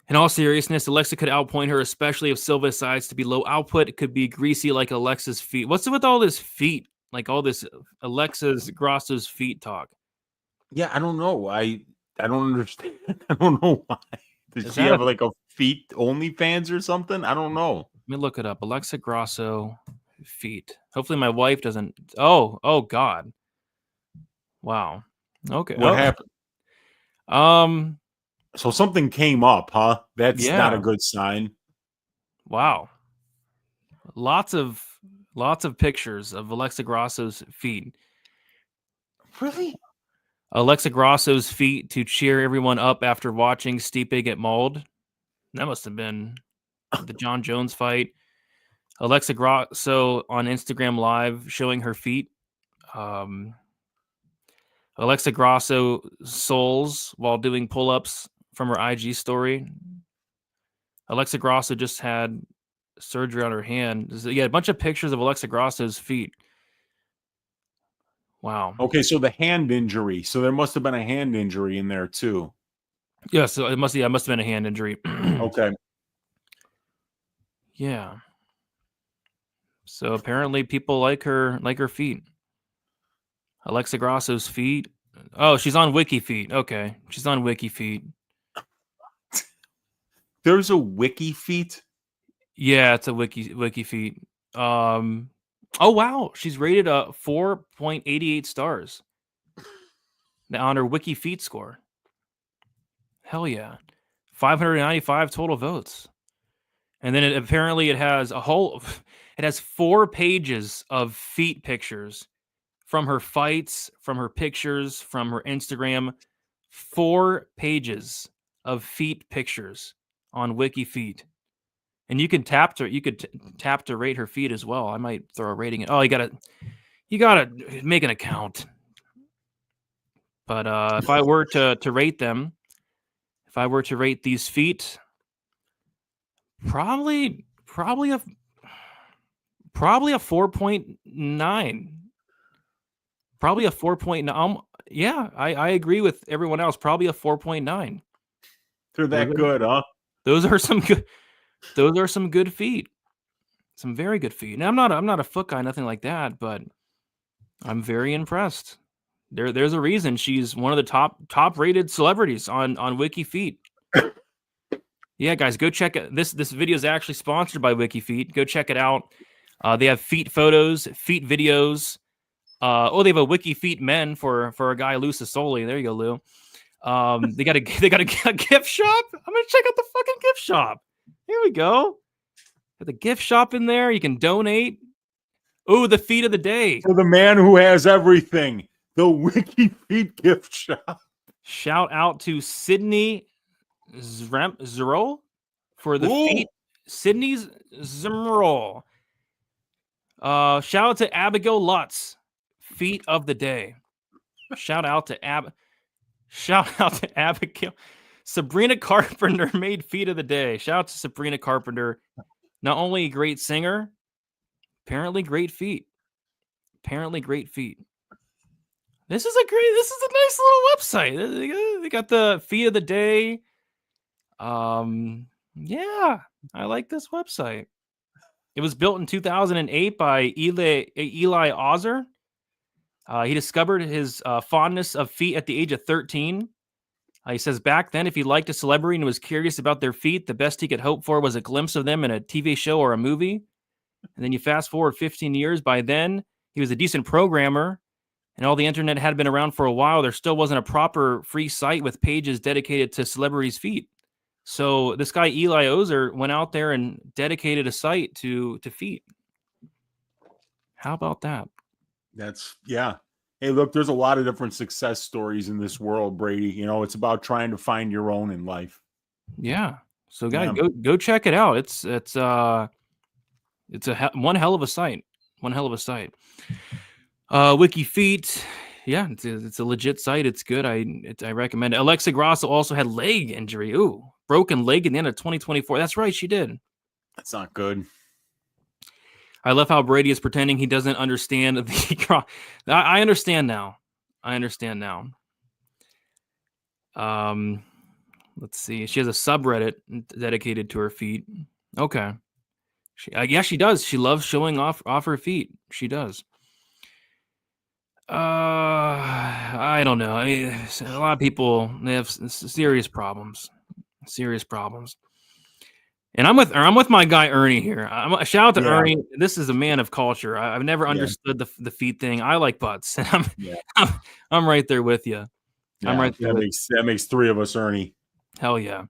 In all seriousness, Alexa could outpoint her, especially if Silva decides to be low output. It could be greasy like Alexa's feet. What's it with all this feet? Like all this Grasso's feet talk? Yeah, I don't know. I don't understand. I don't know why. Does she have like a feet OnlyFans or something? I don't know. Let me look it up. Alexa Grasso feet. Hopefully my wife doesn't. Oh God. Wow. Okay. What happened? So something came up, huh? That's not a good sign. Wow. Lots of pictures of Alexa Grasso's feet. Really? Alexa Grasso's feet to cheer everyone up after watching Stipe get mauled. That must have been the John Jones fight. Alexa Grasso on Instagram Live showing her feet. Alexa Grasso souls while doing pull-ups from her IG story. Alexa Grasso just had surgery on her hand. Yeah, a bunch of pictures of Alexa Grasso's feet. Wow. Okay, so the hand injury. So there must have been a hand injury in there too. Yeah, so it must have been a hand injury. Okay. Yeah. So apparently people like her feet. Alexa Grasso's feet. Oh, she's on Wiki Feet. Okay. She's on Wiki Feet. There's a Wiki Feet. Yeah, it's a Wiki Feet. Oh wow, she's rated 4.88 stars. Now on her Wiki Feet score. Hell yeah. 595 total votes. And then apparently it has it has 4 pages of feet pictures from her fights, from her pictures, from her Instagram. 4 pages of feet pictures on Wiki Feet. And you could tap to rate her feet as well. I might throw a rating in. Oh, you gotta make an account. But if I were to rate them, if I were to rate these feet, probably a 4.9. Probably a 4.9. Yeah, I agree with everyone else. Probably a 4.9. They're that good, huh? Those are some good. Those are some good feet. Some very good feet. Now I'm not a foot guy, nothing like that, but I'm very impressed. There's a reason she's one of the top rated celebrities on Wiki Feet. Yeah, guys, go check it. This video is actually sponsored by Wiki Feet. Go check it out. They have feet photos, feet videos. They have a Wiki Feet men for a guy, Lou Sassoli. There you go, Lou. They got a gift shop. I'm gonna check out the fucking gift shop. Here we go. Got the gift shop in there. You can donate. Oh, the feet of the day. For the man who has everything. The Wiki Feet gift shop. Shout out to Sydney Zerol for the feet. Sydney's Zerol. Shout out to Abigail Lutz. Feet of the day. Shout out to Abigail. Sabrina Carpenter made feet of the day. Shout out to Sabrina Carpenter. Not only a great singer, apparently great feet. This is a nice little website. They got the feet of the day. Yeah, I like this website. It was built in 2008 by Eli Ozer. He discovered his fondness of feet at the age of 13. He says back then, if he liked a celebrity and was curious about their feet, the best he could hope for was a glimpse of them in a TV show or a movie. And then you fast forward 15 years. By then, he was a decent programmer, and all the internet had been around for a while. There still wasn't a proper free site with pages dedicated to celebrities' feet. So this guy, Eli Ozer, went out there and dedicated a site to feet. How about that? Yeah. Hey, look, there's a lot of different success stories in this world, Brady. You know, it's about trying to find your own in life. Yeah. So guys, go check it out. It's one hell of a site. Wiki Feet. Yeah, it's a legit site. It's good. I recommend it. Alexa Grasso also had leg injury. Ooh, broken leg in the end of 2024. That's right, she did. That's not good. I love how Brady is pretending he doesn't understand the. I understand now. Let's see. She has a subreddit dedicated to her feet. Okay. She does. She loves showing off her feet. She does. I don't know. I mean, a lot of people, they have serious problems. And I'm with my guy Ernie here. Shout out to Ernie. This is a man of culture. I've never understood the feet thing. I like butts. I'm right there with you. I'm right there. That makes 3 of us, Ernie. Hell yeah.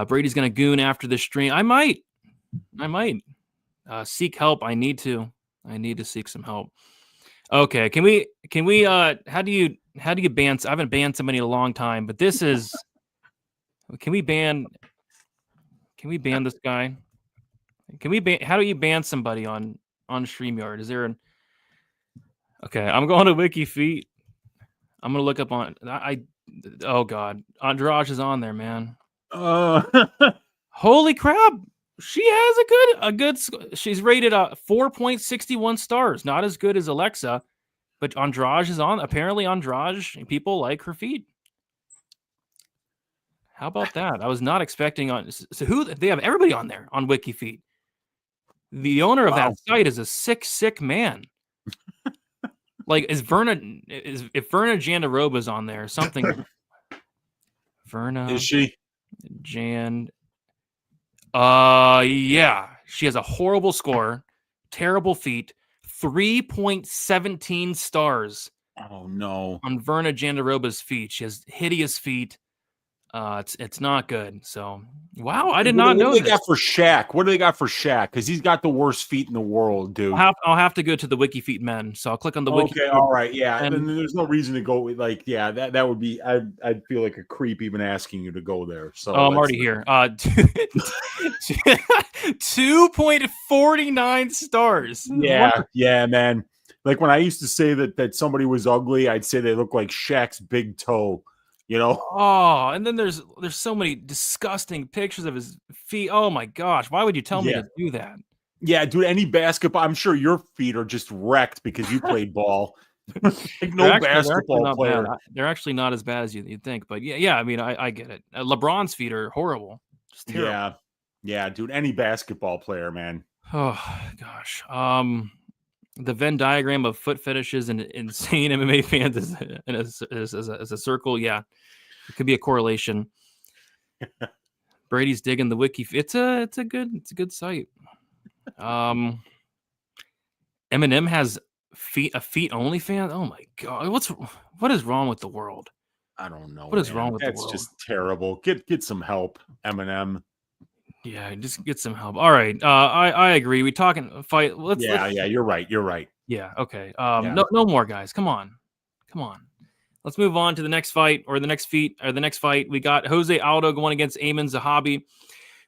Brady's gonna goon after the stream. I might seek help. I need to seek some help. Okay, can we how do you ban? I haven't banned somebody in a long time, but this is. Can we ban this guy? How do you ban somebody on StreamYard? Is there Okay, I'm going to Wiki Feet. I'm gonna look up on oh god, Andrade is on there, man. Holy crap! She has a good. She's rated 4.61 stars. Not as good as Alexa, but Andrade is on. Apparently, Andrade, people like her feet. How about that? I was not expecting on. So who they have everybody on there on Wiki Feet. The owner of that site is a sick man. Like, if Verna Jandaroba's on there, something. Verna is she? Jan. Yeah. She has a horrible score, terrible feet, 3.17 stars. Oh no. On Verna Jandaroba's feet. She has hideous feet. It's not good. So wow, I did not know. What do they got for Shaq? What do they got for Shaq? Because he's got the worst feet in the world, dude. I'll have to go to the Wiki Feet men. So I'll click on the Wiki. Okay, all right, yeah. And there's no reason to go with that would be. I'd feel like a creep even asking you to go there. So I'm already here. 2.49 stars. Yeah, man. Like when I used to say that somebody was ugly, I'd say they look like Shaq's big toe. You know? Oh, and then there's so many disgusting pictures of his feet. Oh my gosh, why would you tell me to do that? Yeah, dude, any basketball, I'm sure your feet are just wrecked because you played ball. Like no basketball player. They're actually not as bad as you'd think, but yeah, I mean, I get it. LeBron's feet are horrible. Just terrible. Yeah, dude, any basketball player, man. Oh gosh. The Venn diagram of foot fetishes and insane MMA fans is a circle. Yeah, it could be a correlation. Brady's digging the wiki. It's a good site. Eminem has a feet only fan. Oh my god, what is wrong with the world? I don't know. What is wrong with the world? That's just terrible. Get some help, Eminem. Yeah, just get some help. All right, I agree. We talking fight. Let's you're right. Yeah. Okay. No more guys. Come on. Let's move on to the next fight or the next fight. We got Jose Aldo going against Aiemann Zahabi.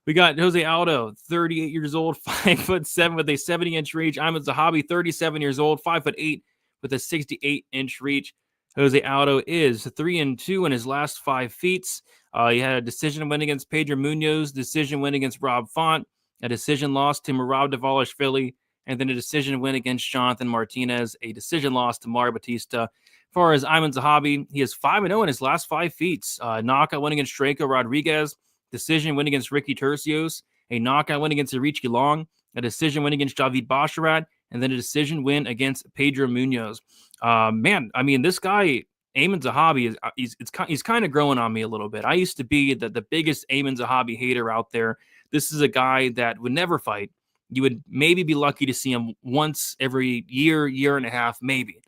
We got Jose Aldo, 38 years old, 5'7" with a 70-inch reach. Aiemann Zahabi, 37 years old, 5'8" with a 68-inch reach. Jose Aldo is 3-2 in his last 5 feats. He had a decision win against Pedro Munoz, decision win against Rob Font, a decision loss to Merab Dvalishvili, and then a decision win against Jonathan Martinez, a decision loss to Mario Batista. As far as Aiemann Zahabi, he is 5-0 in his last 5 feats. Knockout win against Draco Rodriguez, decision win against Ricky Tercios, a knockout win against Erichki Long, a decision win against Javid Basharat, and then a decision win against Pedro Munoz. Man, I mean, this guy, Aiemann Zahabi, he's kind of growing on me a little bit. I used to be the biggest Aiemann Zahabi hater out there. This is a guy that would never fight. You would maybe be lucky to see him once every year and a half, maybe.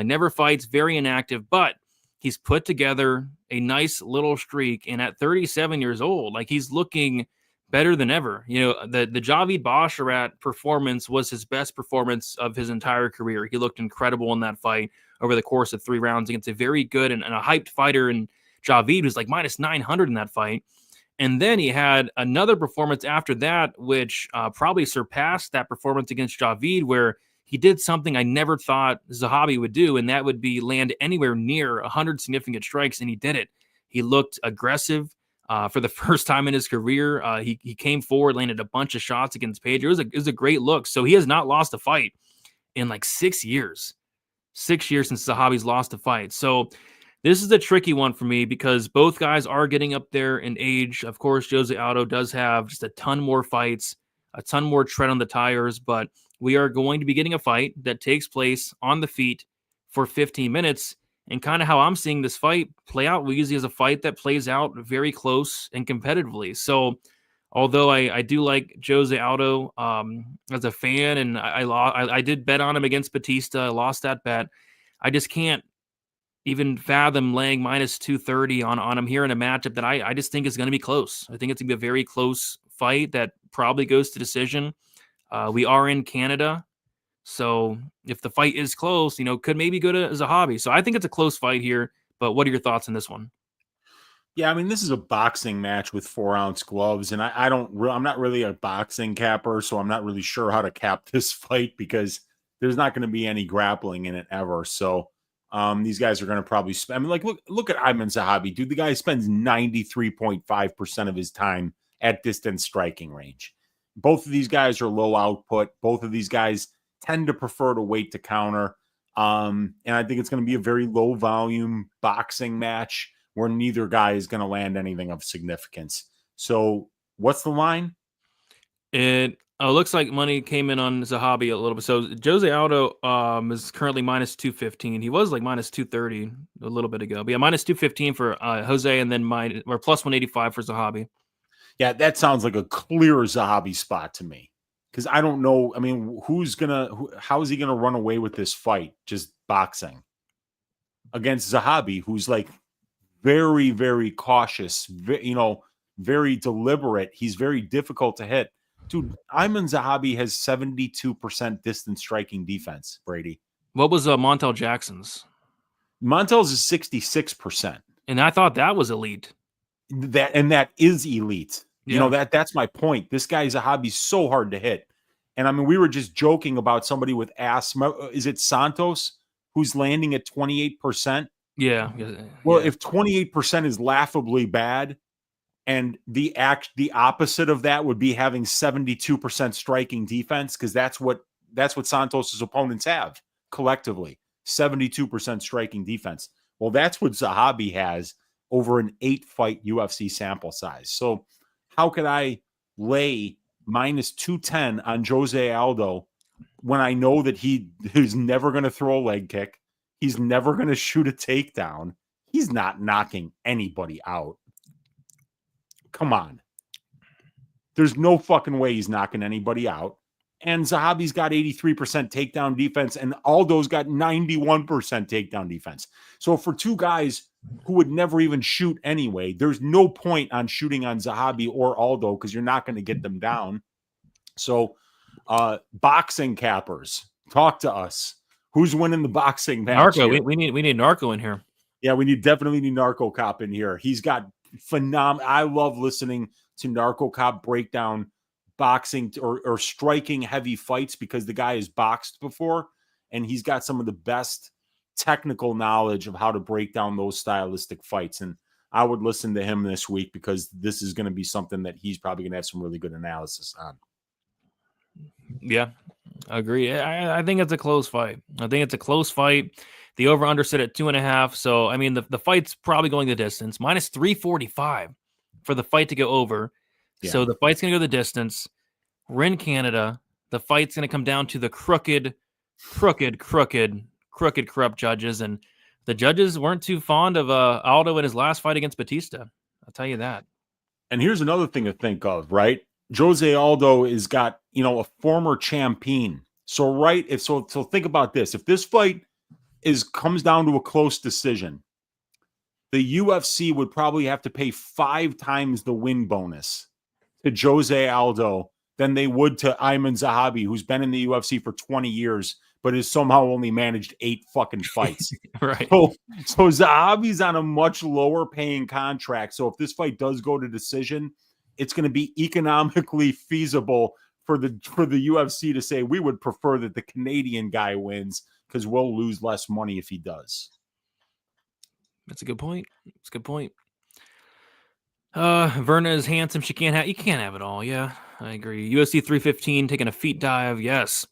Never fights, very inactive, but he's put together a nice little streak. And at 37 years old, like, he's looking better than ever. You know, the Javid Basharat performance was his best performance of his entire career. He looked incredible in that fight over the course of 3 rounds against a very good and a hyped fighter in Javid, who's like minus 900 in that fight. And then he had another performance after that, which probably surpassed that performance against Javid, where he did something I never thought Zahabi would do, and that would be land anywhere near 100 significant strikes, and he did it. He looked aggressive for the first time in his career. He came forward, landed a bunch of shots against Pedro. It was a great look. So he has not lost a fight in like 6 years. 6 years since Zahabi's lost a fight. So this is a tricky one for me because both guys are getting up there in age. Of course, Jose Aldo does have just a ton more fights, a ton more tread on the tires, but we are going to be getting a fight that takes place on the feet for 15 minutes. And kind of how I'm seeing this fight play out, Weezy, is a fight that plays out very close and competitively. So although I do like Jose Aldo as a fan, and I did bet on him against Batista, I lost that bet. I just can't even fathom laying minus 230 on him here in a matchup that I just think is going to be close. I think it's going to be a very close fight that probably goes to decision. We are in Canada, so if the fight is close, could maybe go to Zahabi. So I think it's a close fight here, but what are your thoughts on this one? Yeah, I mean, this is a boxing match with 4-ounce gloves, and I'm not really a boxing capper, so I'm not really sure how to cap this fight because there's not going to be any grappling in it ever. So these guys are going to probably spend. I mean, like, look at Aiemann Zahabi, dude. The guy spends 93.5% of his time at distance striking range. both of these guys are low output. Both of these guys tend to prefer to wait to counter. And I think it's going to be a very low volume boxing match where neither guy is going to land anything of significance. So what's the line? It looks like money came in on Zahabi a little bit. So Jose Aldo is currently minus 215. He was like minus 230 a little bit ago. But yeah, minus 215 for Jose, and then plus 185 for Zahabi. Yeah, that sounds like a clear Zahabi spot to me. Because I don't know. I mean, how is he gonna run away with this fight? Just boxing against Zahabi, who's like very, very cautious, very deliberate. He's very difficult to hit. Dude, Ayman Zahabi has 72% distance striking defense, Brady. What was Montel Jackson's? Montel's is 66%. And I thought that was elite. That is elite. Yeah. You know, that's my point. This guy Zahabi's so hard to hit. And I mean, we were just joking about somebody with asthma. Is it Santos who's landing at 28%? Yeah. Well, if 28% is laughably bad, and the opposite of that would be having 72% striking defense, because that's what Santos's opponents have collectively, 72% striking defense. Well, that's what Zahabi has over an 8-fight UFC sample size. So how could I lay minus 210 on Jose Aldo when I know that he's never going to throw a leg kick? He's never going to shoot a takedown. He's not knocking anybody out. Come on. There's no fucking way he's knocking anybody out. And Zahabi's got 83% takedown defense, and Aldo's got 91% takedown defense. So for two guys who would never even shoot anyway, there's no point on shooting on Zahabi or Aldo because you're not going to get them down. So boxing cappers, talk to us. Who's winning the boxing match? Narco. We need Narco in here. Yeah, we definitely need Narco Cop in here. He's got phenomenal. I love listening to Narco Cop break down boxing or striking heavy fights because the guy has boxed before and he's got some of the best technical knowledge of how to break down those stylistic fights. And I would listen to him this week because this is going to be something that he's probably going to have some really good analysis on. Yeah, I agree. I think it's a close fight. The over-under sit at 2.5. So, I mean, the fight's probably going the distance. Minus 345 for the fight to go over. Yeah. So the fight's going to go the distance. We're in Canada. The fight's going to come down to the crooked, corrupt judges. And the judges weren't too fond of Aldo in his last fight against Batista. I'll tell you that. And here's another thing to think of, right? Jose Aldo has got, a former champion. So, right, so think about this. If this fight comes down to a close decision, the UFC would probably have to pay 5 times the win bonus to Jose Aldo than they would to Ayman Zahabi, who's been in the UFC for 20 years, but has somehow only managed 8 fucking fights. Right. So Zahabi's on a much lower paying contract. So if this fight does go to decision, it's going to be economically feasible for the UFC to say, we would prefer that the Canadian guy wins because we'll lose less money if he does. That's a good point. Verna is handsome. You can't have it all. Yeah, I agree. UFC 315 taking a feet dive. Yes.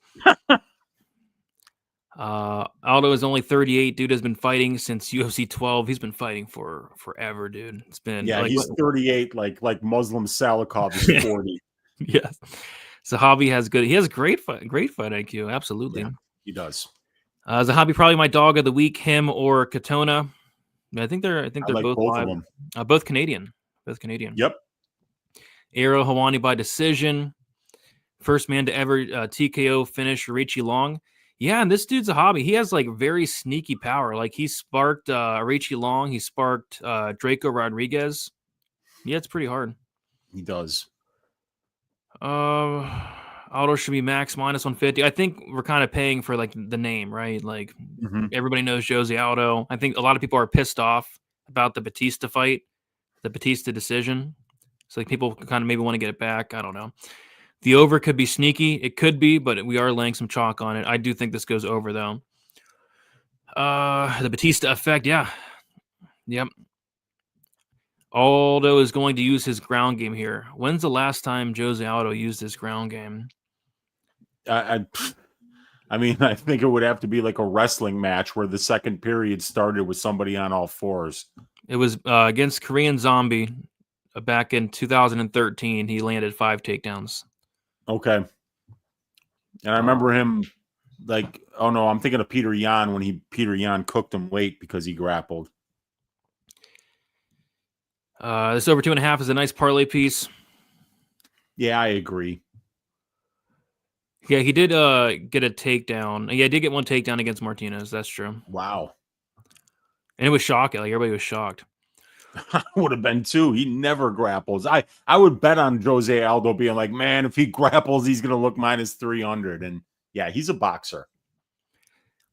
Aldo is only 38. Dude has been fighting since UFC 12. He's been fighting for forever, dude. It's been he's 38, like Muslim Salikov is 40. Yes. Zahabi has great fight IQ. Absolutely. Yeah, he does. Zahabi probably my dog of the week, him or Katona. I think they're like both of them. Both Canadian. Yep. Aero Hawani by decision. First man to ever TKO finish Richie Long. Yeah, and this dude's a hobby. He has like very sneaky power. Like he sparked Richie Long. He sparked Draco Rodriguez. Yeah, it's pretty hard. He does. Aldo should be max minus 150. I think we're kind of paying for like the name, right? Like everybody knows Jose Aldo. I think a lot of people are pissed off about the Batista fight, the Batista decision. So like people kind of maybe want to get it back. I don't know. The over could be sneaky. It could be, but we are laying some chalk on it. I do think this goes over though. The Batista effect, yeah. Yep. Aldo is going to use his ground game here. When's the last time Jose Aldo used his ground game? I mean, I think it would have to be like a wrestling match where the second period started with somebody on all fours. It was against Korean Zombie back in 2013. He landed 5 takedowns. Okay. And I remember him like, oh no, I'm thinking of Peter Yan when Peter Yan cooked him late because he grappled. This over 2.5 is a nice parlay piece. Yeah, I agree. Yeah, he did get a takedown. Yeah, he did get one takedown against Martinez. That's true. Wow. And it was shocking. Like, everybody was shocked. I would have been too. He never grapples. I would bet on Jose Aldo being like, man, if he grapples, he's going to look minus 300. And yeah, he's a boxer.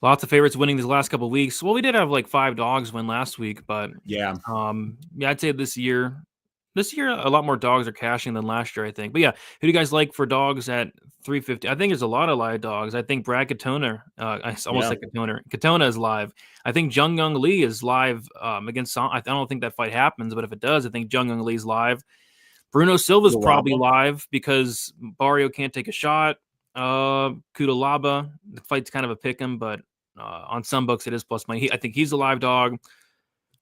Lots of favorites winning these last couple of weeks. Well, we did have like 5 dogs win last week, but yeah, I'd say this year a lot more dogs are cashing than last year, I think. But yeah, who do you guys like for dogs at 350? I think there's a lot of live dogs. I think Brad Katona, I almost like Katona is live. I think Jung Young Lee is live against. I don't think that fight happens, but if it does, I think Jung Young Lee's live. Bruno Silva's probably live because Barrio can't take a shot. Kudalaba, the fight's kind of a pick 'em, but on some books it is plus money. I think he's a live dog.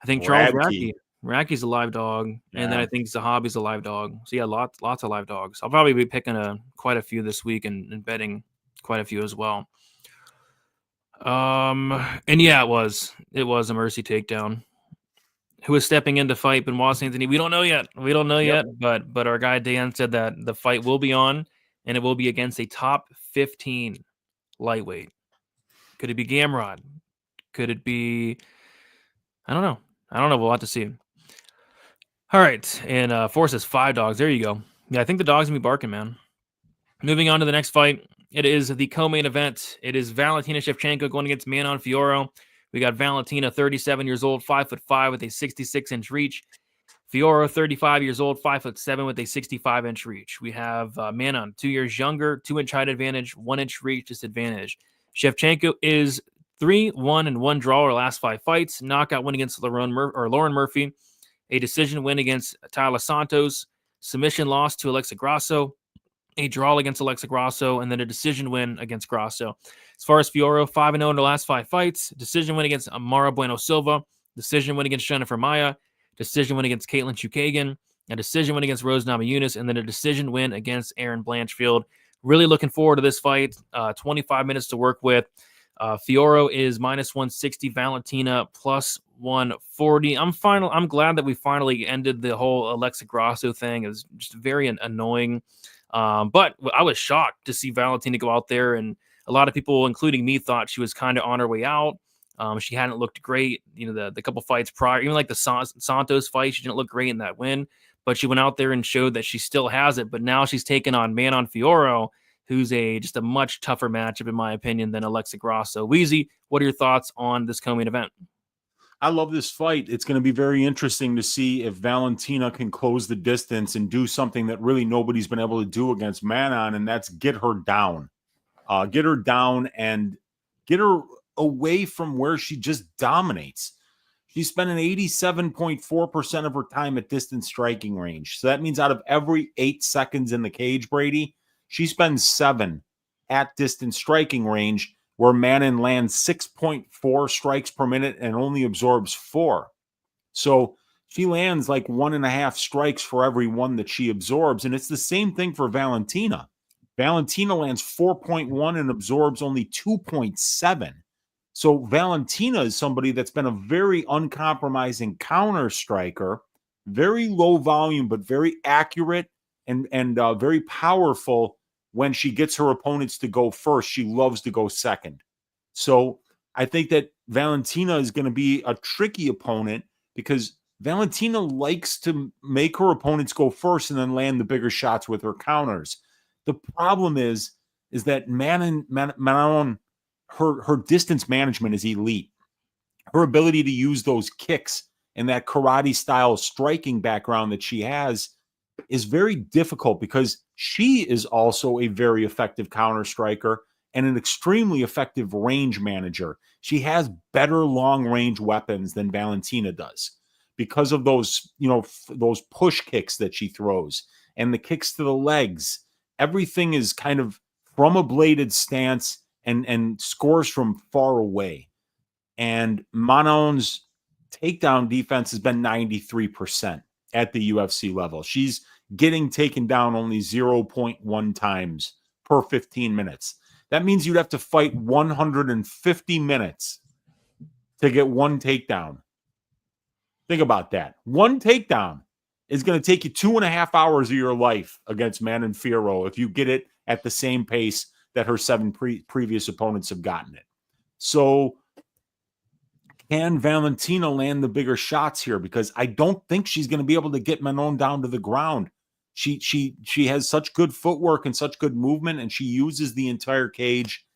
I think Charles Raki's a live dog, and then I think Zahabi's a live dog. So yeah, lots of live dogs. I'll probably be picking quite a few this week and betting quite a few as well. And yeah, it was a mercy takedown. Who is stepping in to fight Benoit Anthony? We don't know yet. But our guy Dan said that the fight will be on, and it will be against a top 15 lightweight. Could it be Gamrod? Could it be? I don't know. We'll have to see. All right, and Force says 5 dogs. There you go. Yeah, I think the dog's gonna be barking, man. Moving on to the next fight. It is the co-main event. It is Valentina Shevchenko going against Manon Fiorot. We got Valentina, 37 years old, 5'5" with a 66-inch reach. Fiorot, 35 years old, 5'7" with a 65-inch reach. We have Manon, 2 years younger, 2-inch height advantage, 1-inch reach disadvantage. Shevchenko is 3-1 and 1 draw her last 5 fights. Knockout win against Lauren Murphy. A decision win against Tyler Santos. Submission loss to Alexa Grasso. A draw against Alexa Grasso, and then a decision win against Grasso. As far as Fiorot, 5-0 in the last 5 fights. Decision win against Amara Bueno Silva. Decision win against Jennifer Maya. Decision win against Caitlin Chukagan. A decision win against Rose Namajunas, and then a decision win against Erin Blanchfield. Really looking forward to this fight. 25 minutes to work with. Fiorot is minus 160. Valentina plus 140. I'm glad that we finally ended the whole Alexa Grasso thing. It was just very annoying. But I was shocked to see Valentina go out there, and a lot of people, including me, thought she was kind of on her way out. She hadn't looked great, the couple fights prior, even like the Santos fight. She didn't look great in that win, but she went out there and showed that she still has it. But now she's taken on Manon Fiorot, who's just a much tougher matchup, in my opinion, than Alexa Grasso. Weezy, what are your thoughts on this co-main event? I love this fight. It's going to be very interesting to see if Valentina can close the distance and do something that really nobody's been able to do against Manon, and that's get her down. Get her down and get her away from where she just dominates. She's spending 87.4% of her time at distance striking range. So that means out of every 8 seconds in the cage, Brady, she spends 7 at distance striking range, where Manon lands 6.4 strikes per minute and only absorbs 4. So she lands like 1.5 strikes for every one that she absorbs. And it's the same thing for Valentina. Valentina lands 4.1 and absorbs only 2.7. So Valentina is somebody that's been a very uncompromising counter striker, very low volume, but very accurate and very powerful. When she gets her opponents to go first, she loves to go second. So I think that Valentina is going to be a tricky opponent because Valentina likes to make her opponents go first and then land the bigger shots with her counters. The problem is that Manon, her distance management is elite. Her ability to use those kicks and that karate-style striking background that she has is very difficult because she is also a very effective counter striker and an extremely effective range manager. She has better long-range weapons than Valentina does. because of those, those push kicks that she throws and the kicks to the legs. Everything is kind of from a bladed stance and scores from far away. And Manon's takedown defense has been 93% at the UFC level. She's getting taken down only 0.1 times per 15 minutes. That means you'd have to fight 150 minutes to get one takedown. Think about that. One takedown is going to take you 2.5 hours of your life against Manon Fiorot if you get it at the same pace that her 7 previous opponents have gotten it. So can Valentina land the bigger shots here? Because I don't think she's going to be able to get Manon down to the ground. She has such good footwork and such good movement, and she uses the entire cage.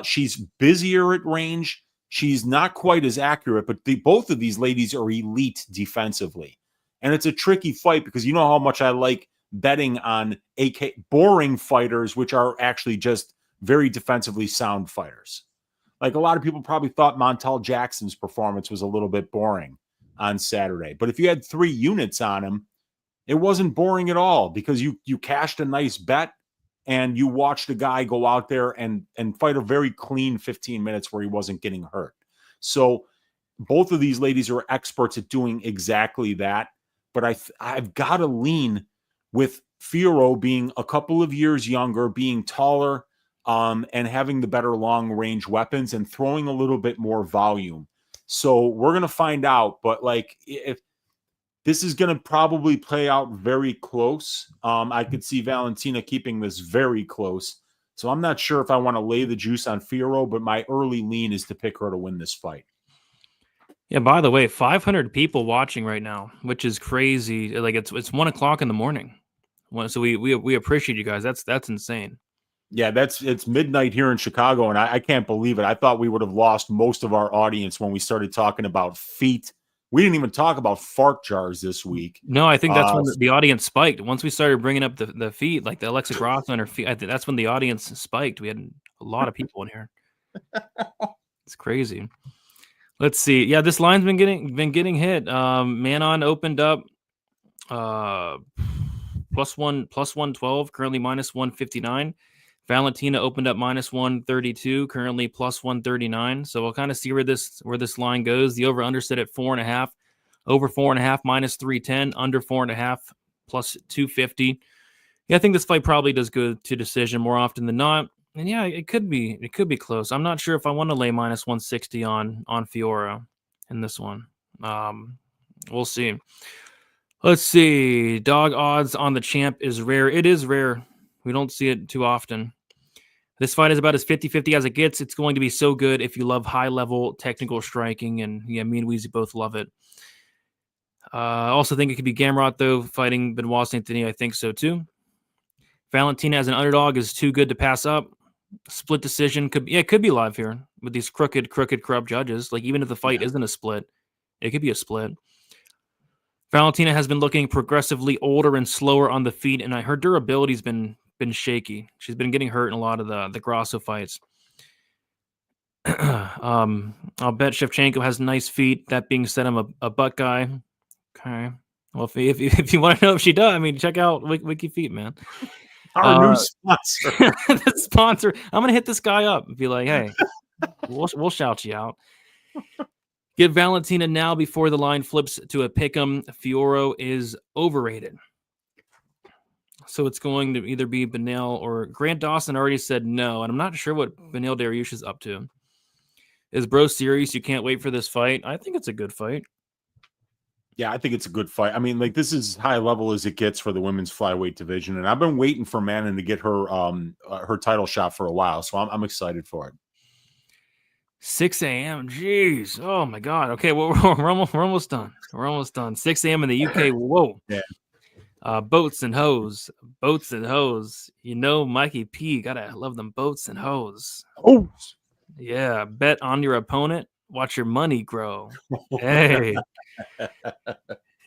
She's busier at range. She's not quite as accurate, but both of these ladies are elite defensively. And it's a tricky fight because you know how much I like betting on boring fighters, which are actually just very defensively sound fighters. Like a lot of people probably thought Montel Jackson's performance was a little bit boring on Saturday. But if you had 3 units on him, it wasn't boring at all because you cashed a nice bet and you watched a guy go out there and fight a very clean 15 minutes where he wasn't getting hurt. So both of these ladies are experts at doing exactly that. But I've got to lean with Fiorot being a couple of years younger, being taller, and having the better long-range weapons and throwing a little bit more volume. So we're going to find out. But, like, if this is going to probably play out very close, I could see Valentina keeping this very close. So I'm not sure if I want to lay the juice on Fiorot, but my early lean is to pick her to win this fight. Yeah, by the way, 500 people watching right now, which is crazy. Like it's 1 o'clock in the morning. So we appreciate you guys. That's insane. Yeah, it's midnight here in Chicago, and I can't believe it. I thought we would have lost most of our audience when we started talking about feet. We didn't even talk about fart jars this week. No, I think that's when the audience spiked. Once we started bringing up the feet, like the Alexa Grosso and her feet, I think that's when the audience spiked. We had a lot of people in here. It's crazy. Let's see. Yeah, this line's been getting hit. Manon opened up plus 112, currently minus 159. Valentina opened up minus 132, currently plus 139. So we'll kind of see where this line goes. The over-under set at 4.5. Over 4.5 minus 310. Under 4.5 plus 250. Yeah, I think this fight probably does go to decision more often than not. And yeah, it could be close. I'm not sure if I want to lay minus 160 on Fiora in this one. We'll see. Let's see. Dog odds on the champ is rare. It is rare. We don't see it too often. This fight is about as 50-50 as it gets. It's going to be so good if you love high-level technical striking, and yeah, me and Weezy both love it. I also think it could be Gamrot, though, fighting Benoit St. Denis. I think so, too. Valentina as an underdog is too good to pass up. Split decision could be live here with these crooked, corrupt judges. Like, even if the fight isn't a split, it could be a split. Valentina has been looking progressively older and slower on the feet, and her durability's been shaky. She's been getting hurt in a lot of the Grosso fights. I'll bet Shevchenko has nice feet. That being said, I'm a butt guy. Okay. Well, if you want to know if she does, I mean, check out Wiki Feet, man. Our new sponsor. The sponsor. I'm gonna hit this guy up and be like, hey, we'll shout you out. Get Valentina now before the line flips to a pick'em. Fiorot is overrated. So it's going to either be Benel or Grant Dawson already said no, and I'm not sure what Benel Dariush is up to. Is bro serious? You can't wait for this fight? I think it's a good fight. Yeah, I think it's a good fight. I mean, like, this is as high level as it gets for the women's flyweight division, and I've been waiting for Manon to get her her title shot for a while, so I'm excited for it. 6 a.m. Jeez. Oh my God. Okay, well, we're almost done. We're almost done. 6 a.m. in the UK. Whoa. Yeah. Boats and hoes. Boats and hoes. You know, Mikey P. Gotta love them boats and hoes. Oh. Yeah. Bet on your opponent. Watch your money grow. Hey.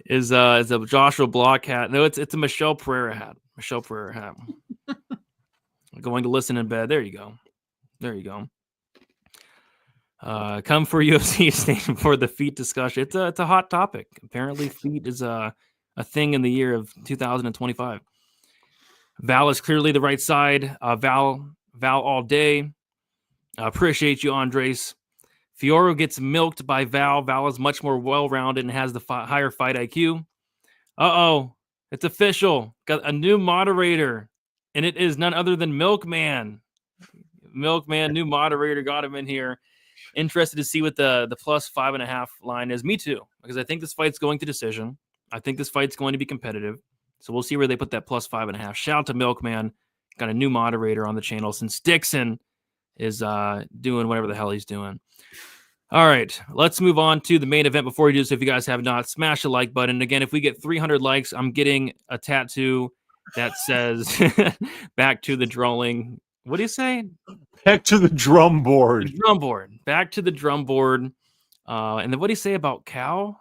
Is a Joshua Block hat. No, it's a Michelle Pereira hat. Michelle Pereira hat. Going to listen in bed. There you go. Come for UFC Stadium for the feet discussion. It's a hot topic. Apparently, feet is a thing in the year of 2025. Val is clearly the right side. Val all day. Appreciate you, Andres. Fioro gets milked by Val. Val is much more well-rounded and has the higher fight IQ. Uh-oh. It's official. Got a new moderator, and it is none other than Milkman. Milkman, new moderator, got him in here. Interested to see what the +5.5 line is. Me too, because I think this fight's going to decision. I think this fight's going to be competitive. So we'll see where they put that +5.5. Shout out to Milkman. Got a new moderator on the channel since Dixon is doing whatever the hell he's doing. All right, let's move on to the main event. Before we do this, if you guys have not, smash the like button. And again, if we get 300 likes, I'm getting a tattoo that says back to the drawing. What do you say? Back to the drum board. The drum board. Back to the drum board. And then what do you say about Cow?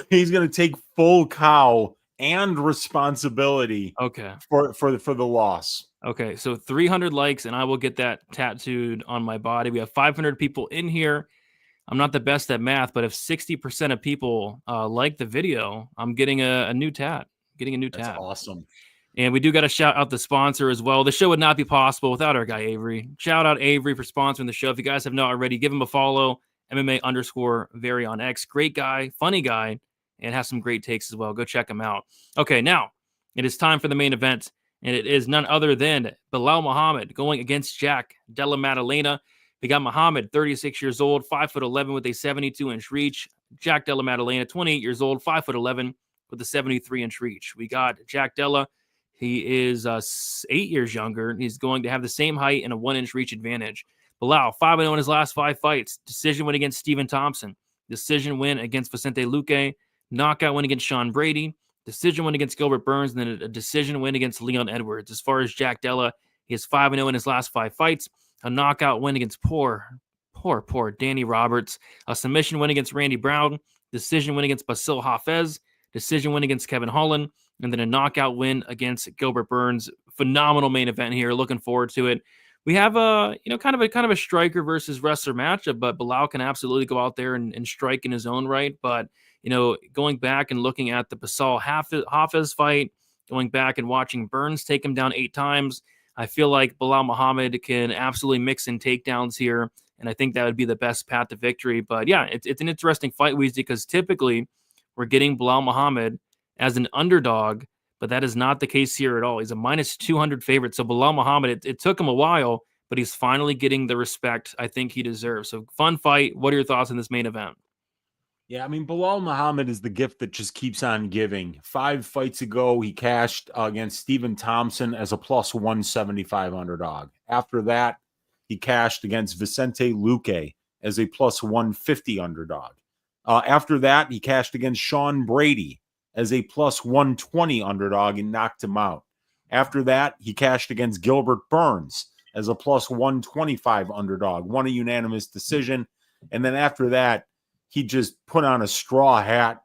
He's going to take full cow and responsibility for the loss. Okay, so 300 likes, and I will get that tattooed on my body. We have 500 people in here. I'm not the best at math, but if 60% of people like the video, I'm getting a new tat. That's awesome. And we do got to shout out the sponsor as well. The show would not be possible without our guy Avery. Shout out Avery for sponsoring the show. If you guys have not already, give him a follow. MMA_Very on X. Great guy, funny guy, and has some great takes as well. Go check him out. Okay, now it is time for the main event, and it is none other than Belal Muhammad going against Jack Della Maddalena. We got Muhammad, 36 years old, 5'11" with a 72-inch reach. Jack Della Maddalena, 28 years old, 5'11" with a 73-inch reach. We got Jack Della. He is 8 years younger. He's going to have the same height and a 1-inch reach advantage. Belal, 5-0 in his last 5 fights. Decision win against Stephen Thompson. Decision win against Vicente Luque. Knockout win against Sean Brady. Decision win against Gilbert Burns. And then a decision win against Leon Edwards. As far as Jack Della, he is 5-0 in his last 5 fights. A knockout win against poor Danny Roberts. A submission win against Randy Brown. Decision win against Basil Hafez. Decision win against Kevin Holland. And then a knockout win against Gilbert Burns. Phenomenal main event here. Looking forward to it. We have kind of a striker versus wrestler matchup, but Belal can absolutely go out there and strike in his own right. But going back and looking at the Basil Hafez fight, going back and watching Burns take him down 8 times, I feel like Belal Muhammad can absolutely mix in takedowns here, and I think that would be the best path to victory. But yeah, it's an interesting fight, Weezy, because typically we're getting Belal Muhammad as an underdog, but that is not the case here at all. He's a -200 favorite. So Belal Muhammad, it took him a while, but he's finally getting the respect I think he deserves. So fun fight. What are your thoughts on this main event? Yeah, I mean, Belal Muhammad is the gift that just keeps on giving. 5 fights ago, he cashed against Stephen Thompson as a +175 underdog. After that, he cashed against Vicente Luque as a +150 underdog. After that, he cashed against Sean Brady as a +120 underdog and knocked him out. After that, he cashed against Gilbert Burns as a +125 underdog, won a unanimous decision. And then after that, he just put on a straw hat,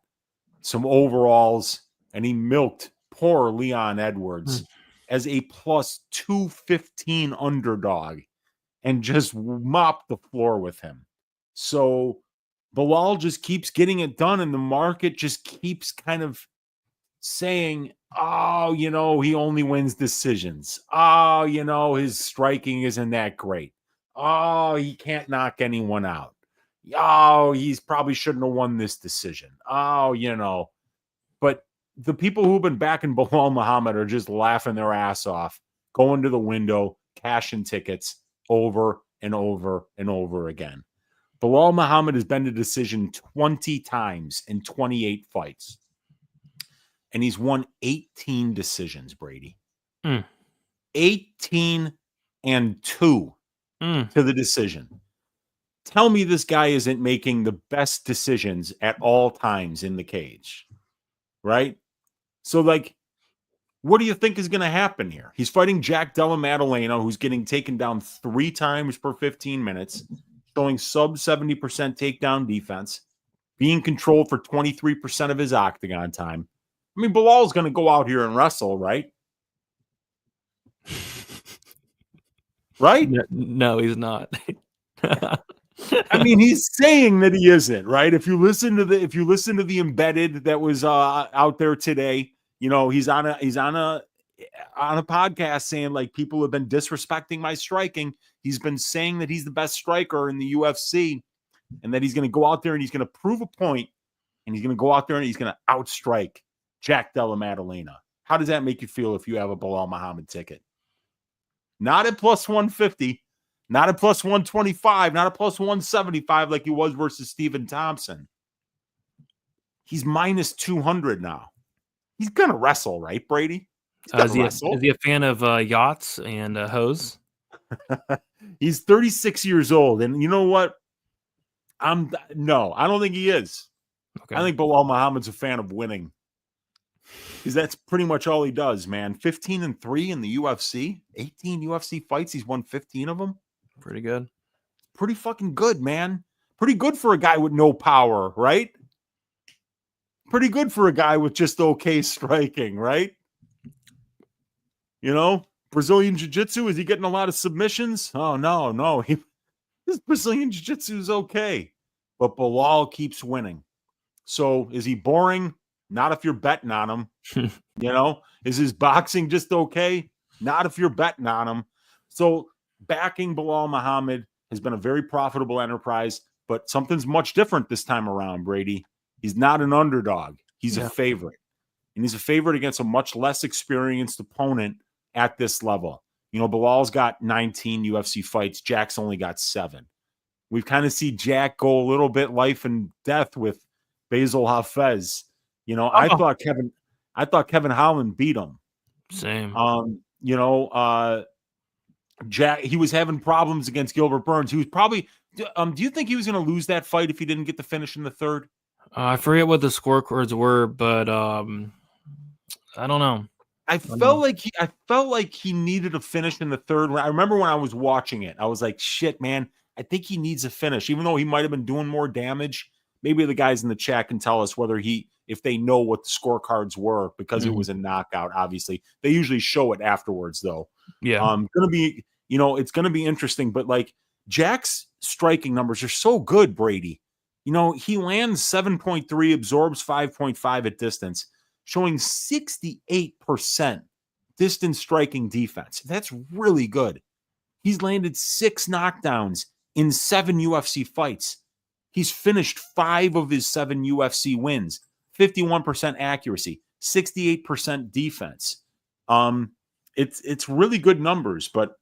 some overalls, and he milked poor Leon Edwards as a +215 underdog and just mopped the floor with him. So Belal just keeps getting it done, and the market just keeps kind of saying, oh, he only wins decisions. Oh, his striking isn't that great. Oh, he can't knock anyone out. Oh, he's probably shouldn't have won this decision. Oh, But the people who've been backing Belal Muhammad are just laughing their ass off, going to the window, cashing tickets over and over and over again. Belal Muhammad has been to decision 20 times in 28 fights. And he's won 18 decisions, Brady. 18-2 to the decision. Tell me this guy isn't making the best decisions at all times in the cage, right? So, what do you think is going to happen here? He's fighting Jack Della Maddalena, who's getting taken down 3 times per 15 minutes, showing sub 70% takedown defense, being controlled for 23% of his octagon time. I mean, Belal's going to go out here and wrestle, right? Right? No, he's not. I mean, he's saying that he isn't, right? If you listen to the embedded that was out there today, you know, he's on a podcast saying like people have been disrespecting my striking. He's been saying that he's the best striker in the UFC and that he's going to go out there and he's going to prove a point and he's going to go out there and he's going to outstrike Jack Della Maddalena. How does that make you feel if you have a Belal Muhammad ticket? Not at plus 150, not at plus 125, not at plus 175 like he was versus Stephen Thompson. He's minus 200 now. He's going to wrestle, right, Brady? Is he a fan of yachts and hoes? He's 36 years old. And you know what? No, I don't think he is. Okay. I think Belal Muhammad's a fan of winning. Because that's pretty much all he does, man. 15-3 in the UFC. 18 UFC fights. He's won 15 of them. Pretty good. Pretty fucking good, man. Pretty good for a guy with no power, right? Pretty good for a guy with just okay striking, right? You know, Brazilian Jiu-Jitsu, is he getting a lot of submissions? Oh, no. His Brazilian Jiu-Jitsu is okay. But Belal keeps winning. So is he boring? Not if you're betting on him. You know, is his boxing just okay? Not if you're betting on him. So backing Belal Muhammad has been a very profitable enterprise, but something's much different this time around, Brady. He's not an underdog. He's a favorite. And he's a favorite against a much less experienced opponent at this level. You know, Belal's got 19 UFC fights. Jack's only got 7. We've kind of seen Jack go a little bit life and death with Basil Hafez. You know, I thought Kevin Holland beat him. Same. You know, Jack, he was having problems against Gilbert Burns. He was probably do you think he was going to lose that fight if he didn't get the finish in the third? I forget what the scorecards were, but I don't know. I felt like he needed a finish in the third round. I remember when I was watching it, I was like, shit, man, I think he needs a finish, even though he might have been doing more damage. Maybe the guys in the chat can tell us if they know what the scorecards were, because it was a knockout. Obviously, they usually show it afterwards, though. Yeah, it's gonna be interesting. But like Jack's striking numbers are so good, Brady. You know, he lands 7.3, absorbs 5.5 at distance, showing 68% distance striking defense. That's really good. He's landed 6 knockdowns in 7 UFC fights. He's finished 5 of his 7 UFC wins, 51% accuracy, 68% defense. It's really good numbers, but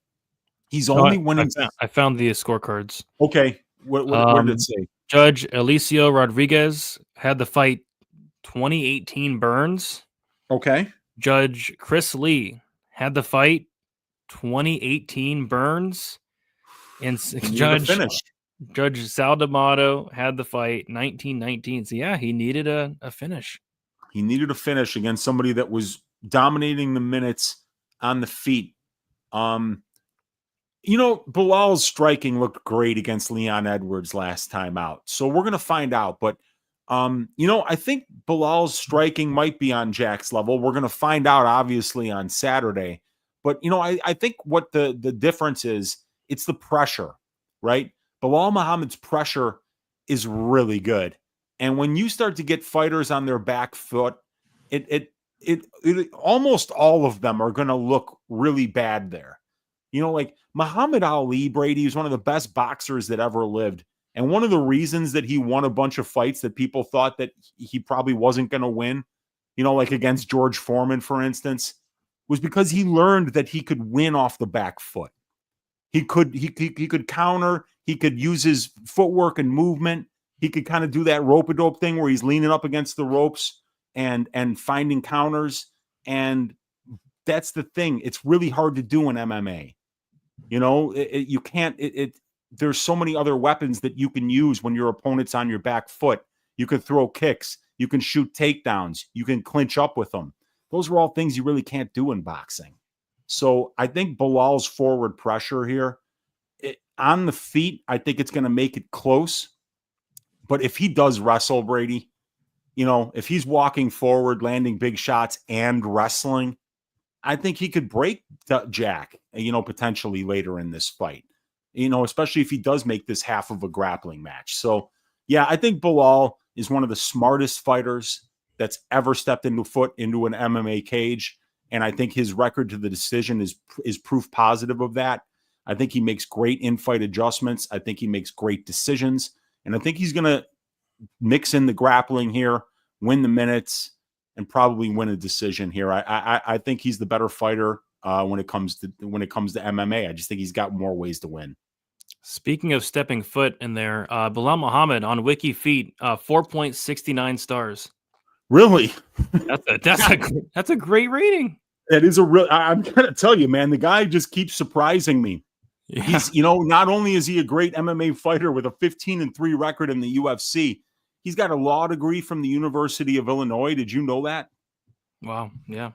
he's only winning. I found the scorecards. Okay, what did it say? Judge Alicio Rodriguez had the fight 2018 Burns. Okay. Judge Chris Lee had the fight 2018 Burns. And Judge Sal D'Amato had the fight 1919. So, yeah, he needed a finish. He needed a finish against somebody that was dominating the minutes on the feet. You know, Belal's striking looked great against Leon Edwards last time out. So we're going to find out. But, you know, I think Belal's striking might be on Jack's level. We're going to find out, obviously, on Saturday. But, you know, I think what the difference is, it's the pressure, right? Belal Muhammad's pressure is really good. And when you start to get fighters on their back foot, it almost all of them are going to look really bad there. You know, like Muhammad Ali, Brady, is one of the best boxers that ever lived. And one of the reasons that he won a bunch of fights that people thought that he probably wasn't going to win, you know, like against George Foreman, for instance, was because he learned that he could win off the back foot. He could counter. He could use his footwork and movement. He could kind of do that rope-a-dope thing where he's leaning up against the ropes and finding counters. And that's the thing. It's really hard to do in MMA. You know, you can't. There's so many other weapons that you can use when your opponent's on your back foot. You can throw kicks. You can shoot takedowns. You can clinch up with them. Those are all things you really can't do in boxing. So I think Belal's forward pressure here on the feet, I think it's going to make it close. But if he does wrestle, Brady, you know, if he's walking forward, landing big shots and wrestling, I think he could break Jack, you know, potentially later in this fight. especially if he does make this half of a grappling match. So, yeah, I think Belal is one of the smartest fighters that's ever stepped into an MMA cage. And I think his record to the decision is proof positive of that. I think he makes great in-fight adjustments. I think he makes great decisions. And I think he's going to mix in the grappling here, win the minutes, and probably win a decision here. I think he's the better fighter when it comes to MMA. I just think he's got more ways to win. Speaking of stepping foot in there, Belal Muhammad on Wiki Feet, 4.69 stars. Really? That's a great rating. That is I'm gonna tell you, man, the guy just keeps surprising me. Yeah. He's, not only is he a great MMA fighter with a 15-3 record in the UFC, he's got a law degree from the University of Illinois. Did you know that? Wow. Yeah.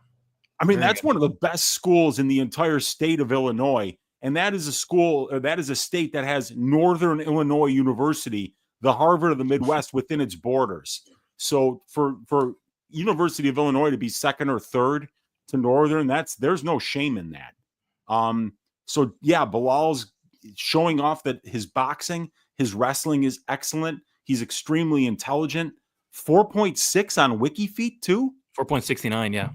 I mean, that's one of the best schools in the entire state of Illinois. And that is a state that has Northern Illinois University, the Harvard of the Midwest, within its borders. So for University of Illinois to be second or third to Northern, there's no shame in that. So yeah, Belal's showing off that his boxing, his wrestling is excellent. He's extremely intelligent. 4.6 on Wiki Feet too. 4.69, yeah.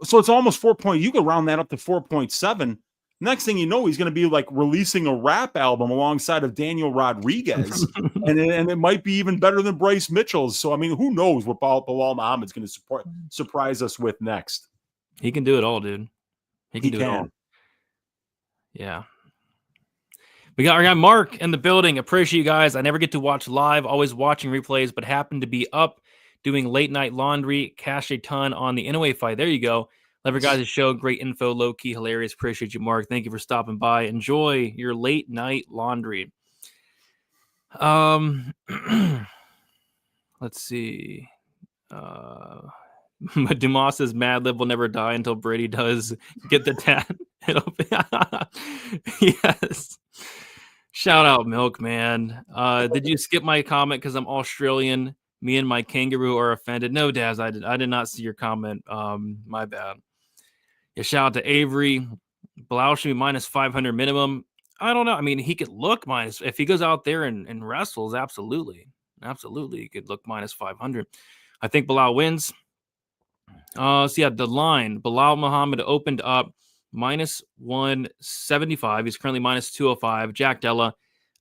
So it's almost 4. You could round that up to 4.7. Next thing you know, he's going to be like releasing a rap album alongside of Daniel Rodriguez, and it might be even better than Bryce Mitchell's. So I mean, who knows what Belal Muhammad's going to surprise us with next? He can do it all, dude. He can do it all. Yeah. We got Mark in the building. Appreciate you guys. I never get to watch live, always watching replays, but happen to be up doing late night laundry. Cash a ton on the Inoue fight. There you go. Love your guys' show. Great info, low key, hilarious. Appreciate you, Mark. Thank you for stopping by. Enjoy your late night laundry. Let's see. Dumas says Mad Lib will never die until Brady does get the tat. Yes. Shout out Milk, man. Did you skip my comment because I'm Australian? Me and my kangaroo are offended. No, Daz, I did not see your comment. My bad. Yeah, shout out to Avery. Belal should be minus 500 minimum. I don't know. I mean, he could look minus if he goes out there and wrestles. Absolutely, he could look minus 500. I think Belal wins. So yeah, the line Belal Muhammad opened up minus 175. He's currently minus 205. Jack Della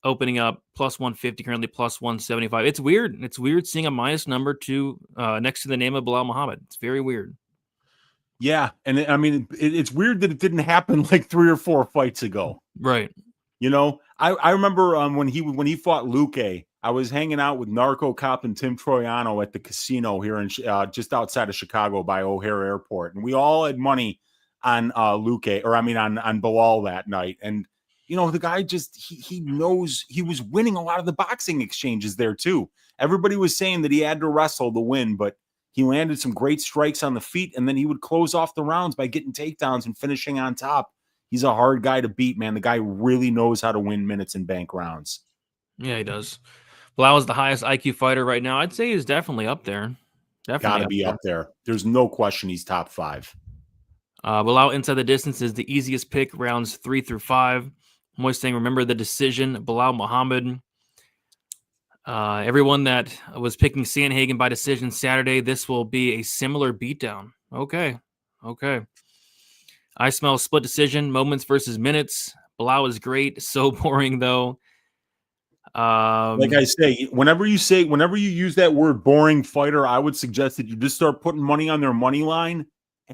opening up plus 150, currently plus 175. It's weird. It's weird seeing a minus number two next to the name of Belal Muhammad. It's very weird. Yeah, and I mean, it's weird that it didn't happen like 3 or 4 fights ago. Right. I remember when he fought Luque, I was hanging out with Narco Cop and Tim Troiano at the casino here in just outside of Chicago by O'Hare Airport, and we all had money on Luque, or I mean on Belal that night. And the guy just he knows he was winning a lot of the boxing exchanges there too. Everybody was saying that he had to wrestle to win, but he landed some great strikes on the feet, and then he would close off the rounds by getting takedowns and finishing on top. He's a hard guy to beat, man. The guy really knows how to win minutes and bank rounds. Yeah, he does. Belal is the highest IQ fighter right now. I'd say he's definitely up there. Got to be up there. There's no question he's top 5. Belal inside the distance is the easiest pick, rounds 3 through 5. I'm always saying, remember the decision, Belal Muhammad. Everyone that was picking Sandhagen by decision Saturday, this will be a similar beatdown. Okay. I smell split decision, moments versus minutes. Belal is great. So boring, though. Like I say, whenever you use that word boring fighter, I would suggest that you just start putting money on their money line,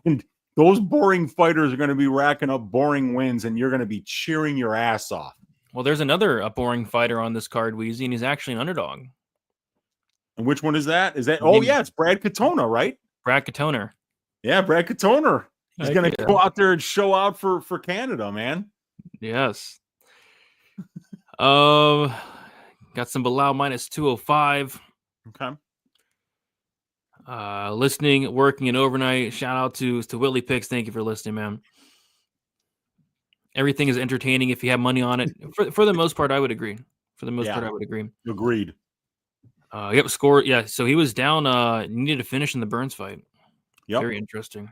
and those boring fighters are going to be racking up boring wins, and you're going to be cheering your ass off. Well, there's another boring fighter on this card, Weezy, and he's actually an underdog. And which one is that? It's Brad Katona, right? Brad Katona. Yeah, Brad Katona. He's going to go out there and show out for Canada, man. Yes. Got some Belal minus 205. Okay. Listening, working, and overnight. Shout out to Whitley Picks. Thank you for listening, man. Everything is entertaining if you have money on it. For the most part, I would agree. Agreed. Yep, score. Yeah, so he was down. Needed to finish in the Burns fight. Yep. Very interesting.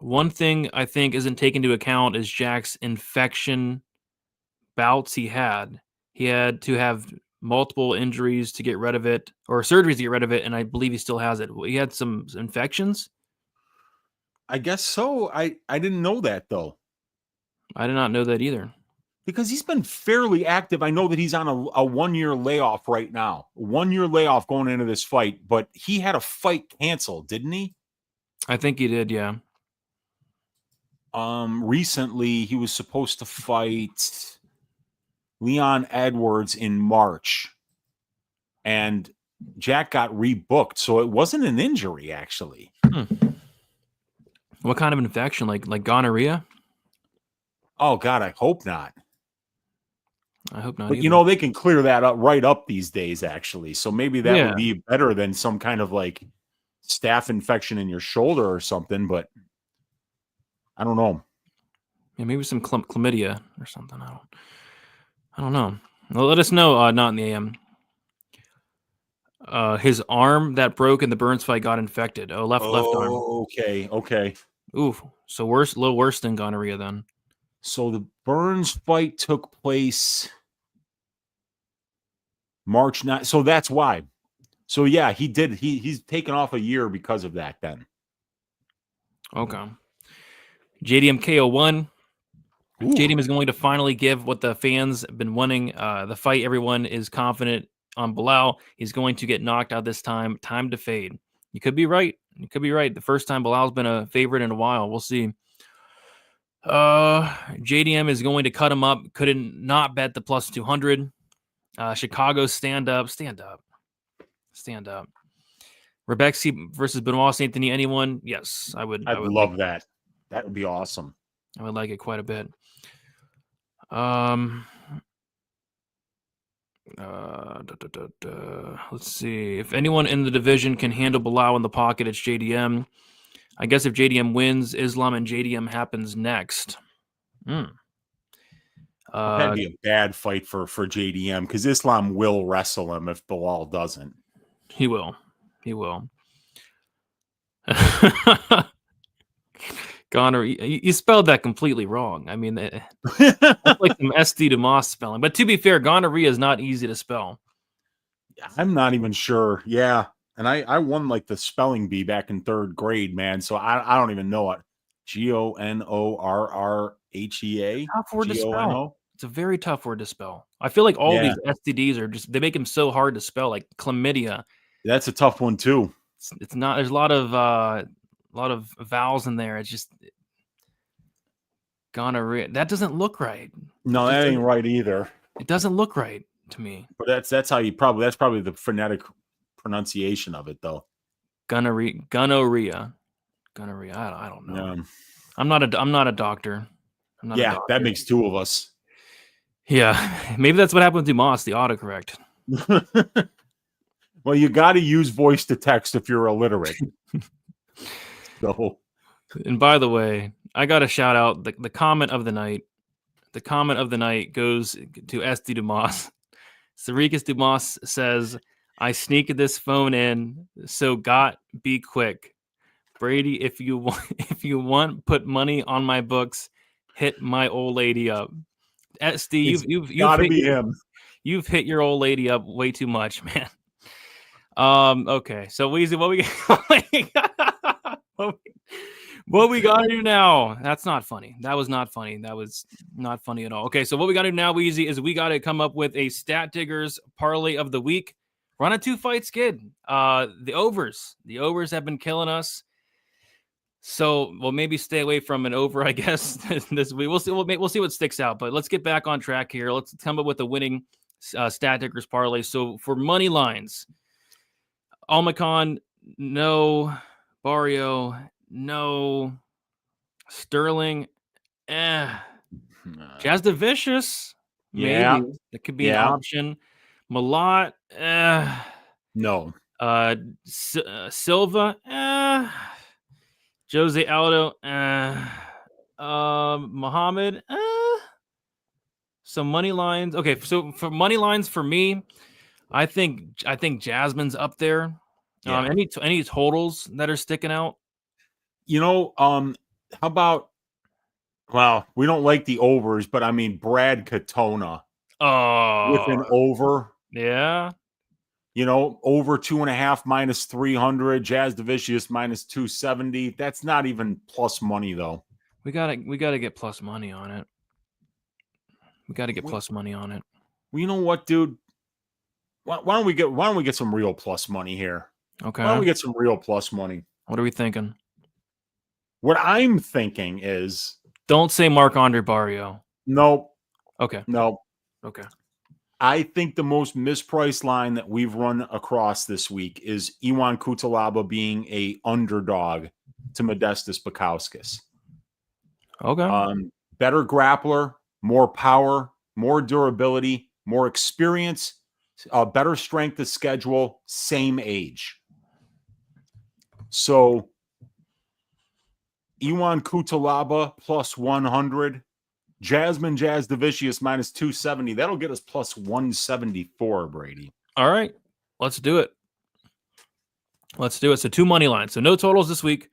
One thing I think isn't taken into account is Jack's infection bouts he had. He had to have multiple injuries to get rid of it, or surgeries to get rid of it, and I believe he still has it. He had some infections. I guess so. I didn't know that, though. I did not know that either. Because he's been fairly active. I know that he's on a 1-year layoff right now. 1-year layoff going into this fight, but he had a fight canceled, didn't he? I think he did, yeah. Recently he was supposed to fight Leon Edwards in March, and Jack got rebooked, so it wasn't an injury, actually. What kind of infection? Like gonorrhea? Oh God, I hope not. I hope not. But either. they can clear that up right up these days, actually. So maybe that would be better than some kind of like staph infection in your shoulder or something. But I don't know. Yeah, maybe some chlamydia or something. I don't know. Well, let us know. Not in the AM. His arm that broke in the Burns fight got infected. Oh, left arm. Okay. Ooh, so a little worse than gonorrhea then. So the Burns fight took place March 9th. So that's why. So yeah, he did. He's taken off a year because of that then. Okay. JDM KO won. JDM is going to finally give what the fans have been wanting. The fight everyone is confident on Bilal. He's going to get knocked out this time. Time to fade. You could be right. The first time Bilal's been a favorite in a while. We'll see. JDM is going to cut him up. Couldn't not bet the plus 200. Chicago stand up. Rebexy versus Benoit Saint Denis. Anyone? Yes, I would. I would love that. That would be awesome. I would like it quite a bit. Let's see. If anyone in the division can handle Bilal in the pocket, it's JDM. I guess if JDM wins, Islam and JDM happens next. That'd be a bad fight for JDM because Islam will wrestle him if Bilal doesn't. He will. Gonorrhea. You spelled that completely wrong. I mean, that's like some SD Demas spelling. But to be fair, gonorrhea is not easy to spell. I'm not even sure. Yeah. And I won like the spelling bee back in 3rd grade, man. So I don't even know it. Gonorrhea. Tough word to spell. It's a very tough word to spell. I feel like all these STDs are they make them so hard to spell, like chlamydia. That's a tough one too. It's not. There's a lot of vowels in there. It's just gonorrhea. That doesn't look right. No, that ain't right either. It doesn't look right to me. But that's probably the phonetic pronunciation of it though. Gonorrhea. I don't know. Yeah. I'm not a doctor. That makes 2 of us. Yeah, maybe that's what happened with Dumas, the autocorrect. Well, you got to use voice to text if you're illiterate. So, and by the way, I got to shout out the comment of the night. The comment of the night goes to SD Dumas. Sarikis Dumas says, "I sneaked this phone in, so be quick, Brady. If you want, put money on my books. Hit my old lady up." SD, you've got to be him. You've hit your old lady up way too much, man. Okay, so Weezy, what we got to do now? That's not funny. That was not funny. That was not funny at all. Okay, so what we got to do now, Weezy, is we got to come up with a Stat Diggers parlay of the week. We're on a 2-fight skid. The overs have been killing us. So we'll maybe stay away from an over, I guess, this week. We'll see what sticks out. But let's get back on track here. Let's come up with a winning Stat Diggers parlay. So for money lines, Almacon, no. Barrio, no. Sterling, Jazz the Vicious, maybe. That could be an option. Malott, no. Silva, Jose Aldo, Muhammad, some money lines. Okay, so for money lines for me, I think Jasmine's up there. Any totals that are sticking out? How about, well, we don't like the overs, but I mean, Brad Katona with an Oh, over, yeah. over 2.5 minus 300, Jazz Divicius minus 270. That's not even plus money though. We gotta get plus money on it. We gotta get We, plus money on it. well, you know what, dude? Why don't we get some real plus money here? Okay. Why don't we get some real plus money? What are we thinking? What I'm thinking is, Don't say Marc-Andre Barrio. nope, Okay. nope. Okay. I think the most mispriced line that we've run across this week is Iwan Cutelaba being a underdog to Modestas Bukauskas. Okay. Better grappler, more power, more durability, more experience, better strength of schedule, same age. So Iwan Cutelaba plus 100, Jasmine Jazz Divicius minus 270. That'll get us plus 174, Brady. All right. Let's do it. Let's do it. So 2 money lines. So no totals this week.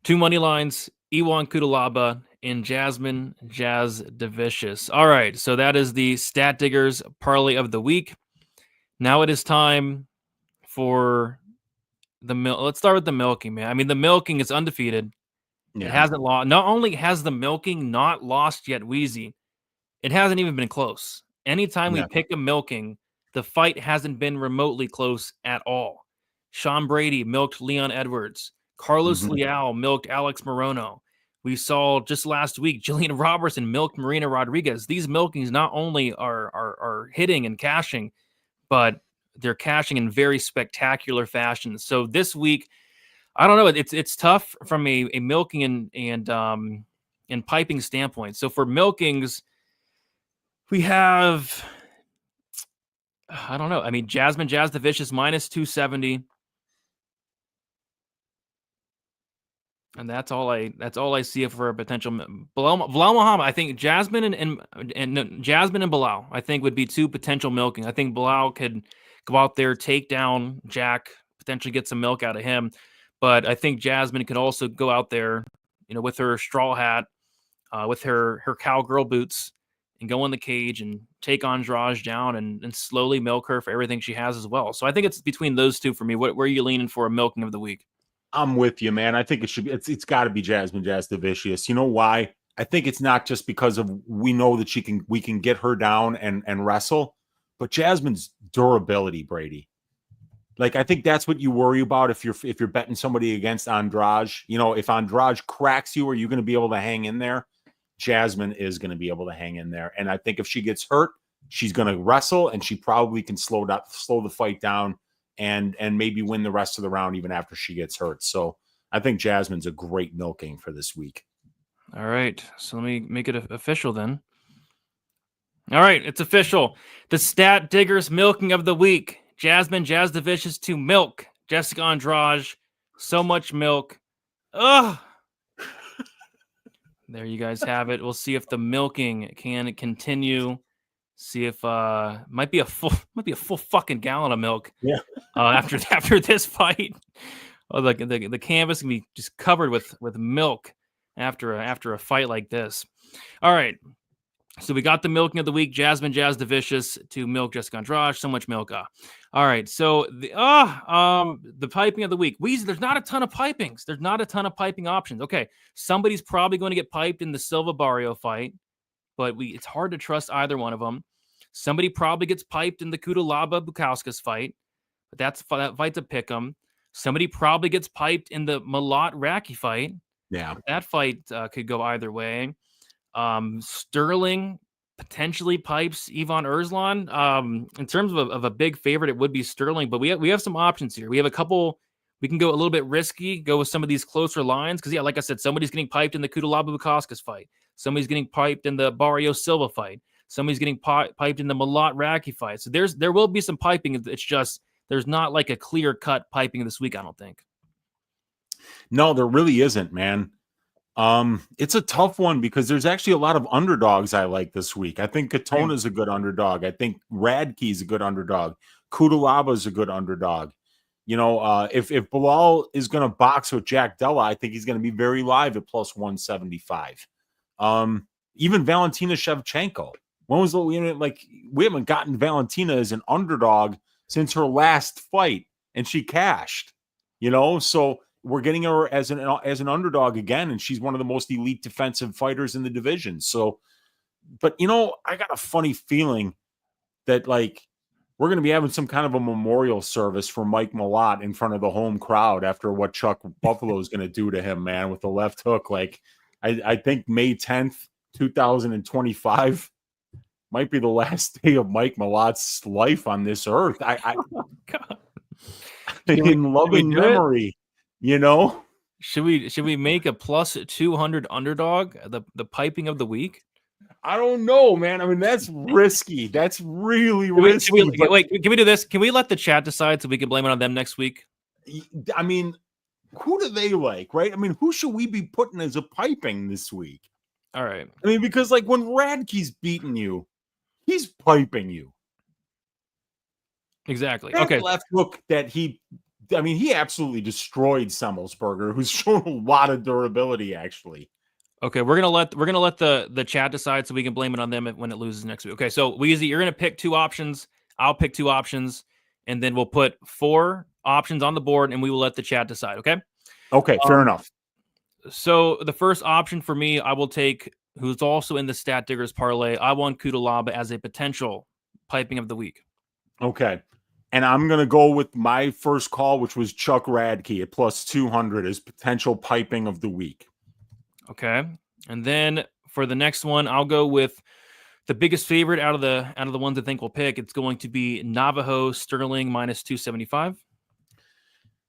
2 money lines, Iwan Cutelaba and Jasmine Jazz Divicius. All right. So that is the Stat Diggers parlay of the week. Now it is time for the milk. Let's start with the milking, man. I mean, the milking is undefeated. Yeah. It hasn't lost. Not only has the milking not lost yet, Weezy, it hasn't even been close. Anytime we pick a milking, the fight hasn't been remotely close at all. Sean Brady milked Leon Edwards. Carlos Leal milked Alex Morono. We saw just last week Jillian Robertson milked Marina Rodriguez. These milkings not only are hitting and cashing, but they're cashing in very spectacular fashion. So this week, I don't know. It's tough from a milking and piping standpoint. So for milkings, we have, I don't know. I mean, Jasmine Jazz Divicius minus 270. And that's all I see for a potential Bilal Muhammad. I think Jasmine and Jasmine and Bilal, I think, would be 2 potential milking. I think Bilal could go out there, take down Jack, potentially get some milk out of him. But I think Jasmine could also go out there, with her straw hat, with her cowgirl boots, and go in the cage and take Andrade down and slowly milk her for everything she has as well. So I think it's between those 2 for me. Where are you leaning for a milking of the week? I'm with you, man. I think it should be. It's got to be Jasmine Jazz Divicius. You know why? I think it's not just because of we know that we can get her down and wrestle, but Jasmine's durability, Brady. Like I think that's what you worry about if you're betting somebody against Andrade. If Andrade cracks you, are you going to be able to hang in there? Jasmine is going to be able to hang in there, and I think if she gets hurt, she's going to wrestle, and she probably can slow the fight down. And maybe win the rest of the round even after she gets hurt. So I think Jasmine's a great milking for this week. All right. So let me make it official then. All right. It's official. The Stat Diggers milking of the week. Jasmine Jazz Divicius to milk Jessica Andrade. So much milk. Ugh. There you guys have it. We'll see if the milking can continue. See if might be a full fucking gallon of milk. Yeah. After this fight, the canvas can be just covered with milk after a fight like this. All right, so we got the milking of the week. Jasmine Jazz Divicius to milk Jessica Andrade. So much milk. All right, so the piping of the week. Weezy, there's not a ton of pipings. There's not a ton of piping options. Okay, somebody's probably going to get piped in the Silva Barrio fight, but it's hard to trust either one of them. Somebody probably gets piped in the Cutelaba Bukauskas fight, but that fight's a pick'em. Somebody probably gets piped in the Malott Raki fight. Yeah, that fight could go either way. Sterling potentially pipes Ivan Erslan. In terms of a big favorite, it would be Sterling, but we have some options here. We have a couple. We can go a little bit risky, go with some of these closer lines because, like I said, somebody's getting piped in the Cutelaba Bukauskas fight. Somebody's getting piped in the Barrio Silva fight. Somebody's getting piped in the Malott Raki fight. So there will be some piping. It's just there's not like a clear-cut piping this week, I don't think. No, there really isn't, man. It's a tough one because there's actually a lot of underdogs I like this week. I think Katona's a good underdog. I think Radke's a good underdog. Cutelaba is a good underdog. If Bilal is going to box with Jack Della, I think he's going to be very live at plus 175. Even Valentina Shevchenko. When was we haven't gotten Valentina as an underdog since her last fight, and she cashed. So we're getting her as an underdog again, and she's one of the most elite defensive fighters in the division. So, but I got a funny feeling that we're going to be having some kind of a memorial service for Mike Malott in front of the home crowd after what Chuck Buffalo is going to do to him, man, with the left hook. I think May 10th, 2025 might be the last day of Mike Malott's life on this earth. In loving memory, Should we make a plus 200 underdog the piping of the week? I don't know, man. I mean, that's risky. That's really risky. Wait, can we do this? Can we let the chat decide so we can blame it on them next week? I mean, who do they like, right? I mean, who should we be putting as a piping this week? All right. I mean, because when Radke's beating you, he's piping you. Exactly. That okay. left hook that he absolutely destroyed Semmelsberger, who's shown a lot of durability, actually. Okay, we're gonna let the chat decide so we can blame it on them when it loses next week. Okay, so Weezy, you're gonna pick 2 options. I'll pick 2 options, and then we'll put 4 options on the board, and we will let the chat decide. Okay. Okay, fair enough. So the first option for me, I will take, who's also in the Stat Diggers parlay. I want Cutelaba as a potential piping of the week. Okay. And I'm going to go with my first call, which was Chuck Radke at plus 200 as potential piping of the week. Okay. And then for the next one, I'll go with the biggest favorite out of the ones I think we'll pick. It's going to be Navajo Sterling minus 275.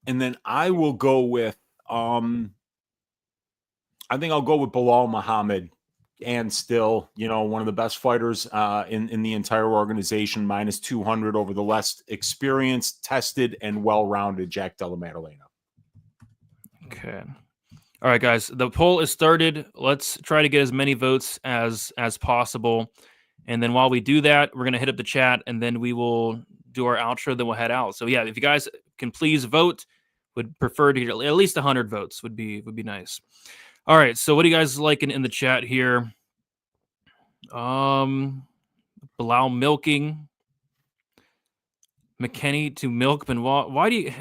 And then I will go with I think I'll go with Bilal Muhammad, and still, one of the best fighters in the entire organization, minus 200 over the less experienced, tested, and well-rounded Jack Della Maddalena. Okay. All right, guys. The poll is started. Let's try to get as many votes as possible. And then while we do that, we're going to hit up the chat, and then we will do our outro, then we'll head out. So, yeah, if you guys can please vote, would prefer to get at least 100 votes would be nice. All right, so what do you guys like in the chat here? Bilal milking. McKinney to milk Benoit. Why do you...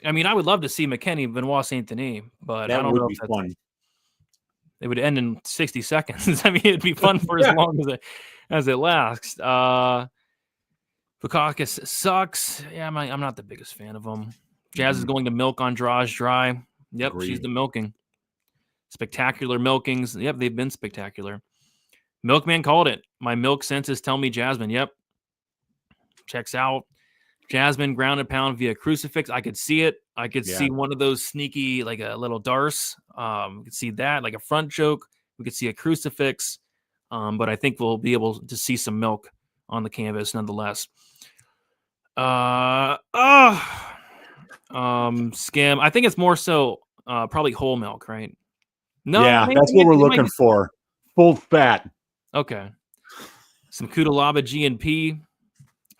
I mean, I would love to see McKinney, Benoit Saint Denis, but that I don't would know be if that's... fun. It would end in 60 seconds. I mean, it'd be fun for as long as it lasts. Bukauskas sucks. Yeah, I'm not the biggest fan of him. Jazz is going to milk Andrade dry. Yep, Agreed. She's the milking. Spectacular milkings. Yep, they've been spectacular. Milkman called it. My milk senses tell me Jasmine. Yep. Checks out. Jasmine ground and pound via crucifix. I could see it. I could see one of those sneaky, like a little darce. We could see that, like a front choke. We could see a crucifix. But I think we'll be able to see some milk on the canvas nonetheless. Scam. I think it's more so probably whole milk, right? No, yeah, that's what we're looking for. Full fat. Okay. Some Cutelaba GNP.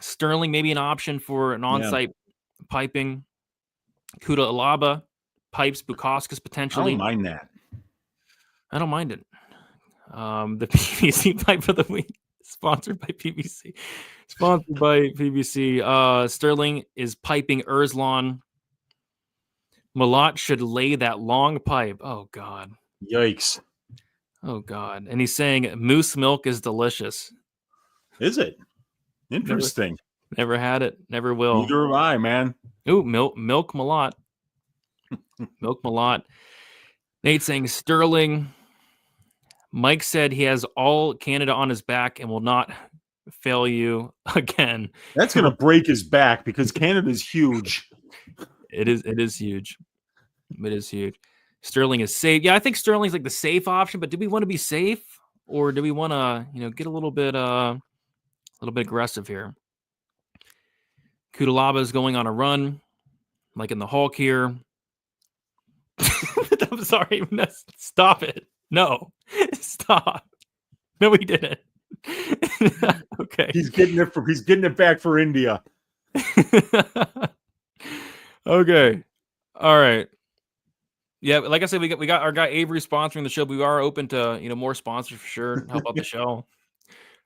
Sterling, maybe an option for an on-site piping. Cutelaba pipes Bukauskas potentially. I don't mind that. I don't mind it. The PVC pipe of the week, sponsored by PVC. Sponsored by PVC. Sterling is piping Erzlon. Malott should lay that long pipe. Oh, God. Yikes. Oh, God. And he's saying moose milk is delicious. Is it? Interesting. Never had it. Never will. Neither have I, man. Ooh, milk Malott. Milk Malott. Nate saying Sterling. Mike said he has all Canada on his back and will not fail you again. That's going to break his back because Canada's huge. It is huge. It is huge. Sterling is safe. Yeah, I think Sterling's like the safe option, but do we want to be safe or do we want to, get a little bit aggressive here? Cutelaba is going on a run, like in the Hulk here. I'm sorry. Stop it. No. Stop. No, we didn't. Okay. He's getting it back for India. Okay. All right. Yeah, like I said, we got our guy Avery sponsoring the show. But we are open to more sponsors for sure. Help out the show.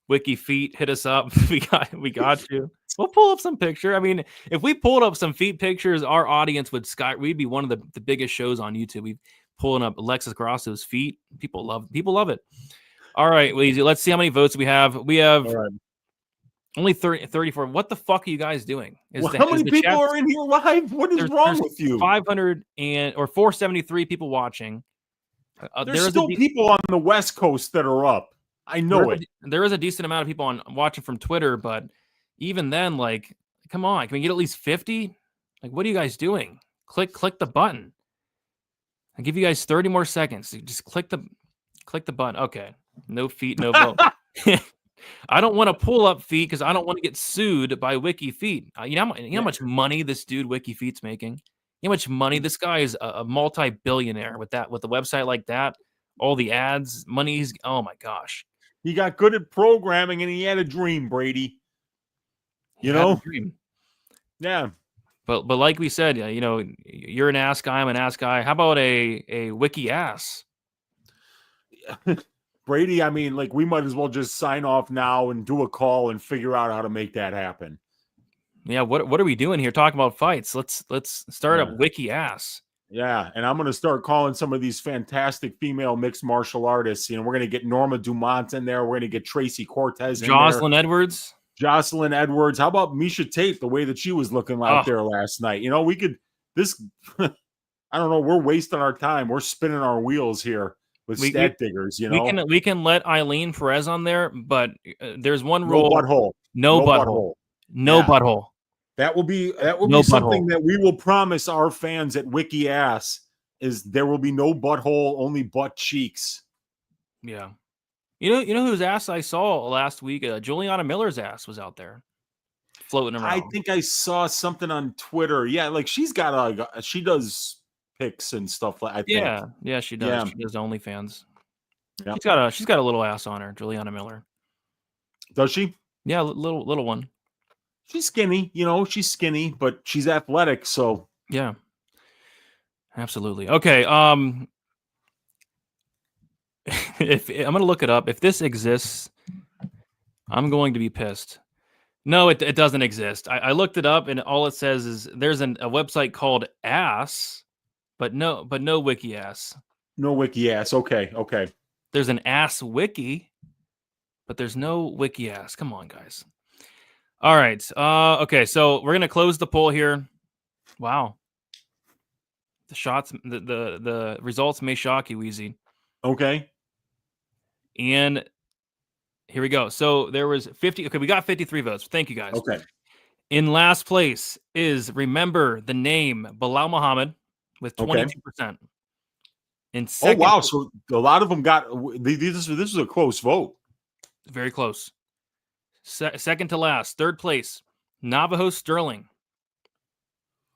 Wiki Feet, hit us up. we got you. We'll pull up some picture. I mean, if we pulled up some feet pictures, our audience would we'd be one of the biggest shows on YouTube. We pulling up Alexis Grasso's feet. People love it. All right, Weezy, let's see how many votes we have. We have only 34. What the fuck are you guys doing? How many people are in here live? What is wrong with you? 500 or 473 people watching. There's still people on the West Coast that are up. I know there is a decent amount of people watching from Twitter, but even then, like, come on, can we get at least 50? Like, what are you guys doing? Click the button. I'll give you guys 30 more seconds. Just click the button. Okay. No feet, no vote. I don't want to pull up feet because I don't want to get sued by Wiki Feet. You know how much money this dude Wiki Feet's making? You know how much money? This guy is a multi-billionaire with a website like that. All the ads, money. Oh my gosh. He got good at programming and he had a dream, Brady. Dream. Yeah. But like we said, you're an ass guy, I'm an ass guy. How about a wiki ass? Brady, I mean, like, we might as well just sign off now and do a call and figure out how to make that happen. Yeah, what are we doing here? Talking about fights. Let's start up wiki ass. Yeah, and I'm going to start calling some of these fantastic female mixed martial artists. We're going to get Norma Dumont in there. We're going to get Tracy Cortez in Jocelyn Edwards. Jocelyn Edwards. How about Misha Tate, the way that she was looking out there last night? We could I don't know. We're wasting our time. We're spinning our wheels here with Stat Diggers. We can let Eileen Perez on there, but there's one rule. No butthole. Butthole. That will be something that we will promise our fans at Wiki Ass is there will be no butthole, only butt cheeks. Yeah. You know whose ass I saw last week? Juliana Miller's ass was out there floating around. I think I saw something on Twitter. Yeah, like she does pics and stuff like. I think. Yeah, she does. Yeah. She does OnlyFans. Yeah. She's got a little ass on her, Juliana Miller. Does she? Yeah, little one. She's skinny, she's skinny, but she's athletic. So yeah, absolutely. Okay. If I'm going to look it up, if this exists, I'm going to be pissed. No, it doesn't exist. I looked it up and all it says is there's a website called Ass, but no wiki ass. No wiki ass. Okay. There's an ass wiki, but there's no wiki ass. Come on, guys. All right. Okay, so we're gonna close the poll here. Wow. The shots, the results may shock you, Weezy. Okay. And here we go. So there was 50. Okay, we got 53 votes. Thank you, guys. Okay. In last place is Remember the Name Bilal Muhammad with 22%. In second, wow. So a lot of them got this was a close vote. Very close. Second to last, third place, Navajo Sterling.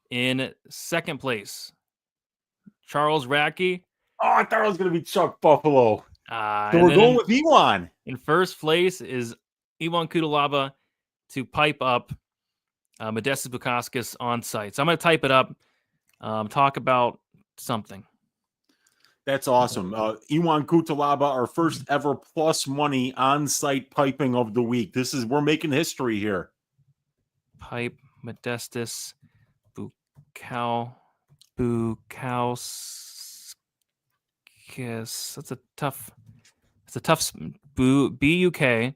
In second place, Charles Radke. Oh, I thought it was going to be Chuck Buffalo. So we're going with Iwan. In first place is Iwan Kudalaba to pipe up Modestas Bukauskas on site. So I'm going to type it up, talk about something. That's awesome. Iwan Kutalaba, our first ever plus money on-site piping of the week. We're making history here. Pipe Modestas Bukauskas. That's a tough B-U-K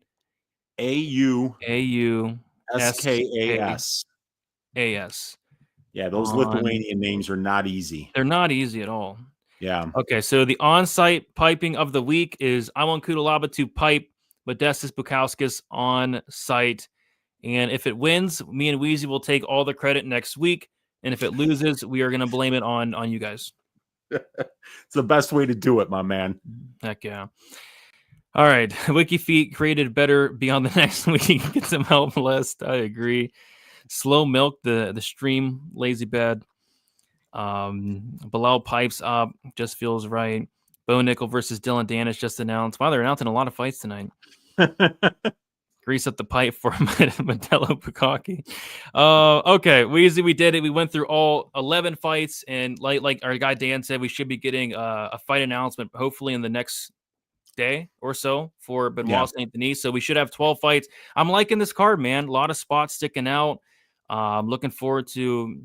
A-U-S-K-A-S. A-S. Yeah, those Lithuanian names are not easy. They're not easy at all. Yeah. Okay, so the on-site piping of the week is Iwan Kudalaba to pipe Modestas Bukauskas on site. And if it wins, me and Weezy will take all the credit next week. And if it loses, we are going to blame it on you guys. It's the best way to do it, my man. Heck yeah. All right. Wiki Feet created better beyond the next week. Get some help list. I agree. Slow milk the stream, lazy bed. Bilal pipes up, just feels right. Bo Nickel versus Dylan Danish just announced. Wow, they're announcing a lot of fights tonight. grease up the pipe for Modelo Bukauskas. Okay, Weezy, we did it. We went through all 11 fights, and like our guy Dan said, we should be getting a fight announcement hopefully in the next day or so for Benoit and Denis. So we should have 12 fights. I'm liking this card, man. A lot of spots sticking out. I'm looking forward to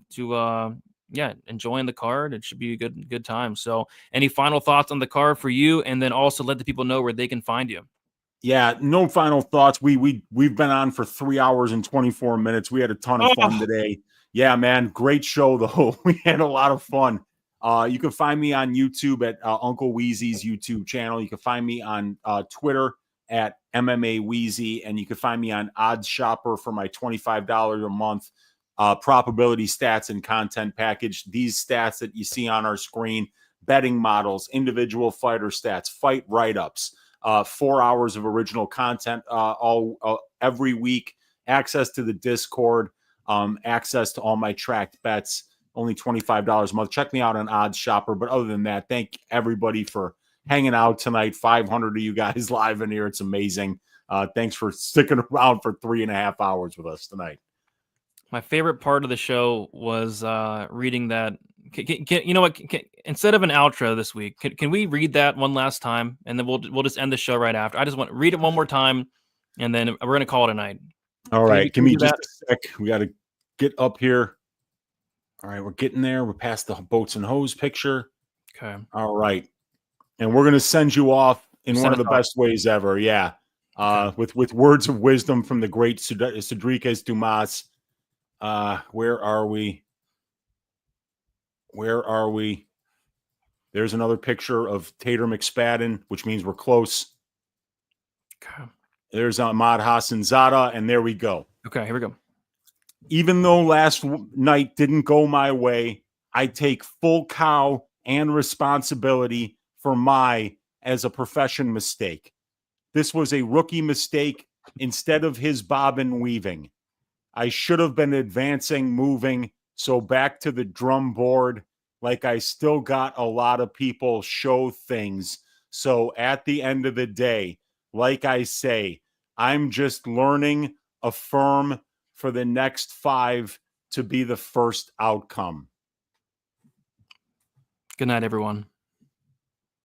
enjoying the card. It should be a good time. So any final thoughts on the card for you, and then also let the people know where they can find you? Yeah, no final thoughts. We've been on for 3 hours and 24 minutes. We had a ton of fun today. Yeah, man, great show though. We had a lot of fun. You can find me on YouTube at Uncle Weezy's YouTube channel. You can find me on Twitter at MMA Weezy, and you can find me on Odds Shopper for my $25 a month probability stats and content package. These stats that you see on our screen, betting models, individual fighter stats, fight write-ups, 4 hours of original content every week, access to the Discord, access to all my tracked bets, only $25 a month. Check me out on Odds Shopper. But other than that, thank everybody for hanging out tonight. 500 of you guys live in here. It's amazing. Thanks for sticking around for 3.5 hours with us tonight. My favorite part of the show was reading that. You know what? Instead of an outro this week, can we read that one last time, and then we'll just end the show right after. I just want to read it one more time, and then we're gonna call it a night. All right, give me just a sec. We got to get up here. All right, we're getting there. We're past the boats and hose picture. Okay. All right, and we're gonna send you off in one of the best ways ever. Yeah, with words of wisdom from the great Cedric Dumas. Where are we? Where are we? There's another picture of Tater McSpadden, which means we're close. Okay. There's Ahmad Hassanzada, and there we go. Okay, here we go. Even though last night didn't go my way, I take full cow and responsibility for my, as a profession, mistake. This was a rookie mistake instead of his bobbin weaving. I should have been advancing, moving, so back to the drum board, like I still got a lot of people show things. So at the end of the day, like I say, I'm just learning, affirm for the next 5 to be the first outcome. Good night, everyone.